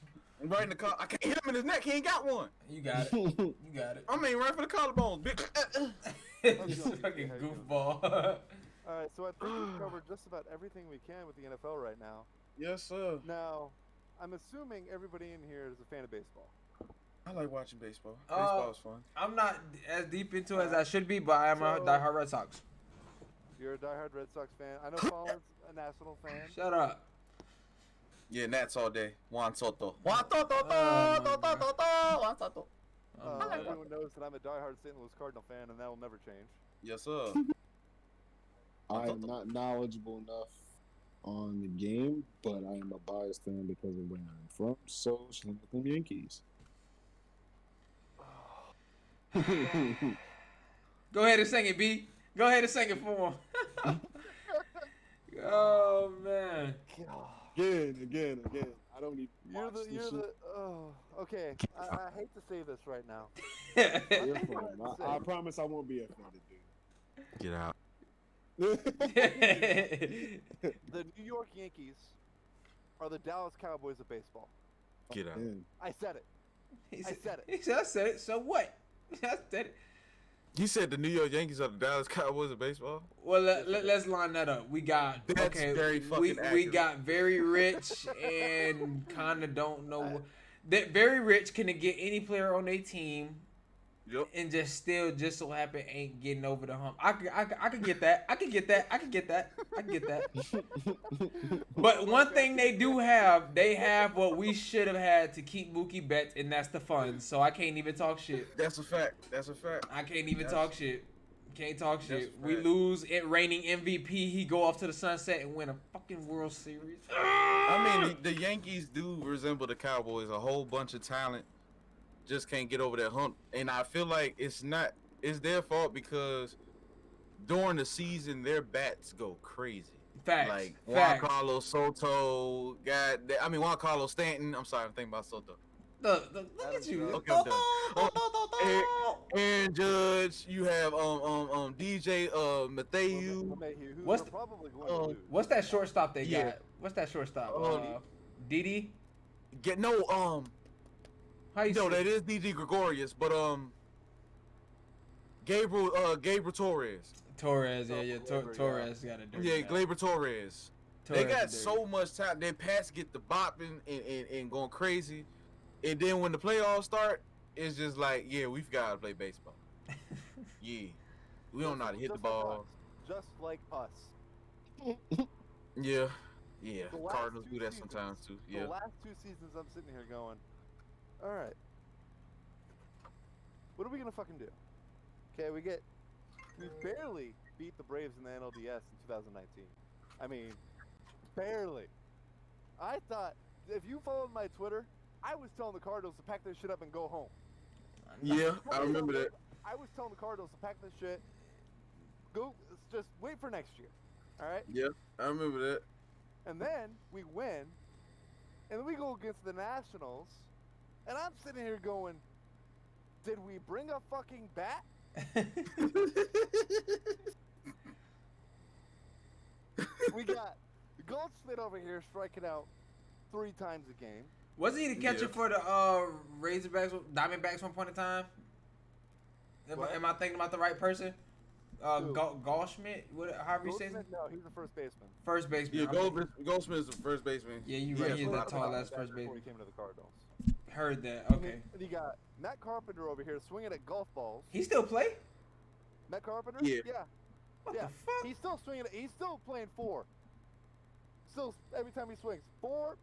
Right in the collar. I can't hit him in his neck. He ain't got one. You got it. You got it. I mean, right for the collarbones, bitch. This fucking goofball. Alright, so I think we've covered just about everything we can with the NFL right now. Yes, sir. Now, I'm assuming everybody in here is a fan of baseball. I like watching baseball. Baseball is fun. I'm not as deep into it as I should be, but I am a diehard Red Sox. You're a diehard Red Sox fan. I know Colin's a National fan. Shut up. Yeah, Nats all day. Juan Soto. Juan Soto. Oh, Juan Soto. Everyone knows that I'm a diehard St. Louis Cardinal fan, and that will never change. Yes, sir. I am not knowledgeable enough on the game, but I am a biased fan because of where I'm from. So, shalom with them Yankees. Go ahead and sing it, B. Go ahead and sing it for him. Oh man. Again. I don't need. Okay. I hate to say this right now. You're fine. I promise I won't be offended, dude. Get out. The New York Yankees are the Dallas Cowboys of baseball. Get out. Man. I said it. I said it. He said, I said it. So what? I said it. You said the New York Yankees are the Dallas Cowboys of baseball? Well, let's line that up. We got That's very fucking we accurate. got very rich and kind of don't know that very rich can get any player on their team. Yep. And just so happen ain't getting over the hump. I could get that. I could get that. But one thing they do have, they have what we should have had to keep Mookie Betts, and that's the funds. So I can't even talk shit. That's a fact. I can't even talk shit. Can't talk shit. That's We fact. lose it reigning MVP. He go off to the sunset and win a fucking World Series. I mean, the Yankees do resemble the Cowboys. A whole bunch of talent. Just can't get over that hump. And I feel like it's their fault because during the season, their bats go crazy. Facts. Like Facts. Juan Carlos Soto, Juan Carlos Stanton. I'm sorry, I'm thinking about Soto. Look at you. Okay, I'm done. Aaron Judge, you have DJ Matthew. What's What's the- probably going to lose. What's that shortstop they Yeah. got? What's that shortstop? Oh, Didi? How you No, say that is DJ Gregorius, but Gabriel Torres. Torres, yeah. Gleyber, Torres got a dirty. Yeah, mouth. Gleyber Torres. Torres They got is dirty. so much talent. Their Pats get the bopping and going crazy, and then when the playoffs start, it's just like, yeah, we've got to play baseball. Yeah, we don't know how to hit the ball. Just like us. Yeah, The last Cardinals two do that seasons- sometimes too. Yeah, The last 2 seasons, I'm sitting here going, all right, what are we gonna fucking do? Okay, we barely beat the Braves in the NLDS in 2019. I mean, barely. I thought if you followed my Twitter, I was telling the Cardinals to pack their shit up and go home. yeah, I remember that. I was telling the Cardinals to pack their shit, go, just wait for next year. All right. Yeah, I remember that. And then we win, and then we go against the Nationals, and I'm sitting here going, did we bring a fucking bat? We got Goldschmidt over here striking out 3 times a game. Wasn't he the catcher for the Razorbacks, Diamondbacks one point in time? Am I thinking about the right person? Goldschmidt, however you say it? No, he's the first baseman. First baseman. Yeah, Goldsmith is the first baseman. Yeah, you right. He's the tall ass first baseman. Before he came to the Cardinals. Heard that. Okay. And you got Matt Carpenter over here swinging at golf balls. He still play? Matt Carpenter? Yeah. What the fuck? He's still swinging. He's still playing 4. Still, every time he swings, 4.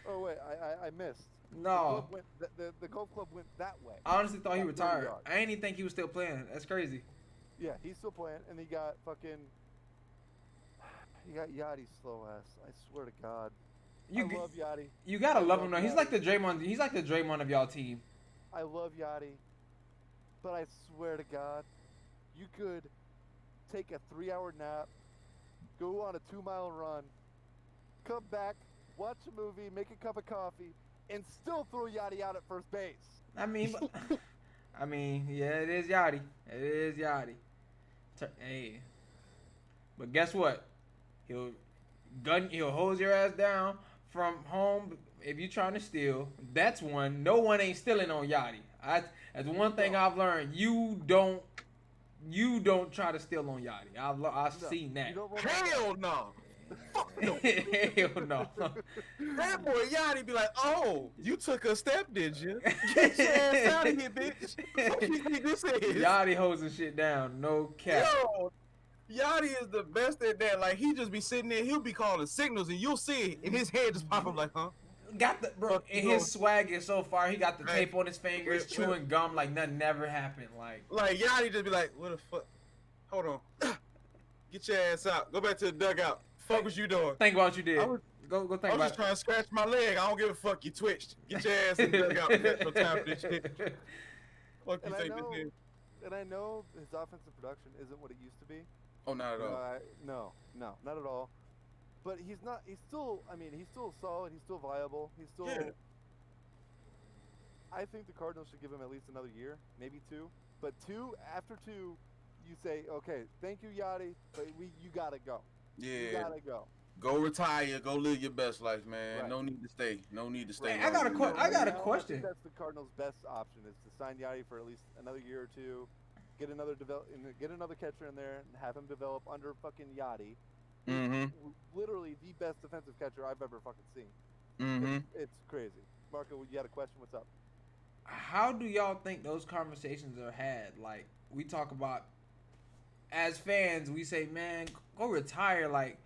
Oh wait, I missed. No. The golf club went that way. I honestly thought he retired. I didn't even think he was still playing. That's crazy. Yeah, he's still playing, and he got fucking. He got Yachty's slow ass. I swear to God. I love Yachty. You gotta love him though. He's like the Draymond. He's like the Draymond of y'all team. I love Yachty, but I swear to God, you could take a 3-hour nap, go on a 2-mile run, come back, watch a movie, make a cup of coffee, and still throw Yachty out at first base. I mean, yeah, it is Yachty. It is Yachty. Hey, but guess what? He'll hose your ass down from home if you trying to steal. That's one. No one ain't stealing on Yachty. That's one thing I've learned. You don't try to steal on Yachty. I've seen that. Hell no. Hell no. That boy Yachty be like, oh, you took a step, did you? Get your ass out of here, bitch. What you think this is? Yachty hosing shit down. No cap. Yo, Yachty is the best at that. Like, he just be sitting there, he'll be calling signals, and you'll see it, and his head just pop up like, huh? Got the bro, and his swag is so far. He got the tape on his fingers, chewing gum like nothing never happened. Like Yachty just be like, what the fuck? Hold on, get your ass out. Go back to the dugout. Fuck what you doing? Think about what you did. Go think about it. I was just trying to scratch my leg. I don't give a fuck. You twitched. Get your ass in the dugout. We got no time for this shit. Fuck you think this is? And I know his offensive production isn't what it used to be. Oh, not at all. No, not at all. But he's not. He's still. I mean, he's still solid. He's still viable. He's still. Yeah. I think the Cardinals should give him at least another year, maybe 2. But after 2, you say, okay, thank you, Yachty, but you gotta go. Yeah. You gotta go. Go retire. Go live your best life, man. Right. No need to stay. No need to stay. Right. I got a question. I think that's the Cardinals' best option is to sign Yachty for at least another year or 2, get another catcher in there, and have him develop under fucking Yachty. Mm-hmm. Literally the best defensive catcher I've ever fucking seen. Mm-hmm. It's crazy. Marco, you had a question? What's up? How do y'all think those conversations are had? Like, we talk about, as fans, we say, man, go retire. Like,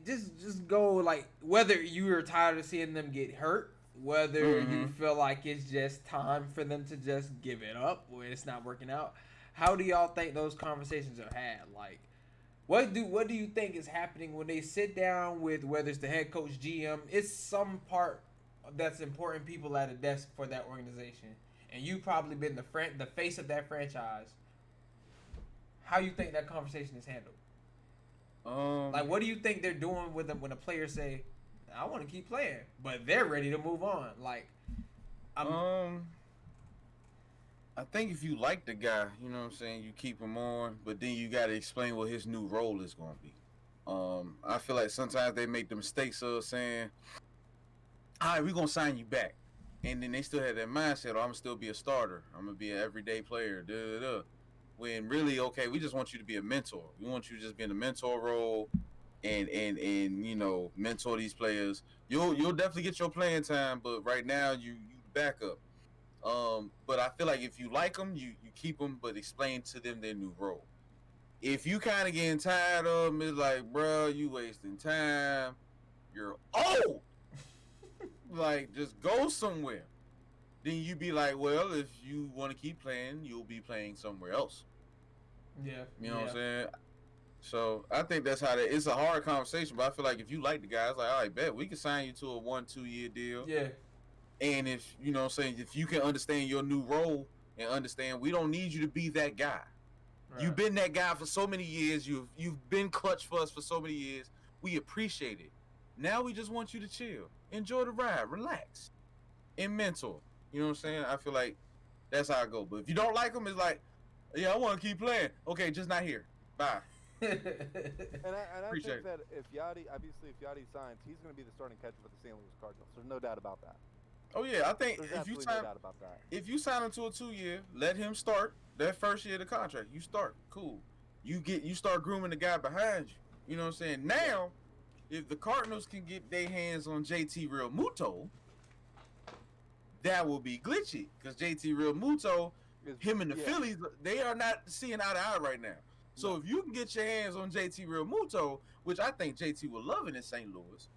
just go, like, whether you are tired of seeing them get hurt, whether you feel like it's just time for them to just give it up when it's not working out. How do y'all think those conversations are had? Like, what do you think is happening when they sit down with, whether it's the head coach, GM, it's some part that's important people at a desk for that organization, and you probably been the face of that franchise. How you think that conversation is handled? Like, what do you think they're doing with them when the players say, "I want to keep playing," but they're ready to move on? Like, I think if you like the guy, you know what I'm saying, you keep him on, but then you got to explain what his new role is going to be. I feel like sometimes they make the mistakes of saying, all right, we're going to sign you back. And then they still have that mindset, I'm going to still be a starter. I'm going to be an everyday player. When really, okay, we just want you to be a mentor. We want you to just be in a mentor role and you know, mentor these players. You'll definitely get your playing time, but right now you back up. But I feel like if you like them, you keep them, but explain to them their new role. If you kind of getting tired of them, it's like, bro, you wasting time. You're old. Like, just go somewhere. Then you be like, well, if you want to keep playing, you'll be playing somewhere else. Yeah. You know what I'm saying? So I think that's how it's a hard conversation, but I feel like if you like the guy, it's like, all right, bet we can sign you to a 1-2 year deal. Yeah. And if, you know what I'm saying, if you can understand your new role and understand we don't need you to be that guy. Right. You've been that guy for so many years. You've been clutch for us for so many years. We appreciate it. Now we just want you to chill. Enjoy the ride. Relax. And mentor. You know what I'm saying? I feel like that's how I go. But if you don't like them, it's like, yeah, I want to keep playing. Okay, just not here. Bye. I Appreciate think that if Yachty signs, he's going to be the starting catcher for the St. Louis Cardinals. There's no doubt about that. Oh yeah, I think There's if you absolutely sign, no doubt about that. if you sign him to a 2-year, let him start that first year of the contract. You start, cool. You start grooming the guy behind you. You know what I'm saying? Now, if the Cardinals can get their hands on JT Real Muto, that will be glitchy because JT Real Muto, him and the Phillies, they are not seeing eye to eye right now. So if you can get your hands on JT Real Muto, which I think JT will love it in St. Louis,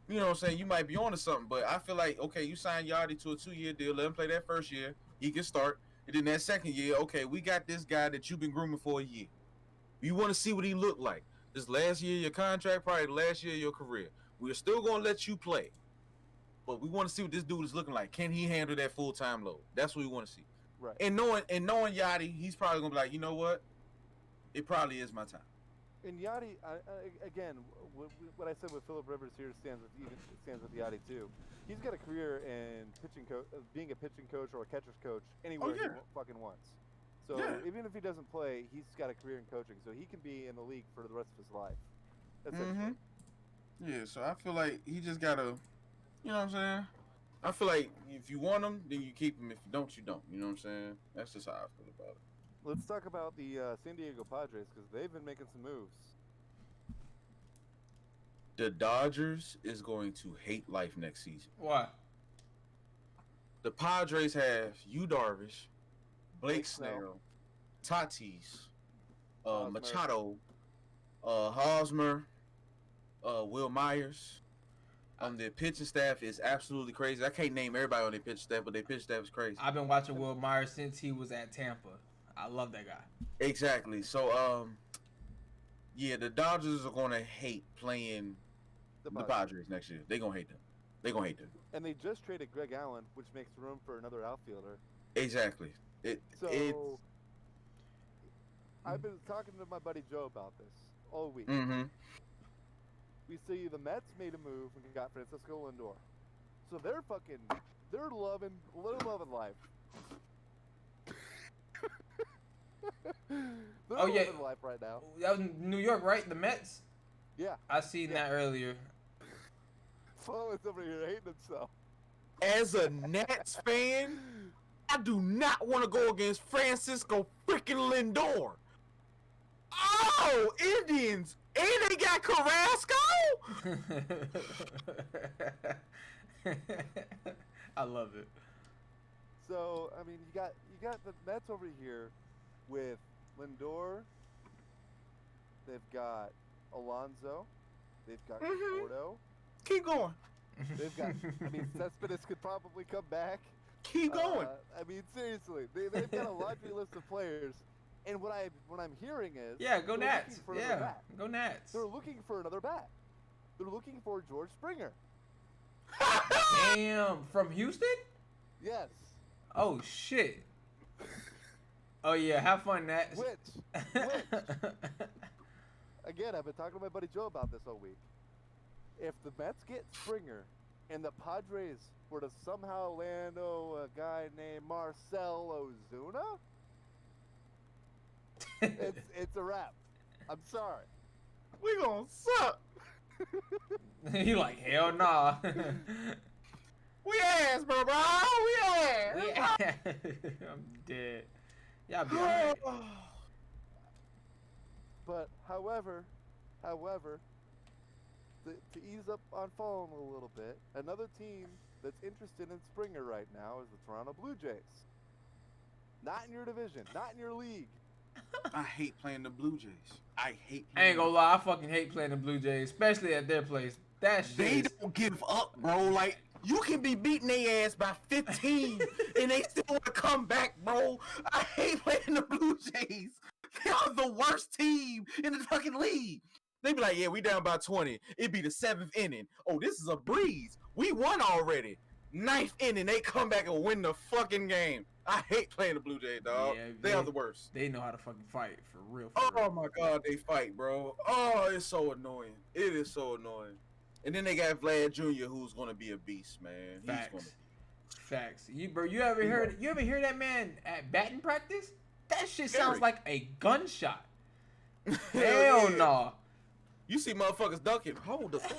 you know what I'm saying? You might be on to something, but I feel like, okay, you sign Yachty to a 2-year deal, let him play that first year, he can start, and then that second year, okay, we got this guy that you've been grooming for a year. You want to see what he looked like. This last year of your contract, probably the last year of your career. We're still going to let you play, but we want to see what this dude is looking like. Can he handle that full-time load? That's what we want to see. Right. And knowing Yachty, he's probably going to be like, you know what? It probably is my time. And Yachty, again, what I said with Phillip Rivers here stands with Yachty too. He's got a career in being a pitching coach or a catcher's coach anywhere he fucking wants. So even if he doesn't play, he's got a career in coaching, so he can be in the league for the rest of his life. Essentially. Yeah, so I feel like he just gotta, you know what I'm saying? I feel like if you want him, then you keep him. If you don't, you don't. You know what I'm saying? That's just how I feel about it. Let's talk about the San Diego Padres because they've been making some moves. The Dodgers is going to hate life next season. Why? The Padres have Yu Darvish, Blake Snell, Tatis, Machado, Hosmer, Will Myers. Their pitching staff is absolutely crazy. I can't name everybody on their pitching staff, but their pitching staff is crazy. I've been watching Will Myers since he was at Tampa. I love that guy. Exactly. So, yeah, the Dodgers are going to hate playing the Padres next year. They're going to hate them. They're going to hate them. And they just traded Greg Allen, which makes room for another outfielder. Exactly. I've been talking to my buddy Joe about this all week. Mm-hmm. We see the Mets made a move and got Francisco Lindor. So they're loving life. They're living life right now. That was New York, right? The Mets? Yeah. I seen that earlier. Flo is over here hating himself. As a Nats fan, I do not want to go against Francisco freaking Lindor. Oh, Indians! And they got Carrasco? I love it. So, I mean, you got the Mets over here with Lindor. They've got Alonso. They've got Conforto. Keep going. They've got, I mean, Cespedes could probably come back. Keep going. I mean, seriously, they've got a laundry list of players. And what I'm hearing is go Nats. Yeah, go Nats. They're looking for another bat. They're looking for George Springer. Damn, from Houston? Yes. Oh shit. Oh yeah, have fun, Nats. Which again, I've been talking to my buddy Joe about this all week. If the Mets get Springer and the Padres were to somehow land a guy named Marcell Ozuna, it's a wrap. I'm sorry. We gonna suck. You like, hell nah. We ass, bro. We ass. I'm dead. Y'all be alright. But however, to ease up on phone a little bit, another team that's interested in Springer right now is the Toronto Blue Jays. Not in your division, not in your league. I hate playing the Blue Jays. I ain't gonna lie, I fucking hate playing the Blue Jays, especially at their place. That shit. They don't give up, bro. Like, you can be beating their ass by 15 and they still want to come back, bro. I hate playing the Blue Jays. They are the worst team in the fucking league. They be like, yeah, we down by 20. It'd be the 7th inning. Oh, this is a breeze. We won already. 9th inning, they come back and win the fucking game. I hate playing the Blue Jays, dog. Yeah, they are the worst. They know how to fucking fight, for real. Oh, my God, they fight, bro. Oh, it's so annoying. It is so annoying. And then they got Vlad Jr., who's going to be a beast, man. Facts. He's gonna be... Facts. You ever hear that man at batting practice? That shit sounds like a gunshot. Hell no. You see motherfuckers dunking. Hold the fuck.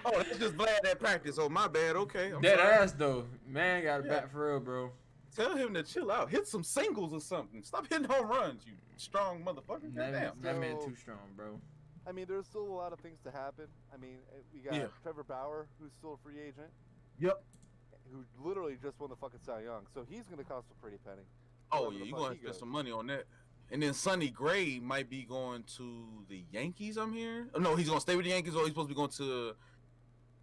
Oh, that's just Vlad at practice. Oh, my bad. Okay. I'm Dead sorry. ass though. Man got a bat for real, bro. Tell him to chill out. Hit some singles or something. Stop hitting home runs, you strong motherfucker. Damn. That man too strong, bro. I mean, there's still a lot of things to happen. I mean, we got Trevor Bauer, who's still a free agent. Yep. Who literally just won the fucking Cy Young. So he's going to cost a pretty penny. Oh, yeah, you're going to spend some money on that. And then Sonny Gray might be going to the Yankees, I'm hearing. Oh, no, he's going to stay with the Yankees, or he's supposed to be going to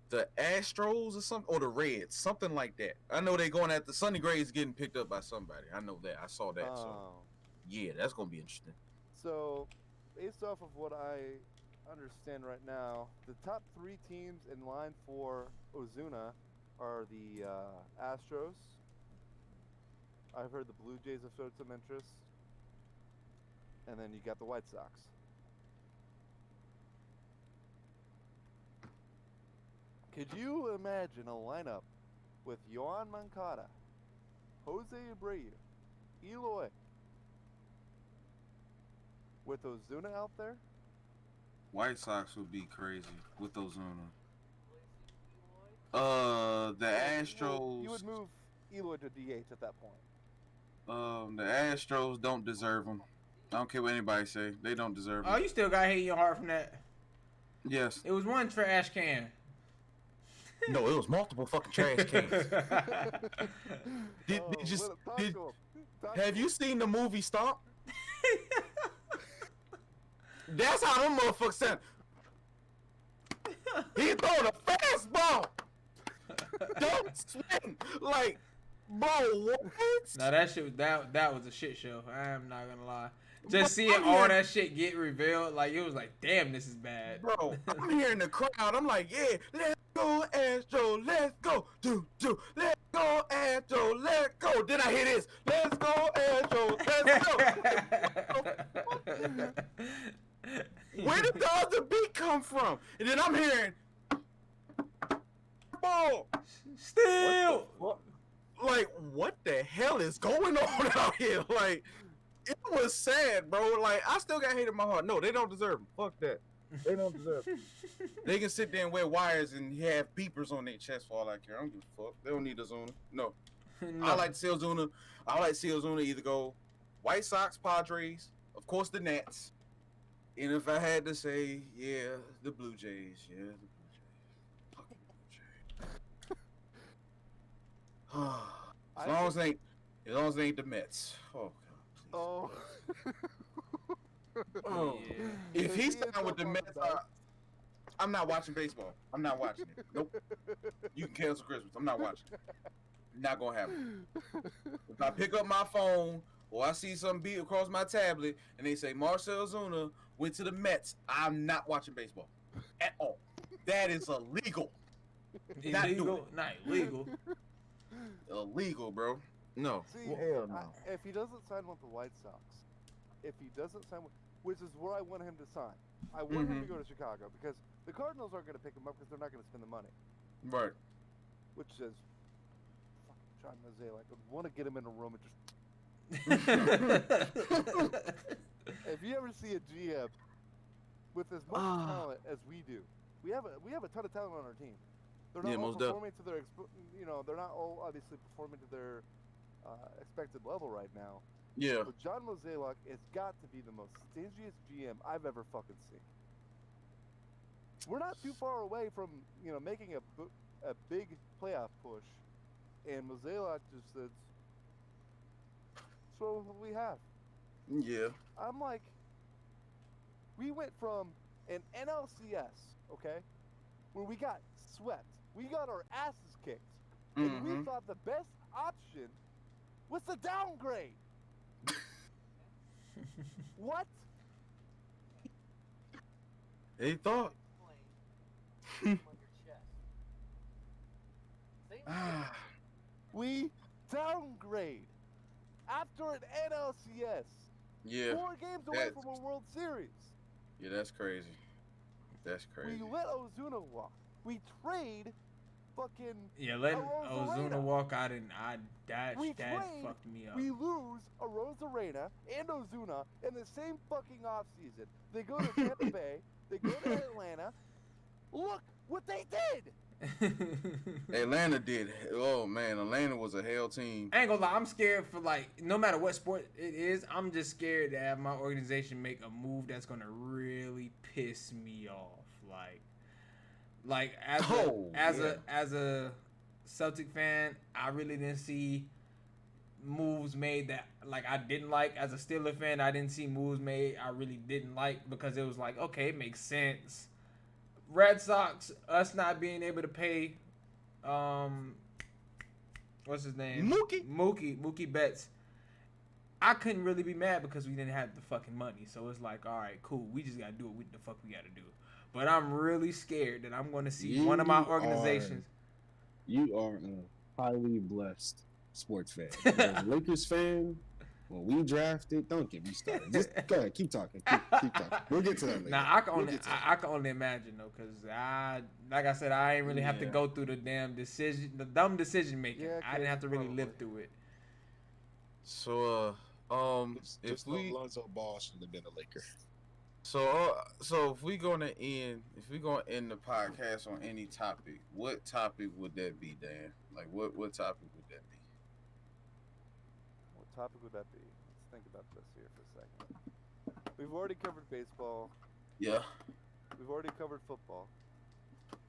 the Astros or something, or the Reds, something like that. I know they're going at the Sonny Gray is getting picked up by somebody. I know that. I saw that. So, yeah, that's going to be interesting. So, based off of what I understand right now, the top 3 teams in line for Ozuna are the Astros. I've heard the Blue Jays have showed some interest. And then you got the White Sox. Could you imagine a lineup with Yoan Moncada, Jose Abreu, Eloy, with Ozuna out there? White Sox would be crazy with Ozuna. The Astros. You would move Eloy to DH at that point. The Astros don't deserve him. I don't care what anybody say. They don't deserve him. Oh, you still got hate in your heart from that? Yes. It was one for Ash Can. No, it was multiple fucking trash cans. Have you seen the movie Stomp? That's how them motherfuckers sound. He throwing a fastball. Don't swing. Like, bro, what? No, that shit was that was a shit show. I am not gonna lie. Just seeing all that shit get revealed, like it was like, damn, this is bad. Bro, I'm hearing the crowd. I'm like, yeah, let's go, Astro, let's go, do, let's go, Astro, let's go. Then I hear this, let's go, Astro, let's go. Where did the other beat come from? And then I'm hearing, ball, still. Like, what the hell is going on out here? Like, it was sad, bro. Like, I still got hate in my heart. No, they don't deserve him. Fuck that. They don't deserve him. They can sit there and wear wires and have beepers on their chest for all I care. I don't give a fuck. They don't need Ozuna. No. I like to see Ozuna. I like to see Ozuna either go White Sox, Padres, of course the Nats. And if I had to say, yeah, the Blue Jays. Yeah, the Blue Jays. Fucking Blue Jays. As long as it ain't the Mets. Oh, God, please. Oh. If he's signed with the Mets, I'm not watching baseball. I'm not watching it. Nope. You can cancel Christmas. I'm not watching it. Not gonna happen. If I pick up my phone or I see some beat across my tablet and they say Marcell Ozuna went to the Mets, I'm not watching baseball at all. That is illegal. Illegal? Not illegal. Illegal, bro. No. See, Hell no. if he doesn't sign with the White Sox, which is where I want him to sign, I want him to go to Chicago because the Cardinals aren't going to pick him up because they're not going to spend the money. Right. Which is, fucking John Mozeliak, I would want to get him in a room and just. If you ever see a GM with as much talent as we do, we have a ton of talent on our team. They're not all performing to their, they're not all obviously performing to their expected level right now. Yeah. But John Mozeliak has got to be the most stingiest GM I've ever fucking seen. We're not too far away from making a big playoff push, and Mozeliak just says, "So what we have." Yeah. I'm like, we went from an NLCS, okay, where we got swept, we got our asses kicked, and we thought the best option was the downgrade. What? They thought. We downgrade after an NLCS. Yeah. 4 games away from a World Series. Yeah, that's crazy. That's crazy. We let Ozuna walk. We trade fucking letting Arozarena. Ozuna walk out and that We fucked me up. We lose Arozarena and Ozuna in the same fucking offseason. They go to Tampa Bay. They go to Atlanta. Look what they did. Atlanta did. Oh man, Atlanta was a hell team. I ain't gonna lie, I'm scared for no matter what sport it is, I'm just scared to have my organization make a move that's gonna really piss me off. As a Celtic fan, I really didn't see moves made that I didn't like. As a Steeler fan, I didn't see moves made I really didn't like because it was okay, it makes sense. Red Sox, us not being able to pay what's his name? Mookie Betts. I couldn't really be mad because we didn't have the fucking money. So it's all right, cool. We just gotta do what the fuck we gotta do. But I'm really scared that I'm going to see one of my organizations. You are a highly blessed sports fan. As a Lakers fan, when we drafted, don't get me started. Just go ahead, keep talking. Keep talking. We'll get to that later. Now I can only imagine though, because like I said, I ain't really have to go through the dumb decision making. Yeah, I didn't have to really live through it. So if Lonzo Ball should have been a Laker. So if we gonna end the podcast on any topic, what topic would that be, Dan? What topic would that be? What topic would that be? Let's think about this here for a second. We've already covered baseball. Yeah. We've already covered football.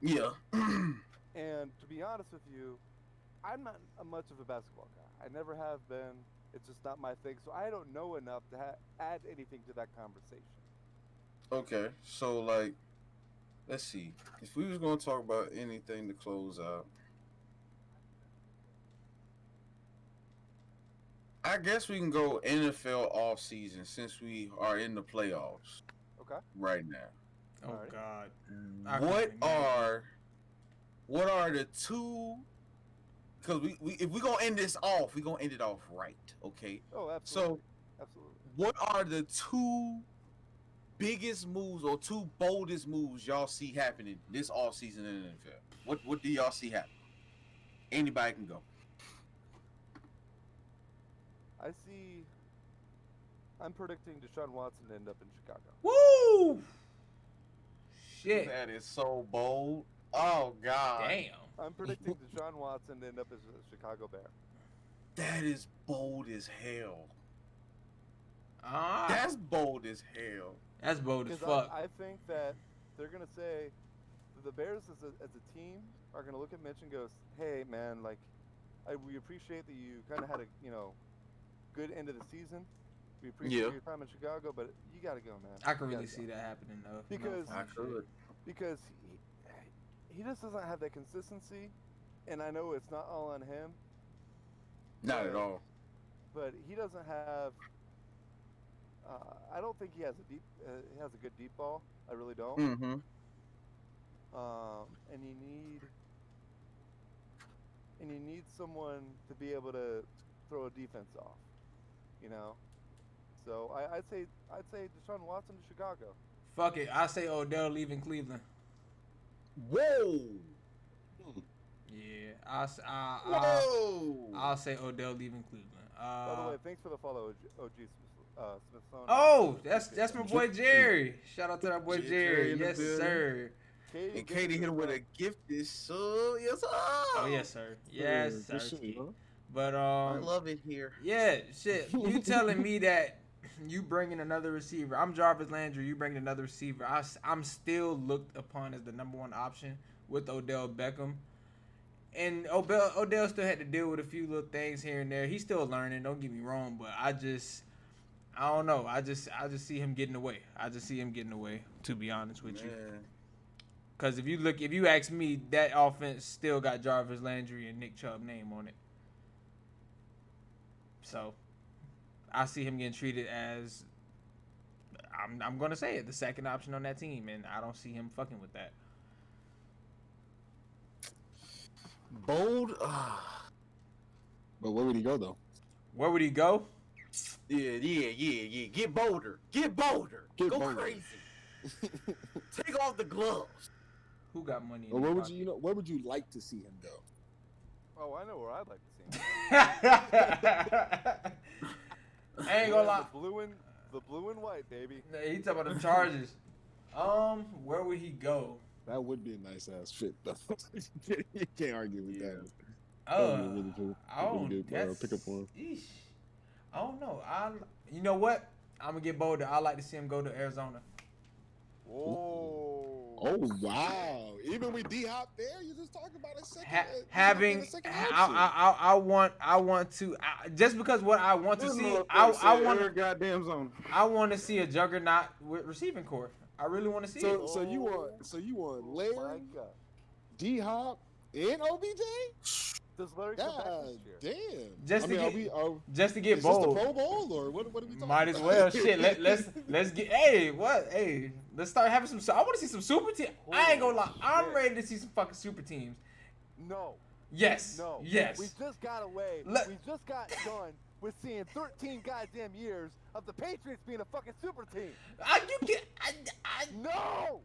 Yeah. And to be honest with you, I'm not much of a basketball guy. I never have been. It's just not my thing. So I don't know enough to add anything to that conversation. Okay, so let's see. If we was gonna talk about anything to close out, I guess we can go NFL off season since we are in the playoffs. Okay. Right now. Oh Alright. God. What are the two? Because we if we gonna end this off, we gonna end it off right. Okay. Oh, absolutely. So, absolutely. What are the two biggest moves or two boldest moves y'all see happening this off season in the NFL? What do y'all see happen? Anybody can go. I'm predicting Deshaun Watson to end up in Chicago. Woo! Shit. That is so bold. Oh God. Damn. I'm predicting Deshaun Watson to end up as a Chicago Bear. That is bold as hell. Ah. That's bold as hell. That's bold as Because fuck. I think that they're gonna say the Bears as a team are gonna look at Mitch and go, "Hey man, we appreciate that you kind of had a good end of the season. We appreciate your time in Chicago, but you gotta go, man. I can really see that happening though. Because I could. Because he just doesn't have that consistency, and I know it's not all on him. Not at all. But he doesn't have. I don't think he has he has a good deep ball. I really don't. Mm-hmm. And you need someone to be able to throw a defense off. So I'd say Deshaun Watson to Chicago. Fuck it. I say Odell leaving Cleveland. Whoa. Yeah. Whoa. I'll say Odell leaving Cleveland. By the way, thanks for the follow, OG Smithsonian. Oh, that's my boy Jerry. Shout out to that boy Jerry. Yes, building. Sir. And Katie hit him with a gifted sub. Yes, sir. Oh yes, sir. Yes, sir. But I love it here. Yeah, shit. You telling me that you bringing another receiver? I'm Jarvis Landry. You bringing another receiver? I'm still looked upon as the number one option with Odell Beckham. And Odell still had to deal with a few little things here and there. He's still learning. Don't get me wrong, but I don't know. I just see him getting away. To be honest with you. Because if you ask me, that offense still got Jarvis Landry and Nick Chubb name on it. So, I see him getting treated as, I'm going to say it, the second option on that team, and I don't see him fucking with that. Bold? But where would he go, though? Where would he go? Yeah. Get bolder. Go bolder. crazy. Take off the gloves. Who got money? Or where would you like to see him go? Oh, I know where I'd like to see him. I ain't gonna lie. The blue and white, baby. He talking about the Chargers. Where would he go? That would be a nice ass fit, though. You can't argue with that. Pickup for him. I don't know. You know what? I'm gonna get bolder. I like to see him go to Arizona. Whoa. Oh wow! Even with D-Hop there, you just talking about a second. I want to just because what I want to see. I want goddamn zone. I want to see a juggernaut with receiving core. I really want to see it. So you want Larry, D-Hop, and OBJ? Does Larry come back this year? Damn. Just to get is bold. This the Pro Bowl or what are we talking Might about? as well. Shit. Let's get. Let's start having some. I want to see some super teams. I ain't gonna lie. I'm ready to see some fucking super teams. No. Yes. No. Yes. We just got done with seeing 13 goddamn years of the Patriots being a fucking super team. No.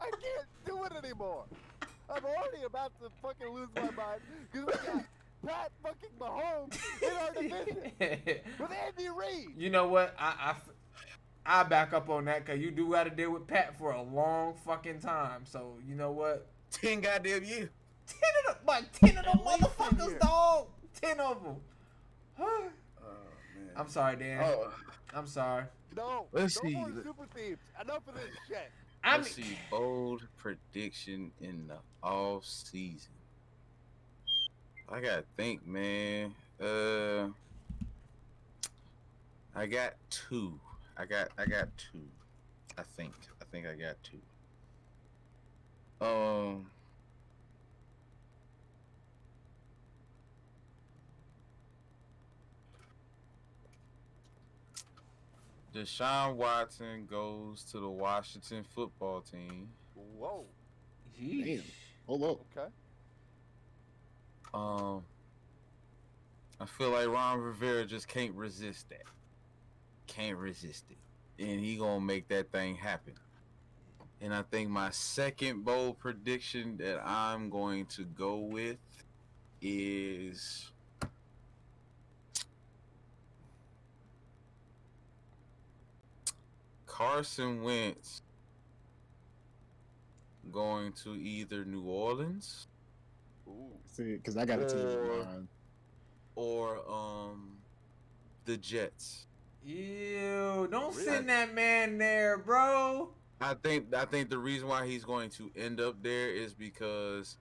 I can't do it anymore. I'm already about to fucking lose my mind because we got Pat fucking Mahomes in our division with Andy Reid. You know what? I back up on that because you do got to deal with Pat for a long fucking time. So you know what? 10 goddamn years. 10 of them motherfuckers, dog. 10 of them. Man. I'm sorry, Dan. Oh. I'm sorry. No. Let's see. More super teams. Enough of this shit. Let's see. Bold prediction in the off season. I gotta think, man. I got two. I got two. I think I got two. Deshaun Watson goes to the Washington football team. Whoa. Damn. Hold up. Okay. I feel like Ron Rivera just can't resist that. Can't resist it. And he gonna make that thing happen. And I think my second bold prediction that I'm going to go with is Carson Wentz going to either New Orleans. Ooh. See, because I got a team in mind. Or the Jets. Ew! Don't send that man there, bro. I think the reason why he's going to end up there is because,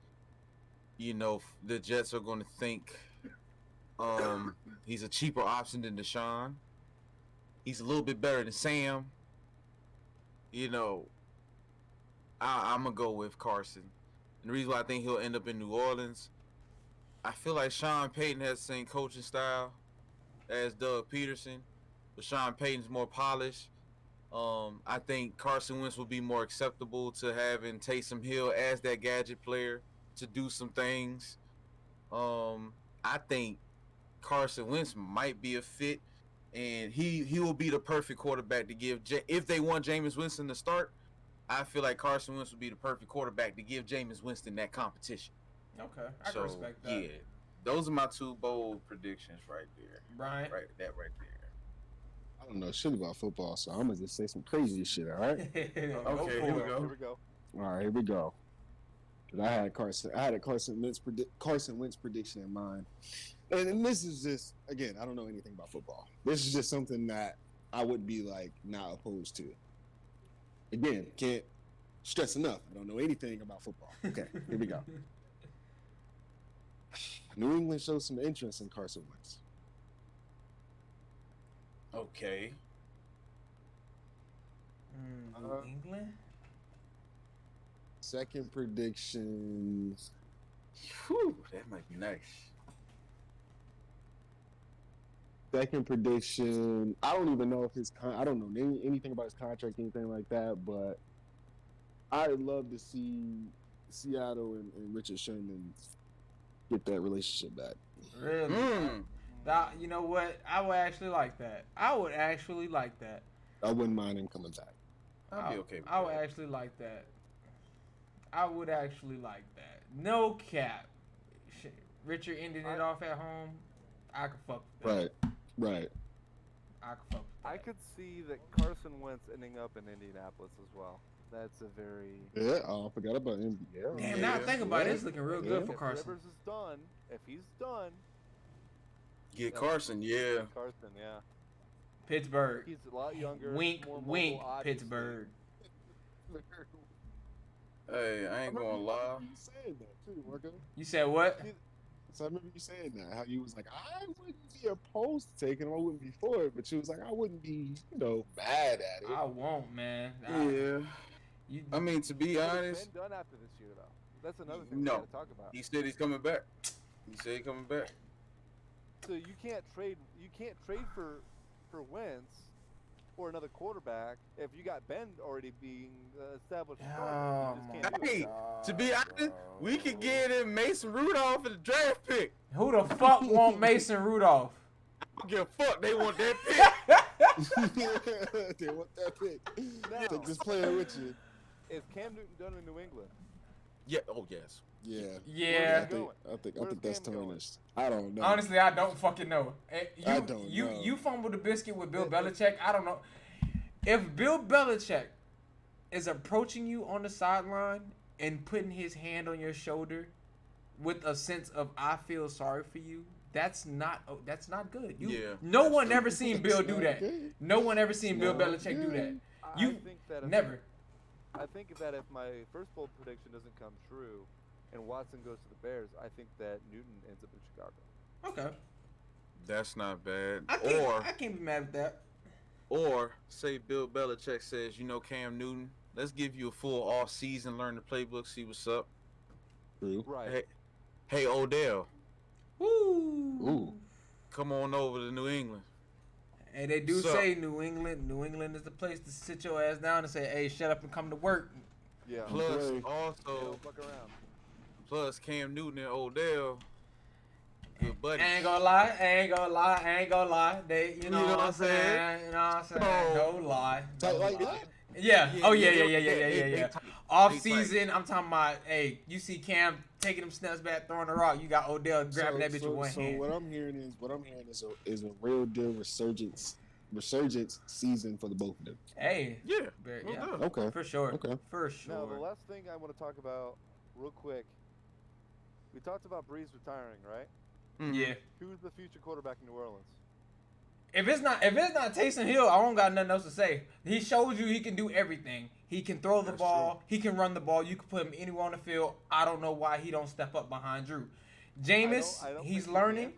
you know, the Jets are going to think he's a cheaper option than Deshaun. He's a little bit better than Sam. You know, I'm going to go with Carson. And the reason why I think he'll end up in New Orleans, I feel like Sean Payton has the same coaching style as Doug Peterson, but Sean Payton's more polished. I think Carson Wentz will be more acceptable to having Taysom Hill as that gadget player to do some things. I think Carson Wentz might be a fit, and he will be the perfect quarterback to give. If they want Jameis Winston to start, I feel like Carson Wentz would be the perfect quarterback to give Jameis Winston that competition. Okay, I can respect that. Yeah, those are my two bold predictions right there. Brian? Right there. I don't know shit about football, so I'm gonna just say some crazy shit. All right. Okay, here we go. All right, here we go. I had a Carson Wentz prediction in mind, and this is just, again, I don't know anything about football. This is just something that I would be like not opposed to. Again, can't stress enough. I don't know anything about football. Okay, here we go. New England shows some interest in Carson Wentz. Okay. New England? Second prediction. Whew, that might be nice. Second prediction. I don't even know if I don't know anything about his contract, anything like that, but I'd love to see Seattle and Richard Sherman get that relationship back. Really? You know what? I would actually like that. I wouldn't mind him coming back. I'd be okay with I would that. actually like that. I would actually like that. No cap. Shit, Richard ending it off at home. I could fuck with that. Right. I could fuck with that. I could see that Carson Wentz ending up in Indianapolis as well. That's a very Yeah, oh, I forgot about him. Yeah. Damn, now I think about it, it's looking real good for if Carson. Rivers is done, if he's done, Get Carson, yeah. Carson, yeah. Pittsburgh. He's a lot younger. Wink, more mobile, wink, obviously. Pittsburgh. Hey, I ain't gonna lie. You said that too, Marco. You said what? So I remember you saying that, how you was like, I wouldn't be opposed to taking him, I wouldn't be for it, but you was like, I wouldn't be, mad at it. I won't, man. Yeah. I mean, to be honest, He's been done after this year, though. That's another thing we No. gotta talk about. he said he's coming back. He said he's coming back. So you can't trade for Wentz or another quarterback if you got Ben already being established. Oh, You just can't do it. Hey, to be honest, we could get him Mason Rudolph in the draft pick. Who the fuck want Mason Rudolph? I don't give a fuck. They want that pick. They want that pick. Now- Take this player with you. Is Cam Newton done in New England? Yeah. Oh yes. Yeah. Yeah. I think Where's that's Cam going? tarnished. I don't know. Honestly, I don't fucking know. I don't know. You fumbled the biscuit with Bill Belichick. I don't know. If Bill Belichick is approaching you on the sideline and putting his hand on your shoulder with a sense of I feel sorry for you, that's not good. Yeah, No that's one true. ever seen Bill do not that. good. No one ever seen Bill not Belichick do that. good. I You think that if, never. I think that if my first bold prediction doesn't come true, and Watson goes to the Bears, I think that Newton ends up in Chicago. Okay. That's not bad. I can't be mad at that. Or say Bill Belichick says, Cam Newton, let's give you a full off season, learn the playbook, see what's up. True. Right. Hey Odell, Woo. Ooh. come on over to New England. And they do So- say New England is the place to sit your ass down and say, hey, shut up and come to work. Yeah. Plus, Right. also, Don't fuck around. plus Cam Newton and Odell, good buddies. I ain't gonna lie. They, you know, what I'm saying? You know what I'm saying? No. Don't lie. Tight like that? Yeah. Oh, yeah. They tight. Off They tight. season, I'm talking about, hey, you see Cam taking them snaps back, throwing the rock. You got Odell grabbing that bitch with one so hand. what I'm hearing is a real deal resurgence season for the both of them. Hey. Yeah. But, no yeah. doubt. Okay. For sure. Okay. For Now, the sure. last thing I want to talk about real quick, we talked about Breeze retiring, right? Mhm. Yeah. Who's the future quarterback in New Orleans? If it's not Taysom Hill, I don't got nothing else to say. He shows you he can do everything. He can throw the That's ball. He can run the ball. You can put him anywhere on the field. I don't know why he don't step up behind Drew. Jameis, I don't he's think the learning.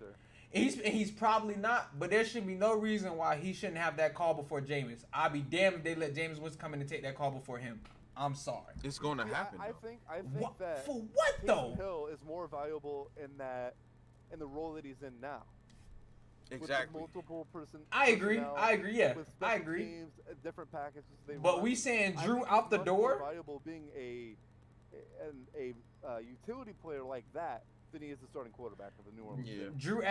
answer. He's probably not, but there should be no reason why he shouldn't have that call before Jameis. I'd be damned if they let Jameis Winston come in and take that call before him. I'm sorry. It's going to See, happen, I though. think What, that for what Taysom though? Hill is more valuable in the role that he's in now. Exactly. With the multiple person. I agree. personnel, I agree. Yeah, with I special agree. Teams, different packages they But run. we saying I Drew think out he's the much more door. valuable being a utility player like that than he is the starting quarterback of the New Orleans. Yeah. Drew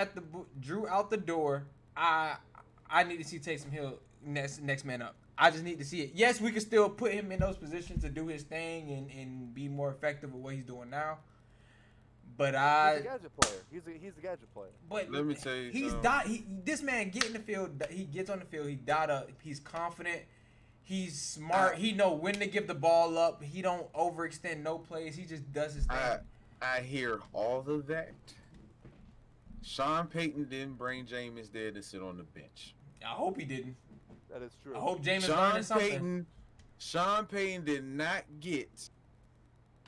out the door. I need to see Taysom Hill next man up. I just need to see it. Yes, we can still put him in those positions to do his thing and be more effective with what he's doing now. But He's a gadget player. He's a gadget player. But Let me tell you he's something. this man get in the field. He gets on the field. He dot up. He's confident. He's smart. He know when to give the ball up. He don't overextend no plays. He just does his thing. I hear all of that. Sean Payton didn't bring Jameis there to sit on the bench. I hope he didn't. That is true. I hope Jameis learning something. Sean Payton did not get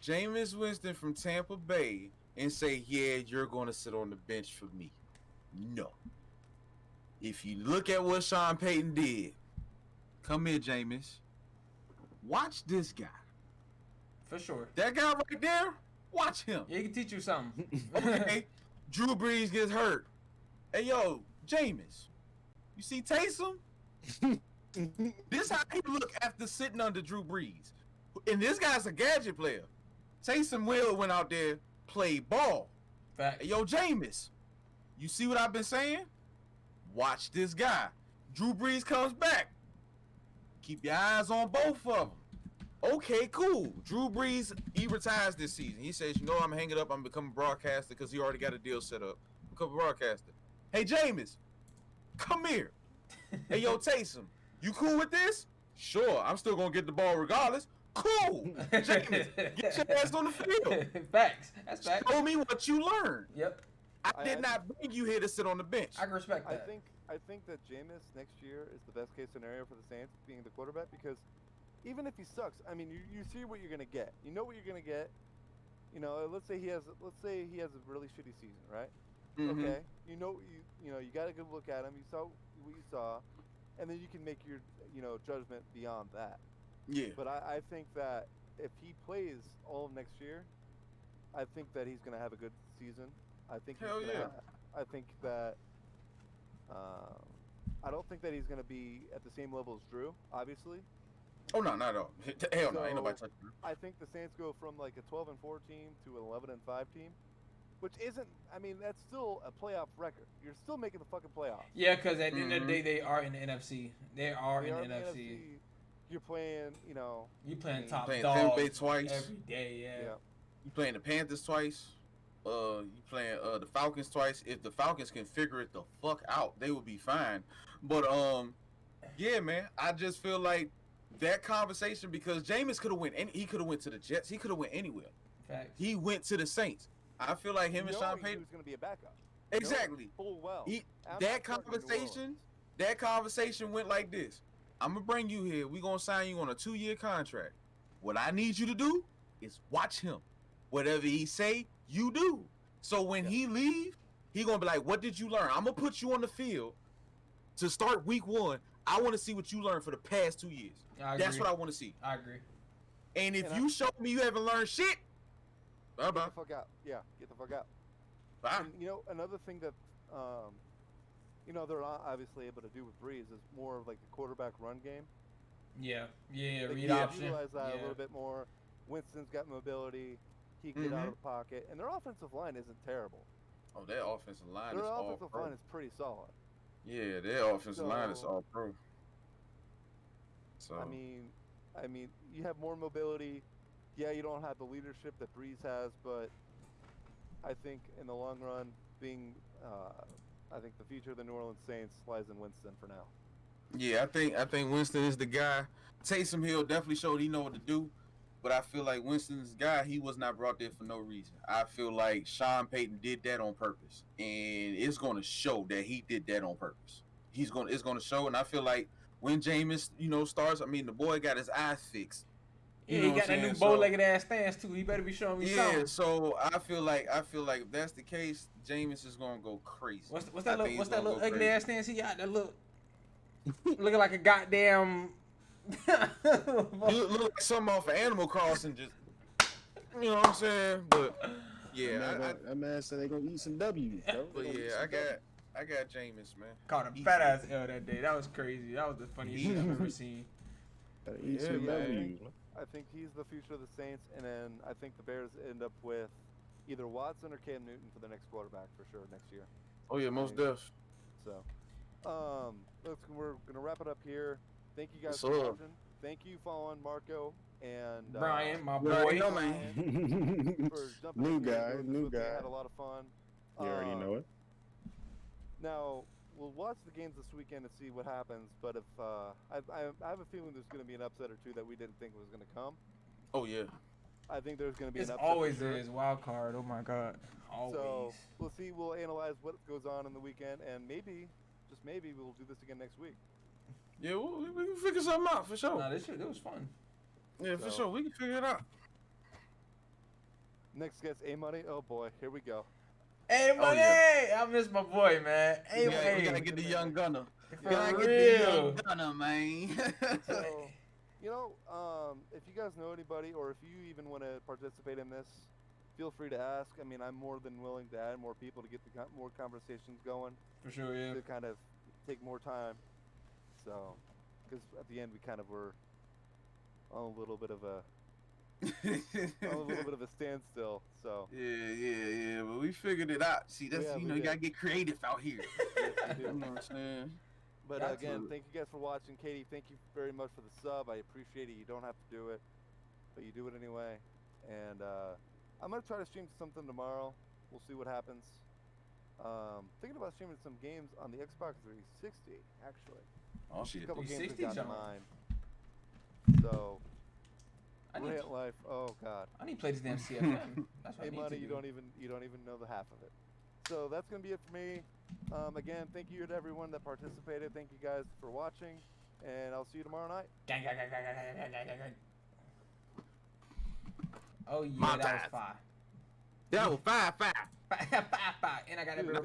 Jameis Winston from Tampa Bay and say, yeah, you're going to sit on the bench for me. No. If you look at what Sean Payton did, come here, Jameis. Watch this guy. For sure. That guy right there, watch him. Yeah, he can teach you something. Okay, Drew Brees gets hurt. Hey, yo, Jameis, you see Taysom? This how he look after sitting under Drew Brees. And this guy's a gadget player. Taysom Hill went out there, played ball. Fact. Hey, yo, Jameis, you see what I've been saying? Watch this guy. Drew Brees comes back. Keep your eyes on both of them. Okay, cool. Drew Brees, he retires this season. He says, you know, I'm hanging up. I'm becoming a broadcaster because he already got a deal set up. Become a broadcaster. Hey, Jameis, come here. Hey, yo, Taysom, you cool with this? Sure. I'm still going to get the ball regardless. Cool. Jameis, get your ass on the field. Facts. That's facts. Show me what you learned. Yep. I did not bring you here to sit on the bench. I can respect that. I think that Jameis next year is the best case scenario for the Saints being the quarterback because even if he sucks, I mean, you see what you're gonna get. You know what you're gonna get. You know, let's say he has a really shitty season, right? Mm-hmm. Okay. You know you got a good look at him. You saw what you saw, and then you can make your judgment beyond that. Yeah. But I think that if he plays all of next year, I think that he's gonna have a good season. I think I think that I don't think that he's gonna be at the same level as Drew, obviously. Oh no, not at all. Hell no, ain't nobody touching Drew. I think the Saints go from like a 12-4 team to an 11-5 team, which isn't. I mean, that's still a playoff record. You're still making the fucking playoffs. Yeah, because at the end of the day, they are in the NFC. They are in the NFC. You're playing, You playing top playing dog Tampa Bay twice every day. Yeah. You playing the Panthers twice. You playing the Falcons twice. If the Falcons can figure it the fuck out, they will be fine. But yeah, man, I just feel like that conversation because Jameis could have went. He could have went to the Jets. He could have went anywhere. Facts. He went to the Saints. I feel like him and Sean Payton. He was going to be a backup. Exactly. Full well. That conversation went like this. I'm gonna bring you here. We gonna sign you on a 2-year contract. What I need you to do is watch him. Whatever he say, you do. So when he leave, he gonna be like, "What did you learn? I'm gonna put you on the field to start week 1. I want to see what you learned for the past 2 years. That's what I want to see. I agree. And if you show me you haven't learned shit, bye bye. Get the fuck out. Yeah, get the fuck out. Bye. And, another thing that they're not obviously able to do with Breeze is more of like the quarterback run game. Yeah, Like read option. Utilize that a little bit more. Winston's got mobility. He can get out of the pocket, and their offensive line isn't terrible. Oh, their offensive line their is all offensive pro. line is pretty solid. Yeah, their offensive line is all pro. So I mean, you have more mobility. Yeah, you don't have the leadership that Breeze has, but I think in the long run, I think the future of the New Orleans Saints lies in Winston for now. yeah, I think Winston is the guy. Taysom Hill definitely showed he know what to do, but I feel like Winston's guy. He was not brought there for no reason. I feel like Sean Payton did that on purpose, and it's going to show that he did that on purpose. It's going to show, and I feel like when Jameis, starts, I mean, the boy got his eyes fixed. Yeah, he got that new bow-legged ass stance too. He better be showing me something. Yeah, so I feel like if that's the case, Jameis is gonna go crazy. What's that little ugly ass stance he got? That look looking like a goddamn. You look like something off of Animal Crossing, just you know what I'm saying? But yeah, that man said they gonna eat some W's. But yeah, I got Jameis, man. Caught a fat ass L that day. That was crazy. That was the funniest shit I've ever seen. Gotta eat some W's. I think he's the future of the Saints, and then I think the Bears end up with either Watson or Cam Newton for the next quarterback for sure next year. Oh yeah, most def. So, we're gonna wrap it up here. Thank you guys for watching. Thank you, following Marco and Brian, my boy. Man. For jumping New in here guy, and doing this new with me. guy. I had a lot of fun. You already know it. Now, we'll watch the games this weekend and see what happens, but if I have a feeling there's going to be an upset or two that we didn't think was going to come. Oh yeah. I think there's going to be It's an upset. always there is wild card. Oh my god. Always. So we'll see. We'll analyze what goes on in the weekend, and maybe, just maybe, we'll do this again next week. Yeah, we can figure something out for sure. Nah, this was fun. Yeah, for sure. We can figure it out. Next guest, A-Money. Oh boy, here we go. Hey, money! Yeah. I miss my boy, man. Hey, we gotta get the young gunner. For Gotta get the real. young gunner, man. So, if you guys know anybody, or if you even want to participate in this, feel free to ask. I mean, I'm more than willing to add more people to get more conversations going. For sure, yeah. To kind of take more time. So, because at the end we kind of were on a little bit of a standstill. So. Yeah. But we figured it out. See, that's you gotta get creative out here. Yes, we do. You know what I'm saying? But Got again, to. thank you guys for watching. Katie, thank you very much for the sub. I appreciate it. You don't have to do it, but you do it anyway. And I'm gonna try to stream something tomorrow. We'll see what happens. Thinking about streaming some games on the Xbox 360, actually. Oh A shit. couple games 360 I got in John. mind. So, I need, Real Life. Oh God. I need to play this damn CFM. That's what Hey, I need money, to you do. don't even know the half of it. So that's gonna be it for me. Again, thank you to everyone that participated. Thank you guys for watching, and I'll see you tomorrow night. Gang, gang, gang, gang, gang, gang, gang, gang, gang. Oh yeah, My that was bad. fire. That was 5-5. Fire, fire, fire. And I got Dude, every thank report.